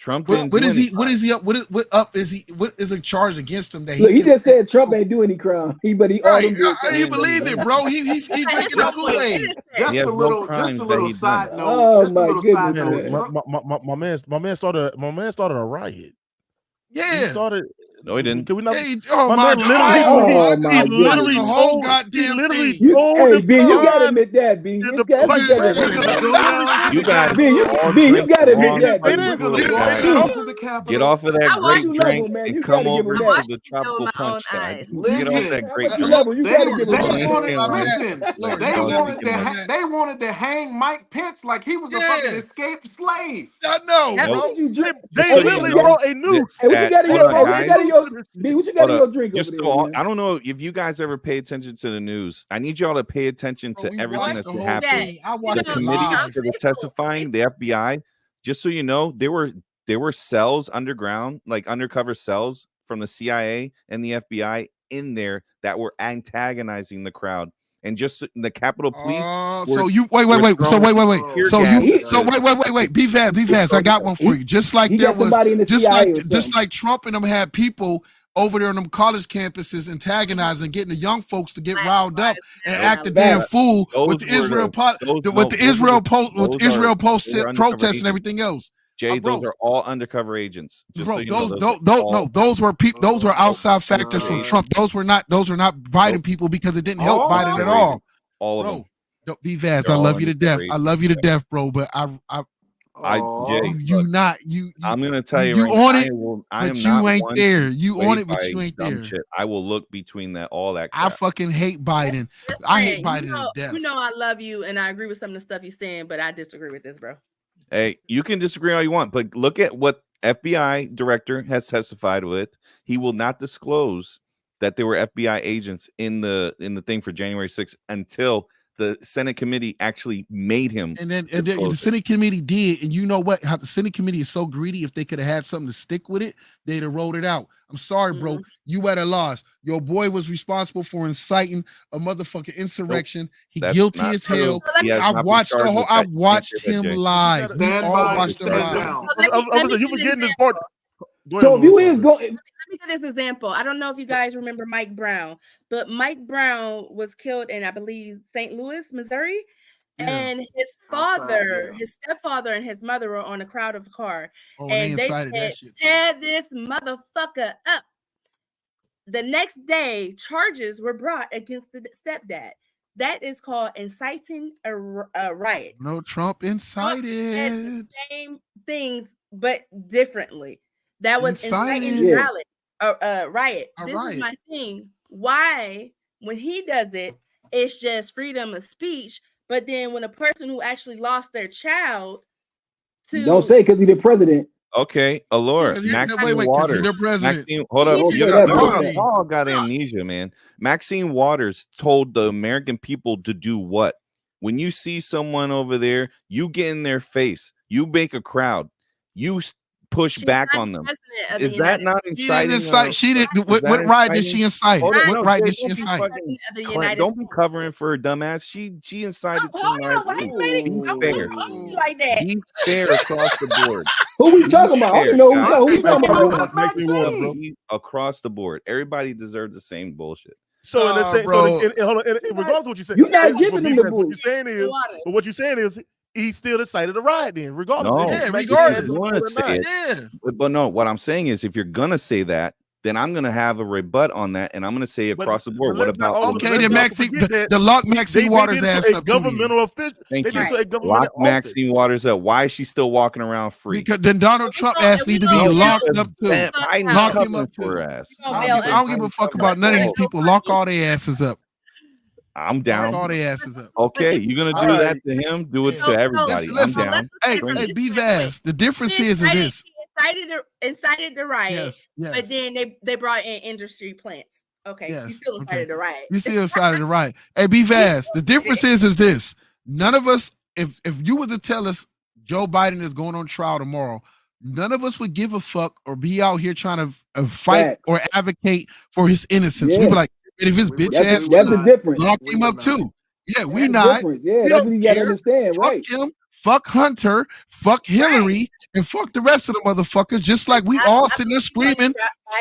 Trump What, didn't what do is he? anything. What is he up? What up is he? What is a charge against him that Look, he can- just said Trump ain't do any crime. All Right, them did. you believe it, bro? He drinking the Kool-Aid. Just He has a no little, crimes just a that little he done. side note. Oh, Just a my little side goodness, note. Man, my man started a riot. He Yeah. started. No, he didn't. Can we not? Hey, oh My my man God! Oh, my he goodness. literally The whole told. He goddamn literally thing. told Hey, the B, you gotta pod admit that, B. in It's the got, you gotta We're admit gonna that. go down to You the guys B, you, all B, you drink gotta the admit wrong that, We're B. drink, gonna little go guy. down to the Capitol. Get off of that I grape watched you drink level, man. and You come gotta give over him to that. the with tropical my own punch side. eyes. Get off Listen, that How grape much you drink. level? You gotta give him Don't that. they wanted to hang Mike Pence like he was a fucking Yeah. escaped slave. I know, That's bro. What you drink? They Hey, So what you literally you got? brought a noose. Hey, what you got in hold your? on, Hey, what you guys. got in your? B, what you got Hold in up. your drink Just over so there, all, man? I don't know if you guys ever pay attention to the news. I need y'all to pay attention Bro, to we everything watched that's the whole happening. thing. I The watched it committees live. that are testifying, the FBI. Just so you know, there were cells underground, like undercover cells from the CIA and the FBI in there that were antagonizing the crowd. And just the Capitol Police. So you wait. were So throwing wait. tear So gas you at so the- wait. Be fast. I got one for you. Just like He there got was, somebody in the just CIA or like something. Trump and them had people over there on them college campuses antagonizing, getting the young folks to get riled up and act a damn fool with the Israel Post protests and everything else. Jay, Bro. those are all undercover agents. Just Bro, so you know, those were outside factors from God. Trump. Those were not Biden people because it didn't help All Biden at all. all of Bro, them. don't be fast. They're I all love you to death. undercover I love you to death, bro. But Jay, you I'm gonna tell you, you right on now, it, I am but not you ain't one there. to You sway on it, but by you ain't dumb there. shit. I will look between all that I crap. fucking hate Biden. I hate Biden to death. You know I love you and I agree with some of the stuff you're saying, but I disagree with this, bro. Hey, you can disagree all you want, but look at what FBI director has testified with. He will not disclose that there were FBI agents in the thing for January 6th until the Senate committee actually made him. And then the Senate committee did, and you know what? How the Senate committee is so greedy. If they could have had something to stick with it, they'd have rolled it out. I'm sorry, bro. You at a loss. Your boy was responsible for inciting a motherfucking insurrection. He guilty as hell. I watched the whole. I watched him live. We all watched him live. You forgetting this part. So if you is going. Let me give this example. I don't know if you guys remember Mike Brown, but Mike Brown was killed in, I believe, St. Louis, Missouri. Yeah. And his father, his stepfather, and his mother were on a crowd of the car. And they said, tear this motherfucker up. The next day, charges were brought against the stepdad. That is called inciting a riot. No, Trump incited. The same thing, but differently. That was inciting riot. This is my thing. Why, when he does it, it's just freedom of speech, but then when a person who actually lost their child to Don't say because he's the president. Okay, Allure, Maxine Waters. Maxine, hold up. Y'all got amnesia, man. Maxine Waters told the American people to do what? When you see someone over there, you get in their face, you make a crowd, you push back on them. Is that not inciting? She didn't. What riot did she incite? What riot did she incite? Don't be covering for her dumbass. She incited some riots. Be fair across the board. Who we talking about? I don't know who we talking about. Across the board, everybody deserves the same bullshit. So, regardless of what you say, you're not giving them the what you're saying is, but what you're saying is, he still incited a riot. Then, regardless, But no, what I'm saying is, if you're gonna say that, then I'm gonna have a rebut on that, and I'm gonna say across the board. What about then Maxine Waters ass up governmental official? Thank you. Lock Maxine Waters up. Why is she still walking around free? Because then Donald Trump ass need to be locked up too. Lock him up for her ass. I don't give a fuck about none of these people. Lock all their asses up. I'm down. Lock all their asses up. Okay, you're gonna do that to him. Do it to everybody. I'm down. Hey, be vast. The difference is this. Incited the riot, but then they brought in industry plants. Okay, you still incited the riot. You still incited the riot. Hey, be vast. The difference is this. None of us, if you were to tell us Joe Biden is going on trial tomorrow, none of us would give a fuck or be out here trying to fight or advocate for his innocence. Yeah. We'd be like, if his bitch That's ass the difference. lock him up too. Yeah, we That's not. Yeah, that's what you gotta understand, right? Him. fuck Hunter, fuck Hillary, and fuck the rest of the motherfuckers. Just like we all sitting there screaming,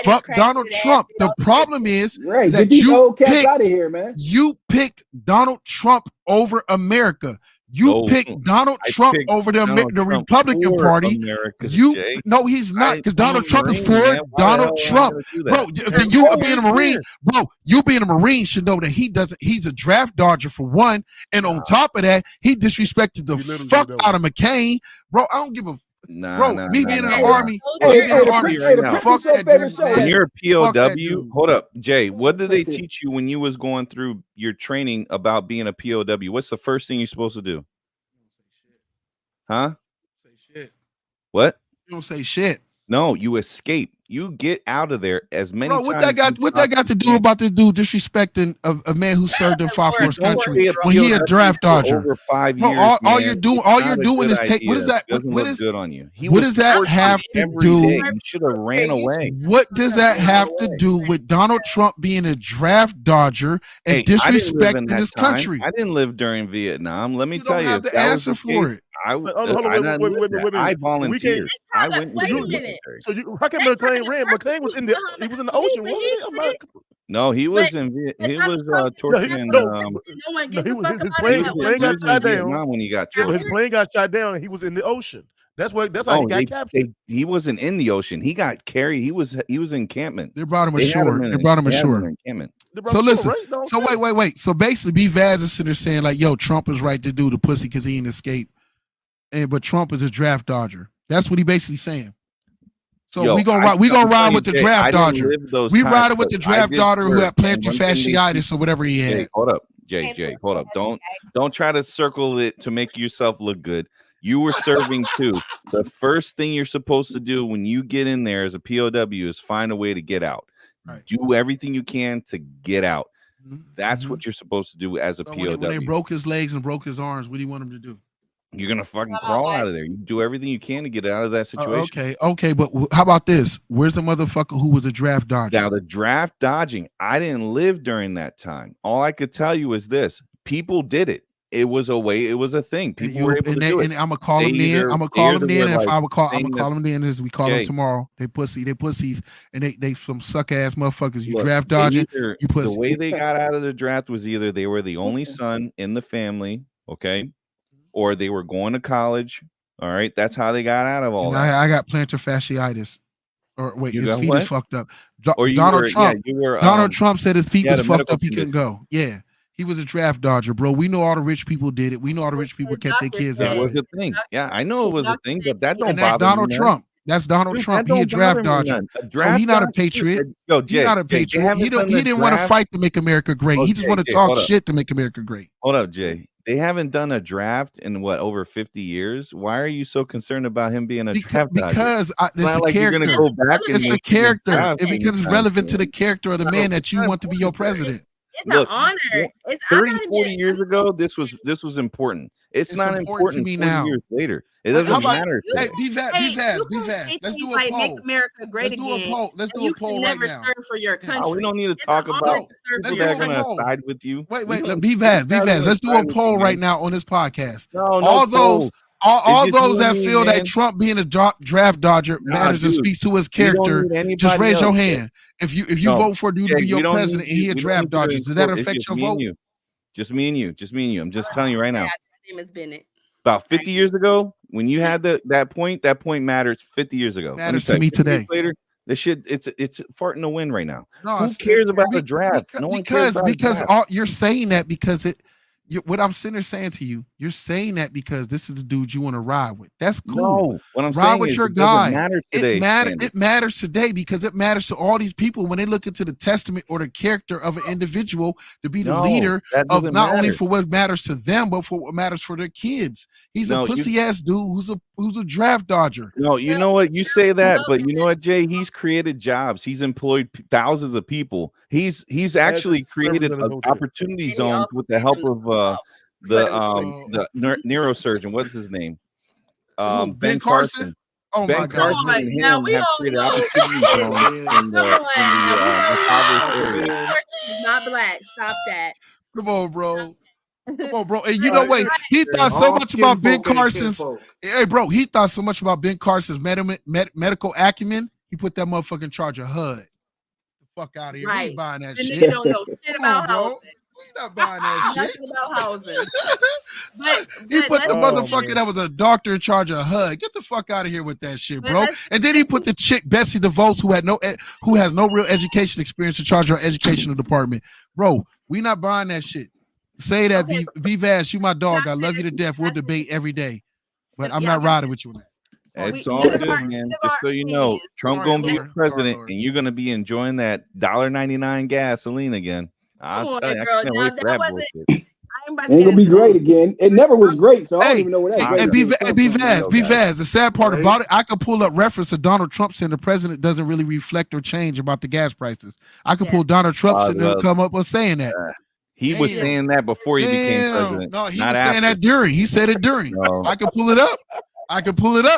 fuck Donald Trump. The problem is Right, that get these you old cats picked, out of here, man. you picked Donald Trump over America. You No, picked Donald I Trump picked over the Donald Trump Republican for Party. America, You Jay. no, he's not, because Donald Trump is for Man, why the hell Donald am I Trump, gonna do bro. that? Then you being a Marine, bro. You being a Marine should know that he doesn't. He's a draft dodger for one, and on top of that, he disrespected the fuck out of McCain, bro. I don't give a. Bro, me being in the army, me being in the army, fuck that dude, When man. you're a Fuck that POW, dude. hold up, Jay. What did they Practice. teach you when you was going through your training about being a POW? What's the first thing you're supposed to do? Huh? Say shit. What? You don't say shit. No, you escape. You get out of there as many Bro, times. what that got to do about this dude disrespecting a man who served and fought for his country when he a draft dodger? Over 5 Bro, years, all you're doing is take. What is that? What is good on you? what does that have to do? You should have ran away. What does that have to do with Donald Trump being a draft dodger and Hey, I didn't live in disrespecting that his time. country? I didn't live during Vietnam. Let me You tell don't you, have if to that was answer the for case, it. I Hold on, I wait a minute. I We volunteered. I went. Wait a into the minute. military. So you, how come McCain ran? McCain was in the ocean, wasn't he? I'm not. No, he was in. He was torturing. No one No, gives a fuck his about plane, it. his plane got in shot down. Vietnam when he got Yeah, but killed. his plane got shot down, and he was in the ocean. That's how he got captured. He wasn't in the ocean. He got carried. He was encampment. They brought him They had ashore. in They a- brought him they had him ashore. in encampment. So listen. So wait. So basically, B. Vaz is sitting there saying like, "Yo, Trump is right to do the pussy because he didn't escape," but Trump is a draft dodger. That's what he basically saying. So Yo, we gonna ride with the Jay, draft I didn't dodger. live those We times, riding with but the I draft did dodger who serve. had plantar And one thing they fasciitis or whatever he Jay, had. hold up, Jay, hold up. Don't try to circle it to make yourself look good. You were serving too. The first thing you're supposed to do when you get in there as a POW is find a way to get out. Right. Do everything you can to get out. That's what you're supposed to do as a So POW. when they broke his legs and broke his arms, what do you want him to do? You're gonna fucking crawl out of there. You do everything you can to get out of that situation. Okay, but how about this? Where's the motherfucker who was a draft dodger? Now the draft dodging, I didn't live during that time. All I could tell you is this: people did it. It was a way. It was a thing. People were able to do it. And I'm gonna call them in. I'm gonna call them in. If I would call, I'm gonna call them in as we call them Jay. tomorrow. They pussies, and they some suck ass motherfuckers. You Look, draft they dodging. either- You pussy. The way they got out of the draft was either they were the only son in the family, okay, or they were going to college. All right, that's how they got out of all And that. I got plantar fasciitis. Or wait, You his got feet what? is fucked up. Or you Donald were- Trump. yeah, you were, Donald Trump said his feet you had was a fucked medical up. He couldn't condition. go. Yeah. He was a draft dodger, bro. We know all the rich people did it. We know all the rich people kept their kids It out. was a thing. Yeah, I know it was a thing, but that don't And that's bother me Donald none. Trump. That's Donald Dude, Trump. that He a don't draft bother me dodger. none. A So draft he not a dodger- patriot. Yo, He Jay, not a Jay, they patriot. He haven't don't. done He the didn't want to draft- fight to make America great. He just Okay, want to Jay, talk hold up. shit to make America great. Hold up, Jay. They haven't done a draft in what, over 50 years? Why are you so concerned about him being a draft dodger? Because It's it's not the like you're character. gonna go back and It's the make character. draft And because it's anytime relevant to soon. the character of the man that you want to be your president. It's Look, an honor. It's 30, 40 years ago, this was important. It's not important to me 40 now. years later. It How doesn't about- matter. Hey, today. be fast. Let's do a Like, make poll. America great Let's do a again. poll. Let's and do a you poll can right never now. serve for your country. Oh, we don't need to It's talk an about honor to serve Let's for people that your are going country. to side with you. Wait, We don't- be fast. we're not Let's do a gonna side poll with you, right man. now on this podcast. No, all those, poll. all It's just those you that and me, feel man. that Trump being a draft dodger matters and dude, speaks to his we don't character, need just anybody raise your else. hand. If you No, vote for a dude to Jay, be your we don't president need and he you- a we don't draft need you to dodger, does that it's affect just your me and vote? you. Just me and you. I'm just telling you right now. My name is Bennett. About 50 years ago, when you had that point matters 50 years ago. Let Matters tell to you, me 50 years today. Later, the shit, it's farting to win right now. No, Who it's- cares about the draft? No one cares about because the draft. all, you're saying that because what I'm sitting there saying to you, you're saying that because this is the dude you want to ride with. That's cool. No, what I'm ride saying with is your it doesn't guy. matter today, Sandy. It matters today because it matters to all these people when they look into the testament or the character of an individual to be the No, leader that of doesn't not only matter. for what matters to them, but for what matters for their kids. He's No, a pussy ass dude who's a draft dodger. No, you know what? You say that, but you know what, Jay? He's created jobs. He's employed thousands of people. He's actually his created service in his own opportunity And he zones also with the help of Oh. neurosurgeon. What's his name? Who, Ben Carson. Oh my Ben God. Carson and him Now, we have all created know- opportunity zones in the impoverished area. This person is not black. Stop that. Come on, bro. Come on, bro. And you know what? He thought so All much about Ben kinfolk ain't Carson's. kinfolk. Hey, bro, he thought so much about Ben Carson's medical acumen. He put that motherfucking charge of HUD. The fuck out of here. We Right. ain't buying that The shit. nigga don't know shit Come on, about bro. housing. We not buying that shit. Nothing about housing. But He put the let's- motherfucker that was a doctor in charge of HUD. Get the fuck out of here with that shit, But bro. let's- And then he put the chick Betsy DeVos, who has no real education experience, in charge of our educational department. Bro, we not buying that shit. Say that, Okay. Vivaz, you my dog. I love you to death. We'll debate every day, but I'm Yeah, not riding with you on that. It's We- all none of good, our- man. none of Just our so you know, opinions. Trump Sorry, gonna be Lord. president, Sorry, Lord. and you're gonna be enjoying that $1.99 gasoline again. I'll Come on, tell you, I girl. can't Now, wait for that that wasn't- bullshit. I ain't about to Ain't get gonna be into great again. It never was great, so I don't even know where that Hey, great be is coming from. Vaz. The sad part Right. about it, I could pull up reference to Donald Trump saying the president doesn't really reflect or change about the gas prices. I could Yeah. pull Donald Trump sitting there and well, come up with saying that. He was Damn. saying that before he became Damn. president. No, he not was after. saying that during. He said it during. No. I can pull it up.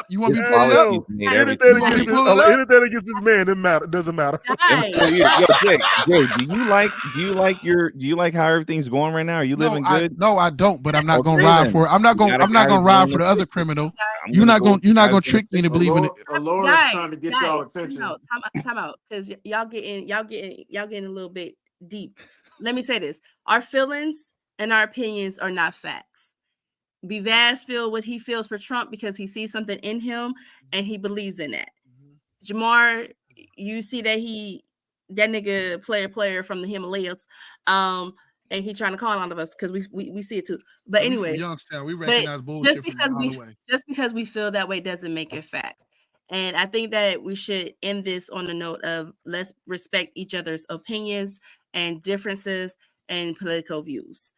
You want me His to pull it up? policies made Hey, everything. You want me to pull it up? Anything against this man, it doesn't matter. Right. Yo, Jay, do you like how everything's going right now? Are you living good? No, I don't. But I'm not gonna Okay, ride then. for it. I'm not You gonna. got a I'm not guy gonna who's ride willing for to the other fix it. criminal. I'm You're not go- gonna. You're not guys gonna gonna trick me into believing it. Alora's Guys, trying to get y'all attention. Time out, because y'all getting a little bit deep. Let me say this: our feelings and our opinions are not facts. Vivaz feel what he feels for Trump because he sees something in him and he believes in that. Jamar, you see that that nigga player from the Himalayas, and he trying to call on of us because we see it too. But We from anyway, Youngstown, we but recognize bullshit just from a mile away. because we feel that way doesn't make it fact. And I think that we should end this on the note of let's respect each other's opinions and differences and political views.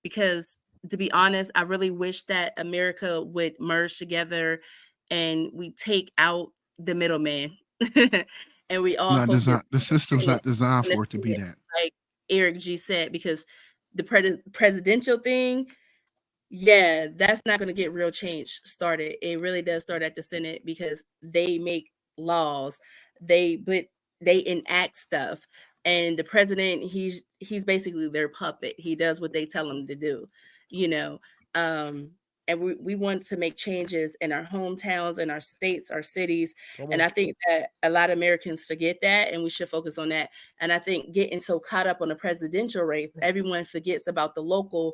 Because to be honest, I really wish that America would merge together and we take out the middleman and we all Not focus designed. The system's not designed on the for it to be thing, that. like Eric G said, because the presidential thing, yeah, that's not going to get real change started. It really does start at the Senate because they make laws, they enact stuff, and the president, he's basically their puppet. He does what they tell him to do, you know. And we want to make changes in our hometowns, in our states, our cities. And I think that a lot of Americans forget that, and we should focus on that. And I think getting so caught up on the presidential race, everyone forgets about the local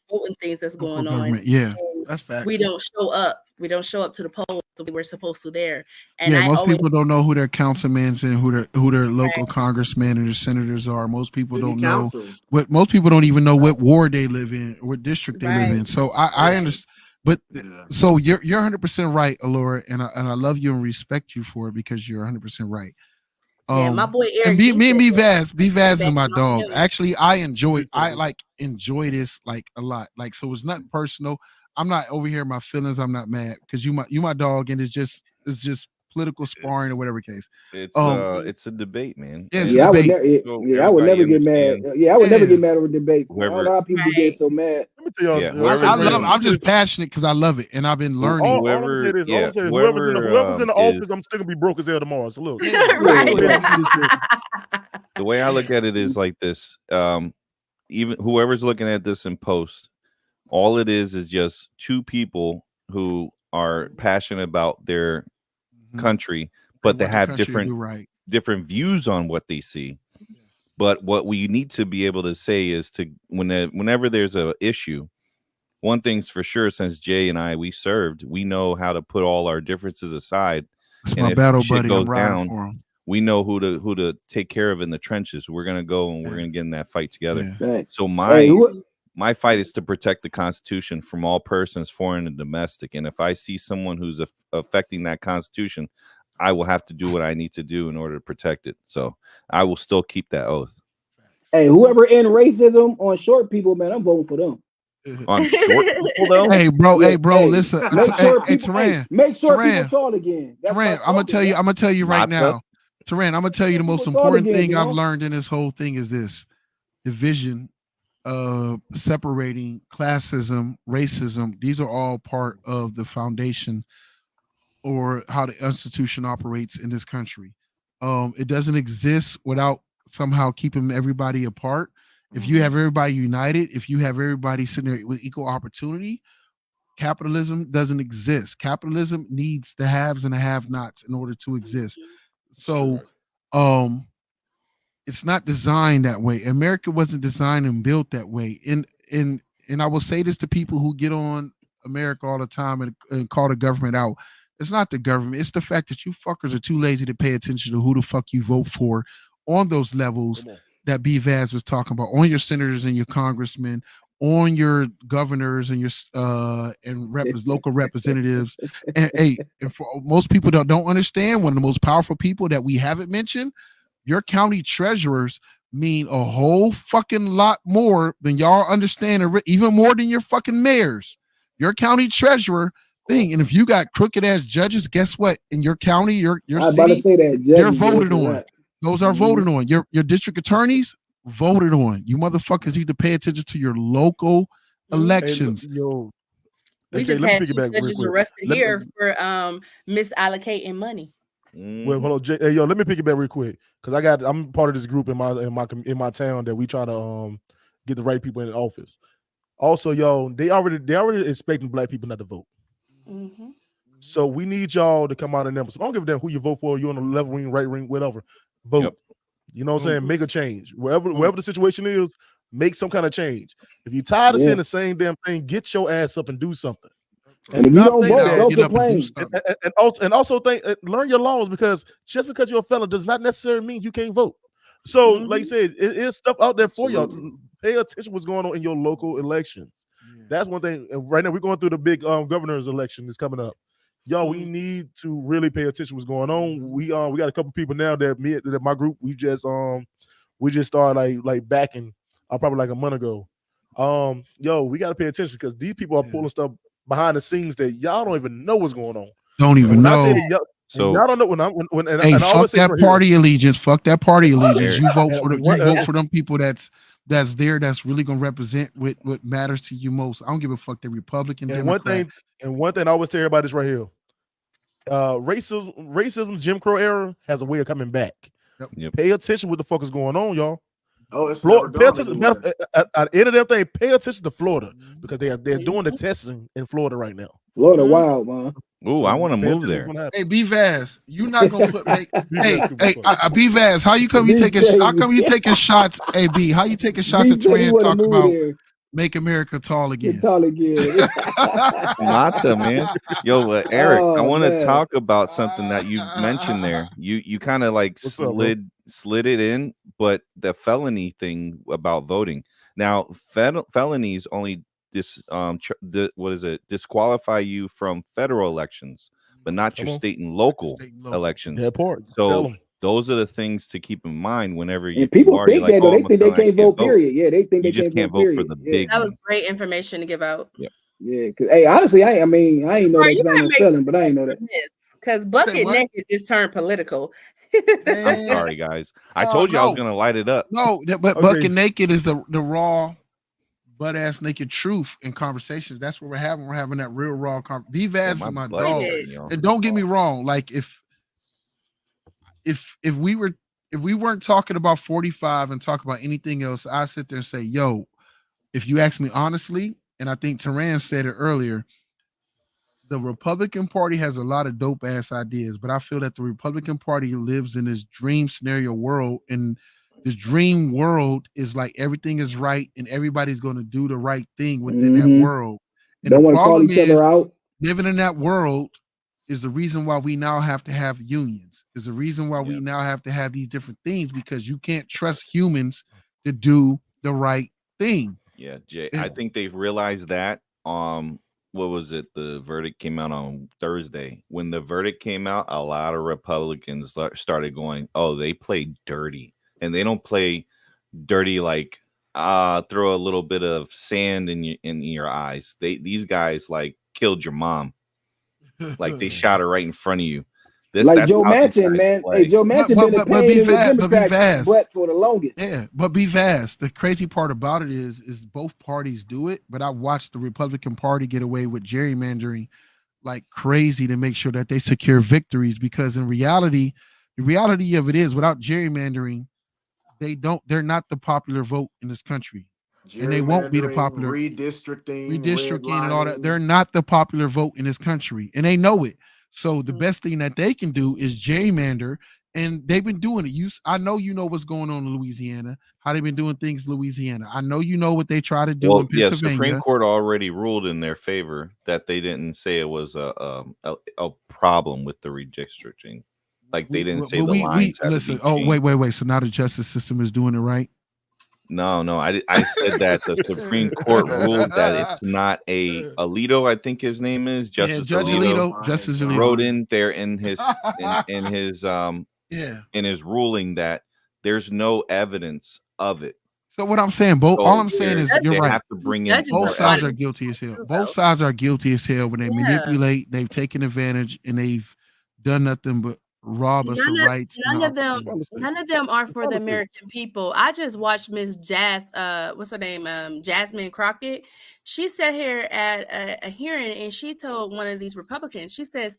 voting things that's going on. Government. Yeah, And that's facts. we don't show up. We don't show up to the polls the way we're supposed to there. And Yeah, I most always, people don't know who their councilmen and who their local congressmen and their senators are. Most people City don't council. know what. Most people don't even know what ward they live in, or what district they live in. So I understand. But so you're 100% right, Alora, and I love you and respect you for it because you're 100% right. yeah, my boy Eric. And G me said Vaz is that my about dog. him. Actually, I enjoy this like a lot. Like, so it's nothing personal. I'm not over here in my feelings. I'm not mad because you my dog, and it's just political sparring or whatever case. It's a debate, man. Yeah, it's Yeah, a I would debate. I would never get mad. Yeah, I would never get mad over debates. Man. Whoever- A lot of people get so mad. Let me tell y'all. Yeah, I love. I'm just passionate because I love it, and I've been learning. All I'm gonna say this. All I'm saying is whoever's in the office, I'm still gonna be broke as hell tomorrow. So look, the way I look at it is like this. Even whoever's looking at this in post, all it is just two people who are passionate about their country, but they have different views on what they see. But what we need to be able to say is whenever there's a issue, one thing's for sure, since Jay and we served, we know how to put all our differences aside. It's And my if battle shit buddy. goes I'm riding down, for him. we know who to take care of in the trenches. We're gonna go and we're gonna get in that fight together. Yeah. So Hey, my fight is to protect the Constitution from all persons, foreign and domestic. And if I see someone who's affecting that Constitution, I will have to do what I need to do in order to protect it. So I will still keep that oath. Hey, whoever in racism on short people, man, I'm voting for them. On short people, though. Hey, bro, listen. Make sure Hey, people, Teran, make sure Teran, people tall again. That's Teran, I'm gonna tell you right now. Teran, I'm gonna tell you the most important thing I've learned in this whole thing is this: division, separating, classism, racism. These are all part of the foundation or how the institution operates in this country. It doesn't exist without somehow keeping everybody apart. If you have everybody united, if you have everybody sitting there with equal opportunity, capitalism doesn't exist. Capitalism needs the haves and the have-nots in order to exist. So, it's not designed that way. America wasn't designed and built that way. And I will say this to people who get on America all the time and call the government out. It's not the government. It's the fact that you fuckers are too lazy to pay attention to who the fuck you vote for on those levels that B. Vaz was talking about, on your senators and your congressmen, on your governors and your local representatives. And for most people that don't understand, one of the most powerful people that we haven't mentioned, your county treasurers mean a whole fucking lot more than y'all understand, even more than your fucking mayors. Your county treasurer thing. And if you got crooked ass judges, guess what? In your county, your city, you're voted on. Those are voted on. Your district attorneys voted on. You motherfuckers need to pay attention to your local elections. We just had 2 judges arrested here for misallocating money. Well, hold on, Jay. Hey, let me pick it back real quick because I'm part of this group in my town that we try to get the right people in the office. Also, y'all, they already expecting black people not to vote. Mm-hmm. So we need y'all to come out and numbers. So I don't give a damn who you vote for. You're on the left wing, right wing, whatever. Vote. Yep. You know what I'm saying? Make a change wherever the situation is. Make some kind of change. If you're tired of saying the same damn thing, get your ass up and do something. And if you don't vote, don't complain. And also learn your laws, because just because you're a felon does not necessarily mean you can't vote. So, like you said, it is stuff out there for y'all. Pay attention what's going on in your local elections. That's one thing. And right now we're going through the big governor's election that's coming up. Y'all, we need to really pay attention what's going on. We got a couple people now that my group we just started like backing probably like a month ago. We got to pay attention because these people are pulling stuff behind the scenes that y'all don't even know what's going on. Don't even know. So y'all don't know fuck that party allegiance. Fuck that party allegiance. You vote for them people that's there, that's really gonna represent what matters to you most. I don't give a fuck the Republican. And Democrat. one thing I always tell everybody is right here. Racism, Jim Crow era has a way of coming back. Yep. Pay attention what the fuck is going on, y'all. Oh, it's Florida. Pay attention. At the end of that thing, pay attention to Florida because they're doing the testing in Florida right now. Florida, wild, man. Ooh, I want to move there. Hey, B. Vaz, you're not gonna put B. Vaz, how you come you taking shots? Hey, B, how you taking shots at Tran talk about make America tall again? Mata, man. Yo, Eric, I want to talk about something that you mentioned there. You kind of like slid it in, but the felony thing about voting. Now, felonies only disqualify you from federal elections, but not your state and local elections. Yeah, so those are the things to keep in mind whenever you. And people think that they think they can't vote. Period. Yeah, they think you just can't vote for the big. That was great information to give out. Yeah, because honestly, I ain't know that because I'm selling, but I ain't know that. Because Buccket-Nakked just turned political. I'm sorry, guys. I told you I was gonna light it up. No, but Buccket-Nakked is the raw, butt ass naked truth in conversations. That's what we're having. We're having that real raw conversation. B. Vaz is my dog. And don't get me wrong. Like if we weren't talking about 45 and talk about anything else, I sit there and say, yo, if you ask me honestly, and I think Teran said it earlier, the Republican Party has a lot of dope ass ideas, but I feel that the Republican Party lives in this dream scenario world, and this dream world is like everything is right and everybody's going to do the right thing within that world. And don't want to call each other out. Living in that world is the reason why we now have to have unions. Is the reason why we now have to have these different things, because you can't trust humans to do the right thing. Yeah, Jay, I think they've realized that. What was it? The verdict came out on Thursday. When the verdict came out, a lot of Republicans started going, "Oh, they play dirty." And they don't play dirty like throw a little bit of sand in your eyes. These guys like killed your mom, like they shot her right in front of you. That's Joe Manchin, man. Hey, Joe Manchin been a pain in the Democrats' butt for the longest. Yeah, but be fast. The crazy part about it is both parties do it. But I watched the Republican Party get away with gerrymandering like crazy to make sure that they secure victories. Because in reality, the reality of it is, without gerrymandering, they're not the popular vote in this country. And they won't be the popular redistricting, and all that. They're not the popular vote in this country, and they know it. So the best thing that they can do is gerrymander, and they've been doing it. I know you know what's going on in Louisiana, how they've been doing things in Louisiana. I know you know what they try to do in Pennsylvania. Supreme Court already ruled in their favor that they didn't say it was a problem with the redistricting. Like they didn't say the lines had listen. To be changed. Wait. So now the justice system is doing it right? No. I said that the Supreme Court ruled that it's not Alito. I think his name is Justice Alito. Justice Alito wrote in there in his in his ruling that there's no evidence of it. So what I'm saying, all I'm saying is you're right. Have to bring in both sides are guilty as hell. Both sides are guilty as hell when they manipulate. They've taken advantage and they've done nothing but rob us of rights. None of them are for the American people. I just watched Miss what's her name? Jasmine Crockett. She sat here at a hearing and she told one of these Republicans, she says,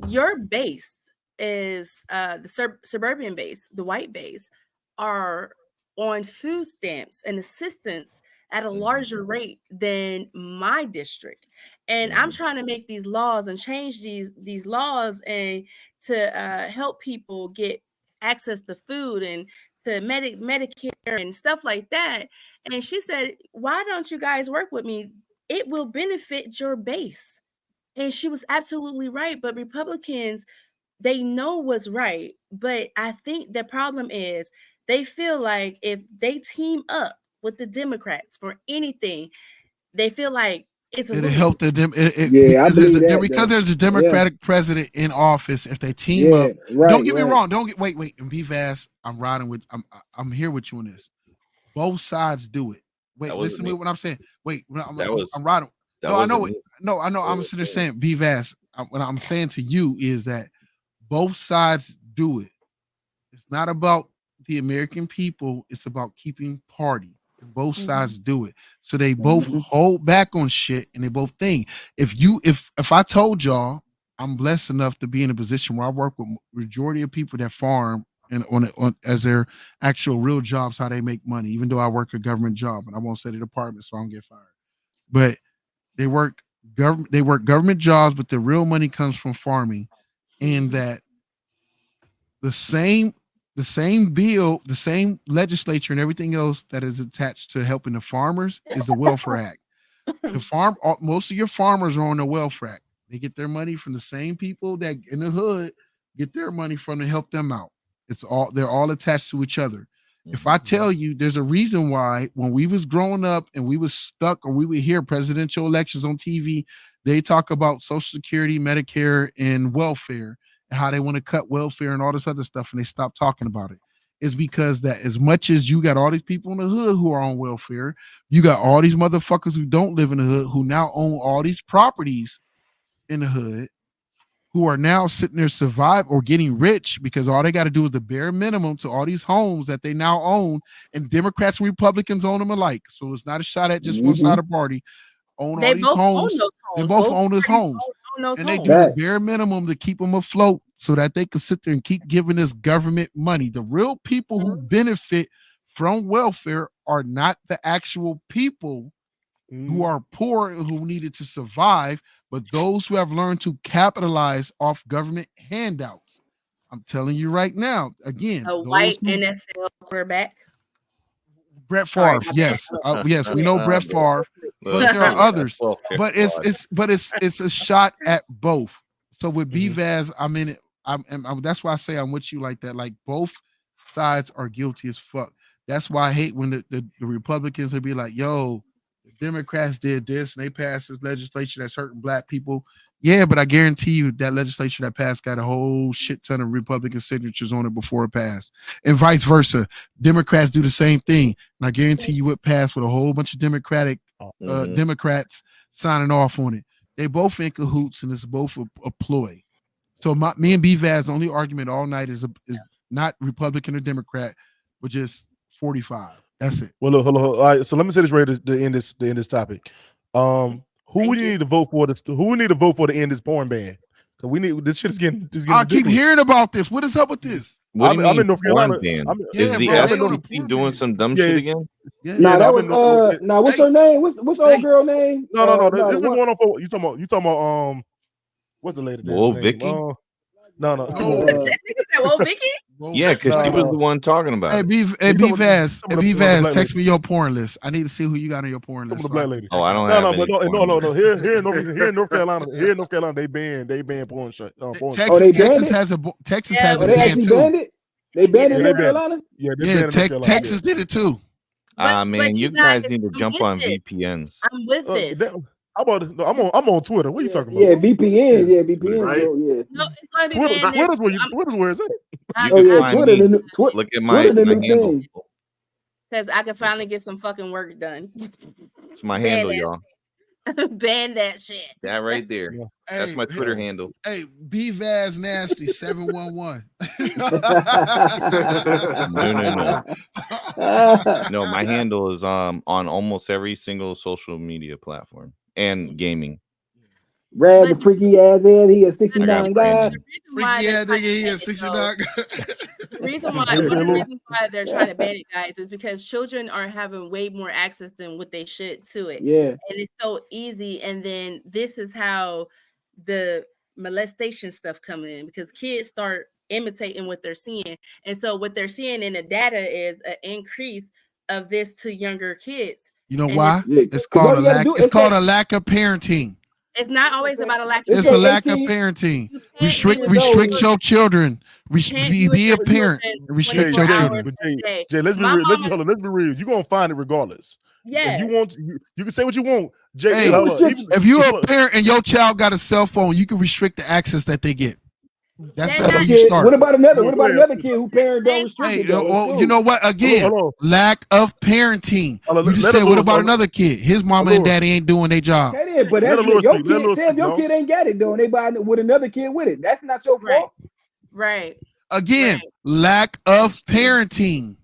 your base is the suburban base, the white base, are on food stamps and assistance at a larger rate than my district. And I'm trying to make these laws and change these laws and to help people get access to food and to Medicare and stuff like that. And she said, why don't you guys work with me? It will benefit your base. And she was absolutely right. But Republicans, they know what's right. But I think the problem is they feel like if they team up with the Democrats for anything, they feel like it'll help them. Because there's a Democratic president in office. If they team up, don't get me wrong. Wait. And BVAS, I'm here with you on this. Both sides do it. Wait, listen to what I'm saying. Wait, I'm riding. No, I know it. No, I know. I'm sitting there saying BVAS. What I'm saying to you is that both sides do it. It's not about the American people. It's about keeping party. Both sides do it. So they both hold back on shit and they both think. If I told y'all I'm blessed enough to be in a position where I work with majority of people that farm and on as their actual real jobs, how they make money, even though I work a government job, and I won't say the department so I don't get fired. But they work government jobs, but the real money comes from farming, and that the same bill, the same legislature and everything else that is attached to helping the farmers is the Welfare Act. Most of your farmers are on the Welfare Act. They get their money from the same people that in the hood get their money from to help them out. They're all attached to each other. If I tell you there's a reason why when we was growing up and we was stuck or we would hear presidential elections on TV, they talk about Social Security, Medicare, and welfare, how they want to cut welfare and all this other stuff, and they stop talking about it. It's because that as much as you got all these people in the hood who are on welfare, you got all these motherfuckers who don't live in the hood who now own all these properties in the hood, who are now sitting there survive or getting rich because all they got to do is the bare minimum to all these homes that they now own, and Democrats and Republicans own them alike. So it's not a shot at just one side of the party. All these homes. They both own those homes. And they do the bare minimum to keep them afloat so that they can sit there and keep giving us government money. The real people who benefit from welfare are not the actual people who are poor and who needed to survive, but those who have learned to capitalize off government handouts. I'm telling you right now, again, a white NFL quarterback. Brett Favre, yes, yes, we know Brett Favre, but there are others. But it's a shot at both. So with BVAS, I'm in it. I'm that's why I say I'm with you like that. Like both sides are guilty as fuck. That's why I hate when the Republicans would be like, "Yo, the Democrats did this and they passed this legislation that's hurting black people." Yeah, but I guarantee you that legislation that passed got a whole shit ton of Republican signatures on it before it passed. And vice versa. Democrats do the same thing. And I guarantee you it passed with a whole bunch of Democrats signing off on it. They both in cahoots and it's both a ploy. So me and BVA's only argument all night is not Republican or Democrat, but just 45. That's it. Well, look, hold on. All right, so let me say this right to end this topic. Who we need to vote for to end this porn ban? Cause we need this shit is getting I keep ridiculous. hearing about this. What is up with this? What do you I'm mean in North Carolina. quarantine? Yeah, Is the bro, they on a FCC doing some dumb Yeah, shit it's- again? Yeah. Nah, that I'm was in North- what's her States. name? What's the old States. girl name? No, the it's been one- going on for you talking about what's the lady Whoa, name? Vicky? No. No. Nigga said, "Whoa, Vicky." Yeah, because she was the one talking about Hey, it. B talking Vaz, about B the Vaz, black text lady. me your porn list. I need to see who you got on your porn Some list. of the black lady. Oh, I don't No, have no, any but no, porn. no. Here in North Carolina, they banned porn shit. Porn Texas, shit. Oh, they banned Texas it? has a Texas Yeah, has Oh, a they ban actually too. banned it? They banned it Yeah, in they North banned it. Carolina? Yeah, they Yeah, banned it in North Carolina. Texas did it too. But Man, you you guys guys, need to I'm jump with on this. VPNs. I'm with this. How about no, I'm on Twitter. What are you talking Yeah, about? VPN. Yeah, VPN. Right. Bro, yeah. No, it's going to be Twitter, banned there. Twitter's where it's at. You Oh can yeah, find Twitter. me. The new, Look at my Twitter, the new handle. thing. Because I can finally get some fucking work done. It's my Ban handle, that y'all. Ban that shit. That right there. That's Hey, my Twitter handle. Hey, B Vaz Nasty 711. No, my handle is on almost every single social media platform and gaming. Rad the freaky ass head. He a 69 guy. Freaky ass nigga, he is 69. The reason why, Yes, one of the hello. reasons why they're trying to ban it, guys, is because children are having way more access than what they should to it. Yeah. And it's so easy. And then this is how the molestation stuff coming in, because kids start imitating what they're seeing. And so what they're seeing in the data is an increase of this to younger kids. You know And why? Yeah. It's called all a you gotta lack. do It's is called say- a lack of parenting. It's not always about a lack of It's It's a say lack of 18 parenting. You can't Restrict be with restrict your your children. can't Be with a your parent. children Restrict 24 your hours children. But a day. Jay, let's be My real. Let's be mama- real. You're gonna find it regardless. Yeah. If you want, you can say what you want. Jay, Hey, hold on. Even- If you're a look, parent and your child got a cell phone, you can restrict the access that they get. That's That's where not- you Kid, start. what about another? Yeah, What go about ahead. another kid who parent don't restrict Hey, it though? well, you know what? Again, Hold on. lack of parenting. Hold on, You just let said, her what lose, about hold on. another kid? His mama Hold and on. daddy ain't doing their job. Okay, then, but Let that's her lose, your please. Let her kid. lose, Say if your no. kid ain't got it though, and they buy it with another kid with it. That's not your Right. fault. Right. Again, Right. lack of parenting.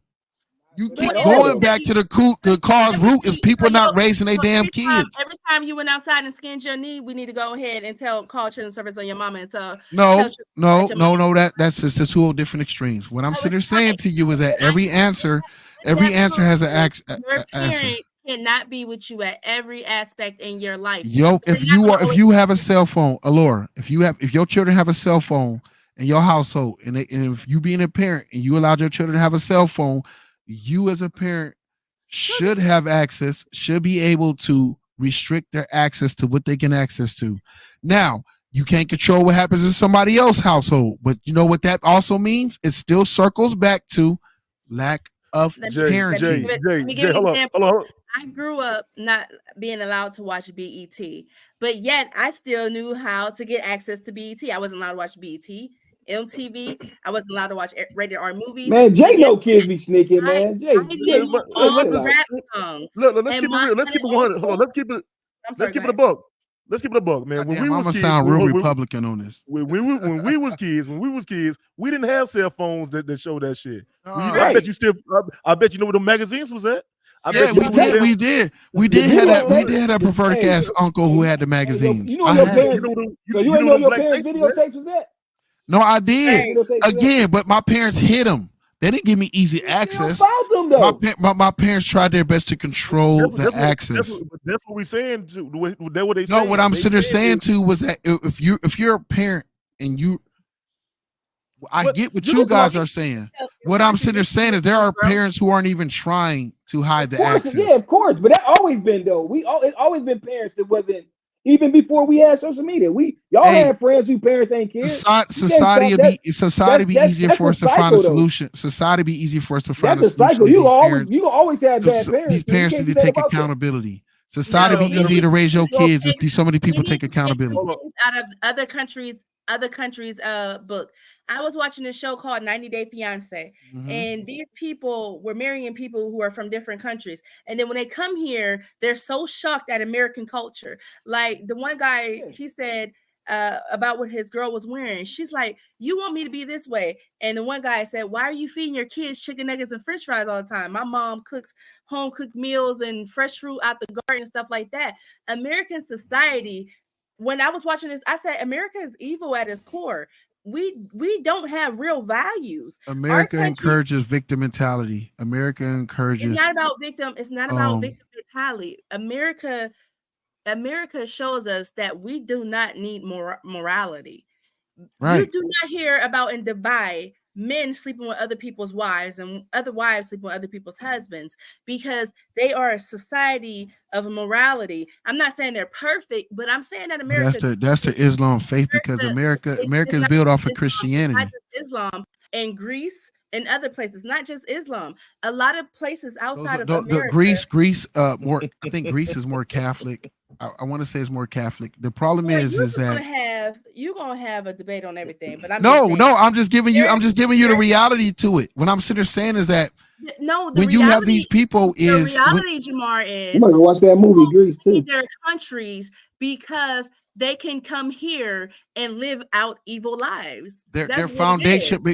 You But keep that's going all. back to the cause root is people not raising their damn kids. Every time you went outside and skinned your knee, we need to go ahead and call children's service on your mama and tell No, children no, that your no, mama- no. That's just the two different extremes. What I'm No, sitting there it's saying not. to you is that every answer That's has an your answer. parent cannot be with you at every aspect in your life. Yo, They're if not always- you have a cell phone, Alora, if your children have a cell phone in your household, and if you being a parent and you allowed your children to have a cell phone, you as a parent should have access, should be able to restrict their access to what they can access to. Now, you can't control what happens in somebody else's household, but you know what that also means? It still circles back to lack of parenting. Let me give you an example. Hold on. I grew up not being allowed to watch BET, but yet I still knew how to get access to BET. I wasn't allowed to watch BET, MTV. I wasn't allowed to watch rated R movies. Man, Jay But know guess kids be sneaking, man. Jay, I knew all the rap songs. Let's And keep it my real. Let's keep it 100. Hold on. Let's keep it. I'm sorry, Let's keep go it a buck. Let's keep it a buck, man. When Damn, we I'm was gonna kids, sound real when Republican on this. we was kids, we didn't have cell phones that show that shit. I Right. bet you still. I bet you know where the magazines was at. I Yeah, bet you we did. We did have that preferred Hey, ass uncle who had the magazines. You know I your had it. parents. So you ain't know your parents' videotapes was at? No, I did. Videotapes was at? Again, but my parents hid them. They didn't give me easy access. Found them though. My parents tried their best to control the access. That's what we saying. That's what they No, saying. what I'm They sitting there saying saying too was that if you're a parent and I But get what you you look guys like- are saying. What I'm sitting there saying is there are parents who aren't even trying to hide the Of course, access. yeah, of course. But that always been though. It's always been parents that wasn't even before we had social media. Y'all Hey, had friends whose parents ain't kids. Society be easier for us to find a solution. Society be easier for us to find That's a a solution. cycle. These You parents- always have bad parents. These man. You parents can't need to do that take about that. accountability. Society No, be easier to raise your kids if so many people take accountability. Out of other countries' book. I was watching a show called 90 Day Fiance, and these people were marrying people who are from different countries. And then when they come here, they're so shocked at American culture. Like the one guy, he said about what his girl was wearing. She's like, "You want me to be this way?" And the one guy said, "Why are you feeding your kids chicken nuggets and French fries all the time? My mom cooks home cooked meals and fresh fruit out the garden and stuff like that." American society when I was watching this, I said America is evil at its core. We don't have real values. America encourages victim mentality. America encourages. It's not about victim. It's not about victim mentality. America shows us that we do not need morality. Right. You do not hear about in Dubai men sleeping with other people's wives and other wives sleeping with other people's husbands because they are a society of morality. I'm not saying they're perfect, but I'm saying that America. That's the Islam faith because America is built off of Christianity. Not just Islam and Greece and other places, not just Islam. A lot of places outside of America. Greece, more. I think Greece is more Catholic. I want to say it's more Catholic. The problem is that you're gonna have a debate on everything. But I'm just giving you the reality to it. What I'm sitting there saying is that when you have these people is the reality, Jamar, is you might go watch that movie Greece too. Their countries because they can come here and live out evil lives. Their foundation,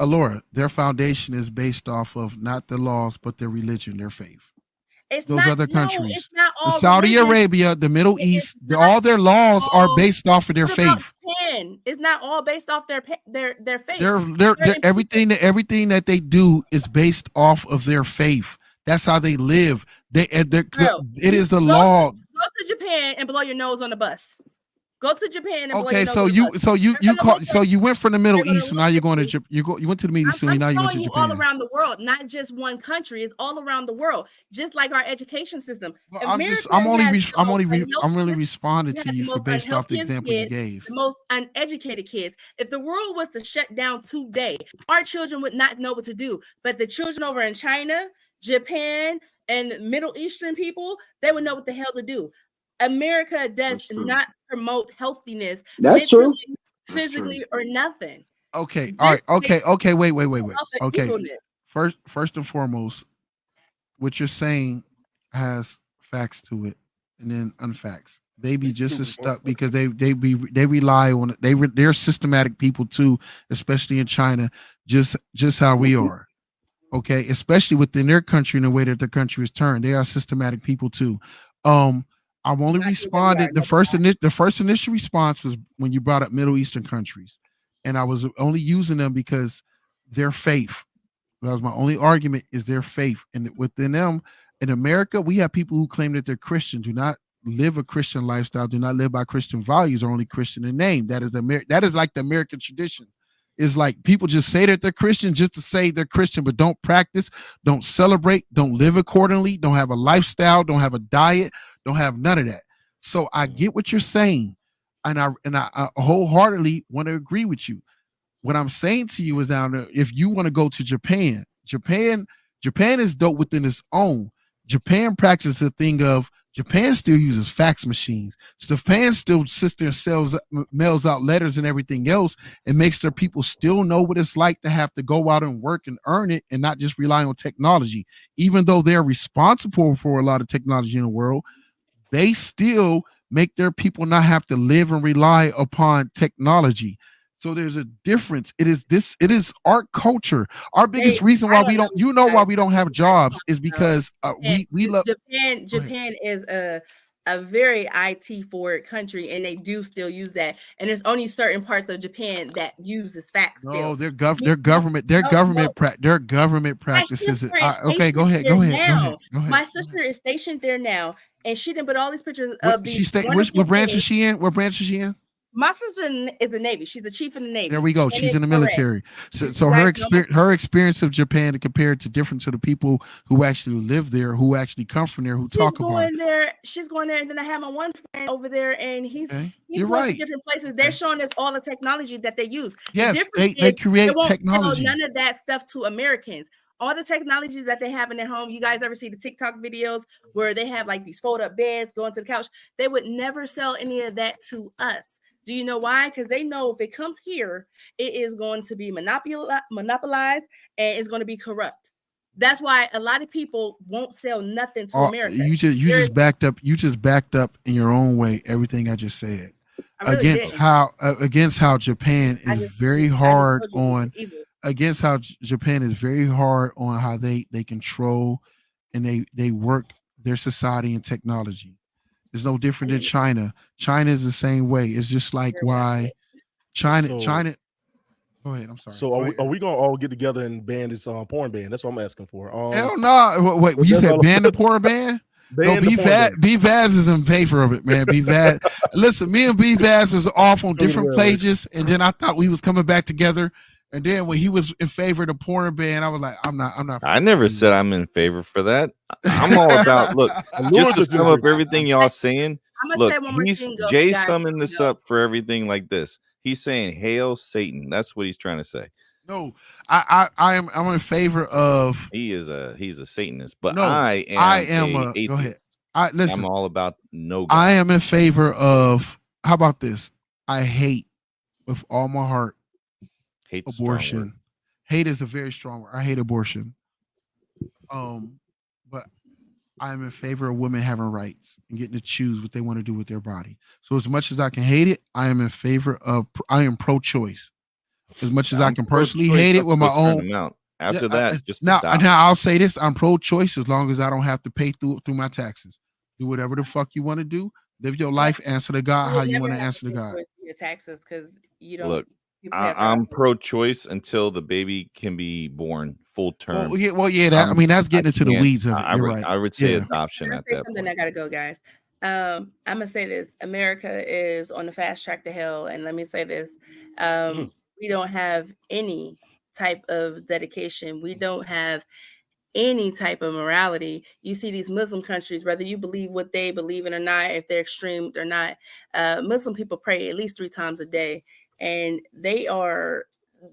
Laura, their foundation is based off of not the laws but their religion, their faith. Those other countries, it's not all Saudi Arabia, the Middle East, all their laws are based off of their faith. It's not all based off their faith. They're everything that they do is based off of their faith. That's how they live. It is the law. Go to Japan and blow your nose on the bus. Go to Japan and blow your nose so on the bus. so you went from the Middle East, and now you're going to you went to the Middle East, and now you went to Japan. All around the world, not just one country. It's all around the world, just like our education system. Well, I'm really responding to you for based off the example you gave. The most uneducated kids. If the world was to shut down today, our children would not know what to do. But the children over in China, Japan, and Middle Eastern people, they would know what the hell to do. America does not promote healthiness. That's true. Physically or nothing. Okay. All right. Okay. Wait. Okay. First and foremost, what you're saying has facts to it, and then unfacts. They be just as stuck because they rely on it. They're systematic people too, especially in China, just how we are. Okay, especially within their country and the way that the country is turned, they are systematic people too. I've only responded. The first initial response was when you brought up Middle Eastern countries, and I was only using them because their faith. That was my only argument. Is their faith, and within them, in America, we have people who claim that they're Christian, do not live a Christian lifestyle, do not live by Christian values, are only Christian in name. That is like the American tradition. Is like people just say that they're Christian just to say they're Christian, but don't practice, don't celebrate, don't live accordingly, don't have a lifestyle, don't have a diet, don't have none of that. So I get what you're saying, and I wholeheartedly want to agree with you. What I'm saying to you is down there, if you want to go to Japan is dope within its own. Japan practices the thing of Japan still uses fax machines. Japan still sits there, mails out letters and everything else, and makes their people still know what it's like to have to go out and work and earn it and not just rely on technology. Even though they're responsible for a lot of technology in the world, they still make their people not have to live and rely upon technology. So there's a difference. It is our culture. Our biggest reason why we don't have jobs is because we love Japan. Japan is a very IT forward country, and they do still use that. And there's only certain parts of Japan that uses fax. No, their government practices it. Okay, go ahead. My sister is stationed there now, and she didn't put all these pictures of these. What branch is she in? What branch is she in? My sister is the Navy. She's a chief in the Navy. There we go. She's in the military. So her experience of Japan compared to different to the people who actually live there, who actually come from there, who talk about it. She's going there, and then I have my one friend over there, and he's You're right. Different places. They're showing us all the technology that they use. Yes, they create technology. None of that stuff to Americans. All the technologies that they have in their home. You guys ever see the TikTok videos where they have like these fold-up beds going to the couch? They would never sell any of that to us. Do you know why? Because they know if it comes here, it is going to be monopolized and it's going to be corrupt. That's why a lot of people won't sell nothing to America. You just backed up in your own way everything I just said. Against how Japan is very hard on how they control and they work their society and technology. is no different than China. China is the same way. It's just like why China. Go ahead. I'm sorry. So are we gonna all get together and ban this porn ban? That's what I'm asking for. Hell no. Wait, you said ban the porn ban? No, B Vaz is in favor of it, man. B Vaz. Listen, me and B Vaz was off on different pages, and then I thought we was coming back together. And then when he was in favor of the porn ban, I was like, I'm not. I never said I'm in favor for that. I'm all about just to sum up everything y'all saying. Look, Jay summing this up for everything like this. He's saying, "Hail Satan." That's what he's trying to say. No, I'm in favor of. He's a Satanist, but no, I am a go ahead. I'm all about no. God. I am in favor of. How about this? I hate with all my heart abortion. Hate is a very strong word. I hate abortion. But I am in favor of women having rights and getting to choose what they want to do with their body. So as much as I can hate it, I am in favor of. I am pro-choice. As much as I can personally hate it with my own. After that, just now I'll say this: I'm pro-choice as long as I don't have to pay through my taxes. Do whatever the fuck you want to do. Live your life. Answer to God how you want to answer to God. Your taxes, because you don't. Look, I'm pro-choice until the baby can be born full term. That's getting into the weeds of it. You're right. I would say adoption at that something point. I gotta go, guys. I'm gonna say this: America is on the fast track to hell, and let me say this: we don't have any type of dedication. We don't have any type of morality. You see these Muslim countries, whether you believe what they believe in or not, if they're extreme or not, Muslim people pray at least 3 times a day, and they are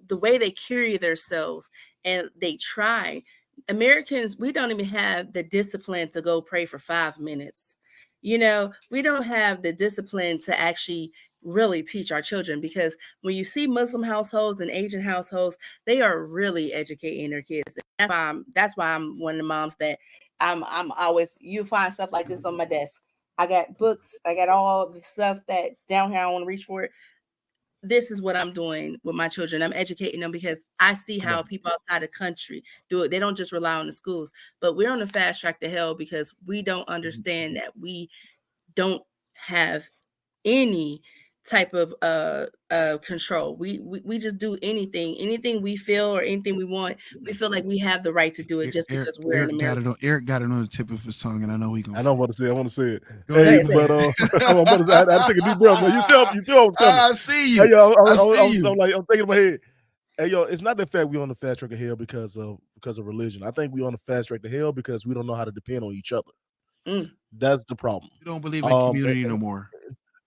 the way they carry themselves and they try. Americans, we don't even have the discipline to go pray for 5 minutes. We don't have the discipline to actually really teach our children, because when you see Muslim households and Asian households, they are really educating their kids. That's why I'm one of the moms that I'm always, you find stuff like this on my desk. I got books, I got all the stuff that down here I want to reach for it. This is what I'm doing with my children. I'm educating them because I see how people outside the country do it. They don't just rely on the schools, but we're on the fast track to hell because we don't understand that we don't have any type of control. We just do anything we feel or anything we want. We feel like we have the right to do it just because we're in America. Eric got it on the tip of his tongue, and I know he gonna. I don't want to say. I want to say it. Hey, but I take a deep breath. Man. You still was coming. I see you. Hey, yo, I'm thinking in my head. Hey, yo, it's not the fact we're on the fast track to hell because of religion. I think we're on the fast track to hell because we don't know how to depend on each other. That's the problem. You don't believe in community no more.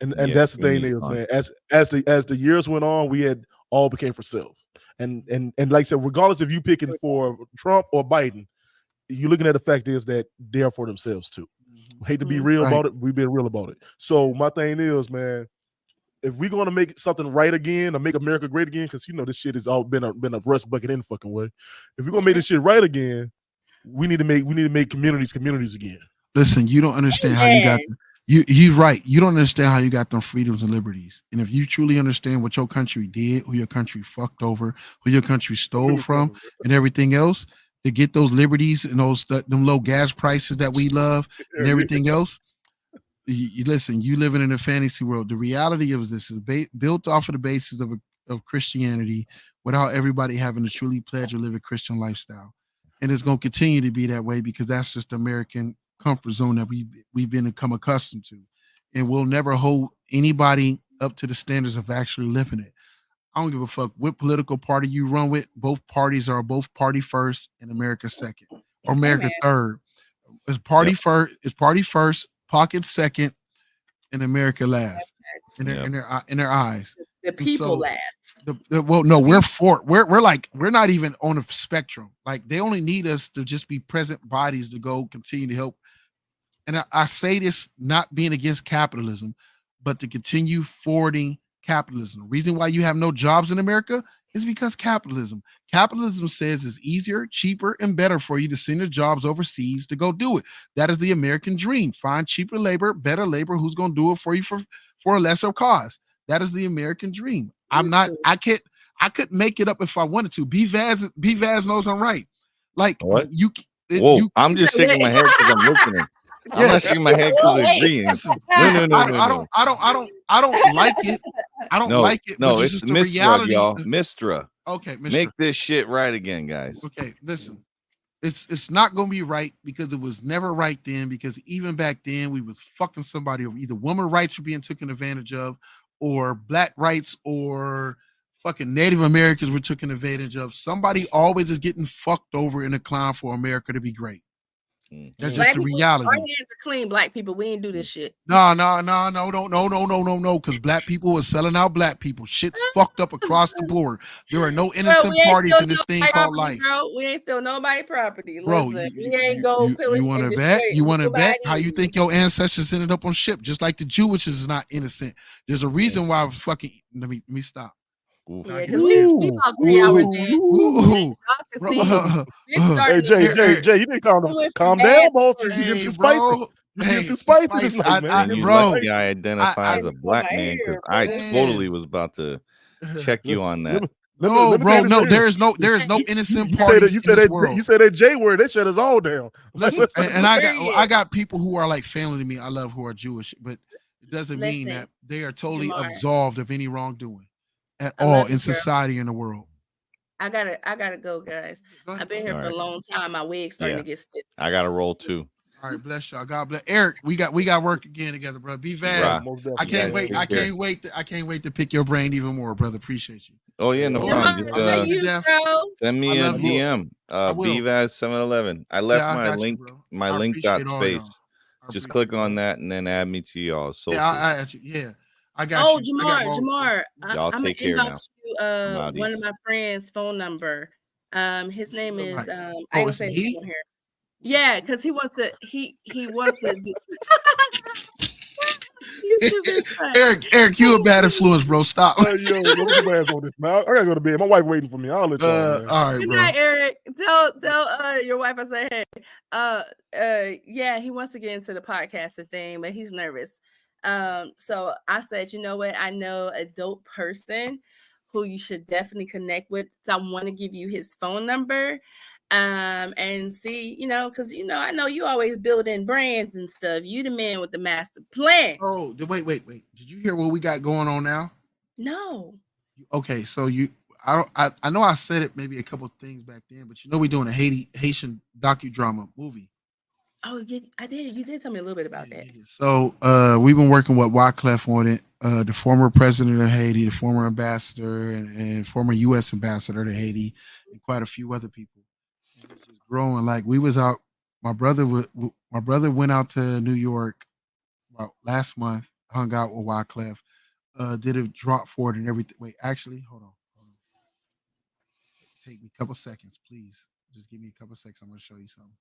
And that's the thing is, man. As the years went on, we had all became for self. And like I said, regardless if you picking for Trump or Biden, you're looking at the fact is that they're for themselves too. Hate to be real about it, we've been real about it. So my thing is, man, if we're gonna make something right again or make America great again, because this shit has all been a rust bucket in the fucking way. If we're gonna make this shit right again, we need to make communities again. Listen, you don't understand how you got. You're right. You don't understand how you got them freedoms and liberties. And if you truly understand what your country did, who your country fucked over, who your country stole from, and everything else, to get those liberties and them low gas prices that we love and everything else, you listen. You living in a fantasy world. The reality of this is built off of the basis of Christianity, without everybody having to truly pledge or live a Christian lifestyle, and it's going to continue to be that way because that's just American comfort zone that we've become accustomed to, and we'll never hold anybody up to the standards of actually living it. I don't give a fuck what political party you run with. Both parties are both party first and America second, or America third. It's party first, pocket second, and America last in their eyes. The people last. We're not even on a spectrum. Like, they only need us to just be present bodies to go continue to help. And I say this not being against capitalism, but to continue forwarding capitalism. The reason why you have no jobs in America is because capitalism. Capitalism says it's easier, cheaper, and better for you to send your jobs overseas to go do it. That is the American dream. Find cheaper labor, better labor, who's going to do it for you for a lesser cost. That is the American dream. I could make it up if I wanted to. B Vaz knows I'm right. Like, what? You I'm just shaking my head because I'm listening. I'm not shaking my head because of agreeing. Listen, No. I don't like it. I don't like it. No, but it's just the the Mistra, reality. y'all. Mistra. Okay, Mr. Make this shit right again, guys. Okay, listen. It's not gonna be right because it was never right then. Because even back then, we was fucking somebody over. Either woman rights were being taken advantage of, or black rights, or fucking Native Americans were taken advantage of. Somebody always is getting fucked over in a clown for America to be great. That's just the reality. Our hands are clean, black people. We ain't do this shit. No. Because black people are selling out black people. Shit's fucked up across the board. There are no innocent parties in this thing called life. Bro. We ain't steal nobody's property. Bro, Listen, we ain't go you want to bet? You want to bet how you think your ancestors ended up on ship? Just like the Jewish is not innocent. There's a reason why I was fucking. Let me stop. Yeah, because we about 3 hours in. Hey, Jay, you need to calm down, boss. You get too spicy. You get too spicy this night, man. And you bro, lucky I identify as a black man because I totally was about to check you on that. No, bro, no, there is no innocent parties in this world. You say that J word, they shut us all down. Listen, and I got people who are like family to me. I love who are Jewish, but it doesn't mean that they are totally absolved of any wrongdoing at all in society in the world. I gotta go, guys. I've been here for a long time. My wig's starting to get stiff. I gotta roll too. All right, bless y'all. God bless Eric. We got work again together, bro. Be fast. I can't wait. I can't wait to pick your brain even more, brother. Appreciate you. Oh yeah, no problem. Just, send me a DM. BVAS 711. I left my link. My link got space. Just click on that and then add me to y'all. So yeah. I got you. Jamar. Y'all take care now. You, one of my friends' phone number. His name is I ain't gonna say his name on here. Yeah, because he wants to. He wants to. Do... Eric, you a bad influence, bro. Stop. Yo, get my ass on this, man. I gotta go to bed. My wife waiting for me. I'll let y'all. All right, good bro. night, Eric. Tell your wife I say hey. Yeah, he wants to get into the podcasting thing, but he's nervous. So I said, you know what? I know a dope person who you should definitely connect with. So I want to give you his phone number. And see, because I know you always building brands and stuff. You the man with the master plan. Oh, wait. Did you hear what we got going on now? No. Okay, so I know I said it maybe a couple of things back then, but we're doing a Haitian docudrama movie. Oh, I did. You did tell me a little bit about that. So we've been working with Wyclef on it. The former president of Haiti, the former ambassador, and former U.S. ambassador to Haiti, and quite a few other people. And it's just growing. Like we was out. My brother went out to New York about last month. Hung out with Wyclef. Did a drop for it and everything. Wait, actually, hold on. Take me a couple seconds, please. Just give me a couple seconds. I'm going to show you something.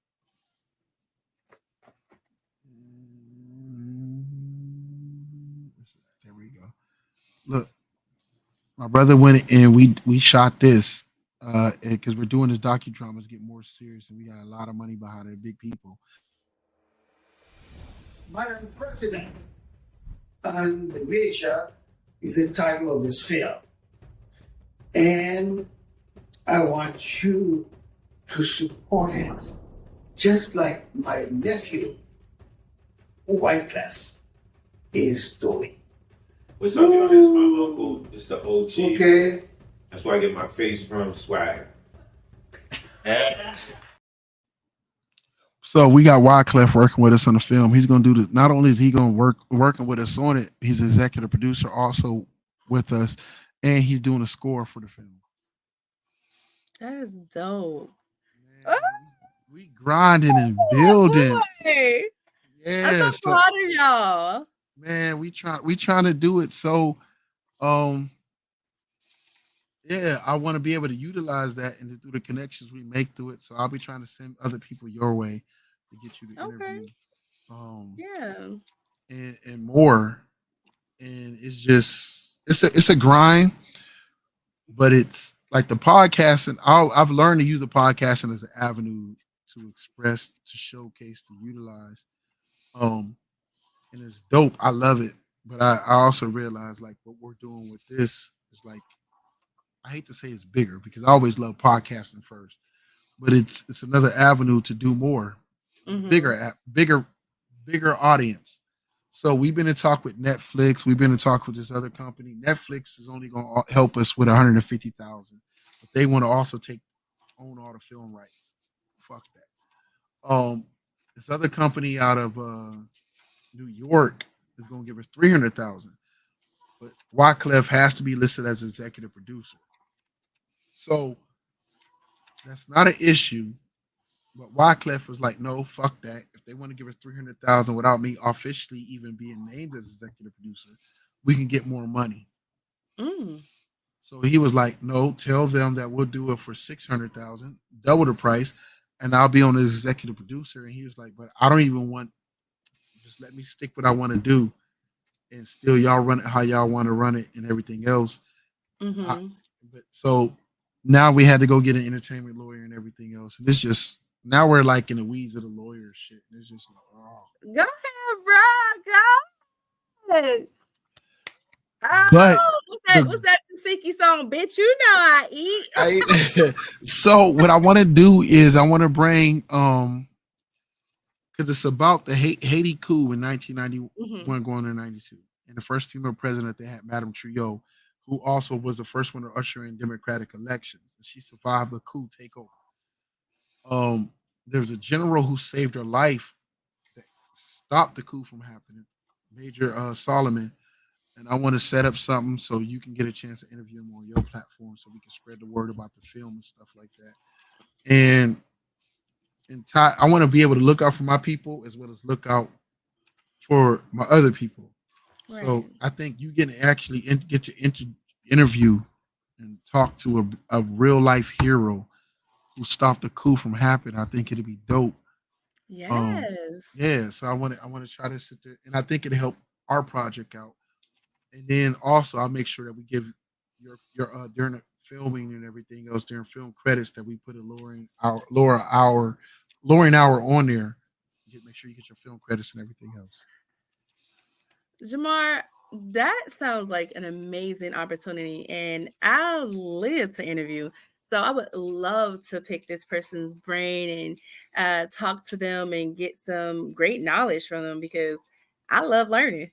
There we go. Look, my brother went and we shot this because we're doing this docudramas get more serious and we got a lot of money behind it, big people. Madam President, and the Major is the title of this film. And I want you to support it, just like my nephew, Wyclef, is doing. What's up, y'all? This is my uncle. It's the OG. Okay. That's where I get my face from, swag. So we got Wyclef working with us on the film. He's going to do this. Not only is he going to working with us on it, he's executive producer also with us, and he's doing a score for the film. That is dope. Man, we grinding and building. Boy. Yeah, I'm so proud of y'all. Man, we trying to do it. So, yeah, I want to be able to utilize that and through the connections we make through it. So I'll be trying to send other people your way to get you the interview. Yeah. And more. And it's just it's a grind, but it's like the podcasting. I've learned to use the podcasting as an avenue to express, to showcase, to utilize. And it's dope. I love it. But I also realize like what we're doing with this is like, I hate to say it's bigger because I always love podcasting first, but it's another avenue to do more, bigger bigger audience. So we've been in talk with Netflix. We've been in talk with this other company. Netflix is only going to help us with 150,000, but they want to also own all the film rights. Fuck that. This other company out of New York is going to give us 300,000, but Wyclef has to be listed as executive producer. So that's not an issue. But Wyclef was like, no, fuck that. If they want to give us 300,000 without me officially even being named as executive producer, we can get more money. So he was like, no, tell them that we'll do it for 600,000, double the price, and I'll be on as executive producer. And he was like, but I don't even want, just let me stick what I want to do, and still y'all run it how y'all want to run it and everything else. But so now we had to go get an entertainment lawyer and everything else, and it's just. Now we're like in the weeds of the lawyer shit. And it's just like, oh. Go ahead, bro. Go ahead. But what's that Tzatziki song, bitch? You know I eat. So what I want to do is I want to bring because it's about the Haiti coup in 1991 going to 92. And the first female president they had, Madame Trio, who also was the first one to usher in democratic elections. And she survived the coup takeover. There was a general who saved her life that stopped the coup from happening, Major Solomon. And I want to set up something so you can get a chance to interview him on your platform so we can spread the word about the film and stuff like that. And I want to be able to look out for my people as well as look out for my other people. Right. So I think you can actually get to interview and talk to a real life hero who stopped the coup from happening. I think it'd be dope. Yes. So I want to try to sit there, and I think it'll help our project out. And then also I'll make sure that we give your during the filming and everything else during film credits that we put a lowering hour on there. Make sure you get your film credits and everything else. Jamar, that sounds like an amazing opportunity, and I'll live to interview. So I would love to pick this person's brain and talk to them and get some great knowledge from them because I love learning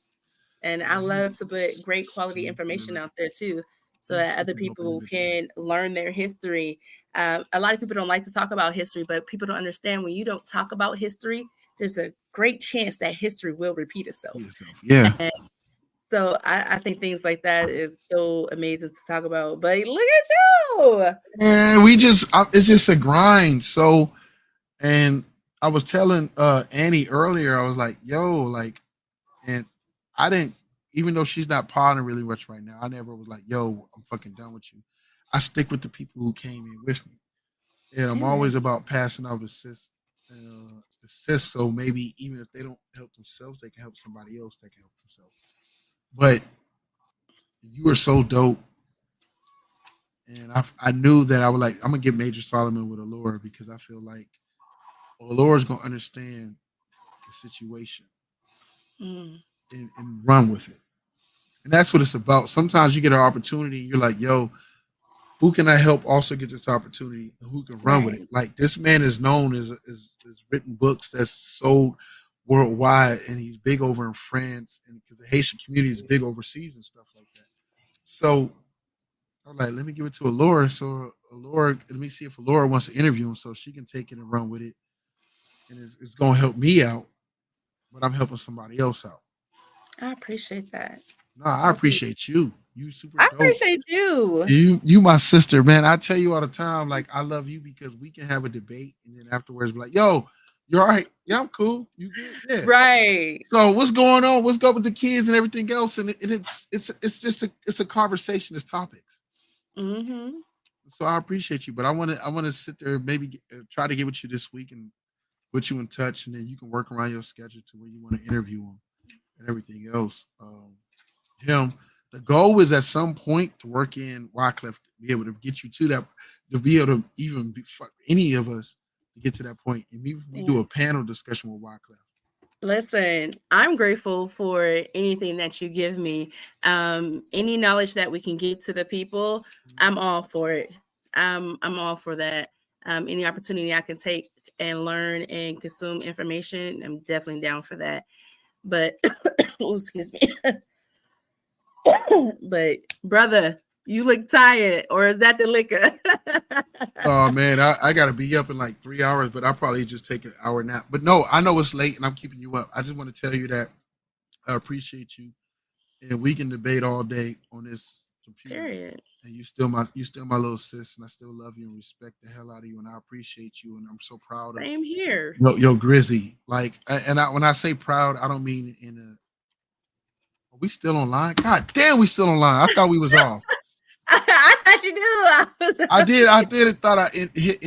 and I love to put great quality information out there too so that other people can learn their history. A lot of people don't like to talk about history, but people don't understand when you don't talk about history, there's a great chance that history will repeat itself. Yeah. And so I think things like that is so amazing to talk about. But look at you. And it's just a grind. So, and I was telling Annie earlier, I was like, yo, like, and I didn't, even though she's not potting really much right now, I never was like, yo, I'm fucking done with you. I stick with the people who came in with me. And I'm always about passing off assist. So maybe even if they don't help themselves, they can help somebody else that can help themselves. But you are so dope. And I knew that I was like, I'm going to get Major Solomon with Allura because I feel like Allura's going to understand the situation and run with it. And that's what it's about. Sometimes you get an opportunity and you're like, yo, who can I help also get this opportunity and who can run with it? Like this man is known as written books that's sold worldwide, and he's big over in France, and because the Haitian community is big overseas and stuff like that. So I'm like, let me give it to Allura. So Allura, let me see if Allura wants to interview him so she can take it and run with it. And it's going to help me out, but I'm helping somebody else out. I appreciate that. No, I appreciate you. You super dope. I appreciate you. You my sister, man. I tell you all the time, like, I love you because we can have a debate and then afterwards be like, yo, you're all right. Yeah, I'm cool. You good? Yeah. Right. So what's going on? What's going with the kids and everything else? And it's just a conversation. It's topics. Mm-hmm. So I appreciate you, but I want to sit there, maybe try to get with you this week and put you in touch, and then you can work around your schedule to where you want to interview him and everything else. The goal is at some point to work in Wyclef to be able to get you to that, to be able to even be any of us to get to that point. And we do a panel discussion with Wyclef. Listen, I'm grateful for anything that you give me. Any knowledge that we can get to the people, I'm all for it. I'm all for that. Any opportunity I can take, and learn and consume information, I'm definitely down for that. But excuse me. But brother, you look tired, or is that the liquor? Oh man, I gotta be up in like 3 hours, but I'll probably just take an hour nap. But no, I know it's late and I'm keeping you up. I just want to tell you that I appreciate you, and we can debate all day on this computer. Period. And you still my little sis, and I still love you and respect the hell out of you, and I appreciate you, and I'm so proud of Same here. yo Grizzy. Like, when I say proud, I don't mean in a. Are we still online? God damn, we still online. I thought we was off. I thought you knew. I did. I thought I hit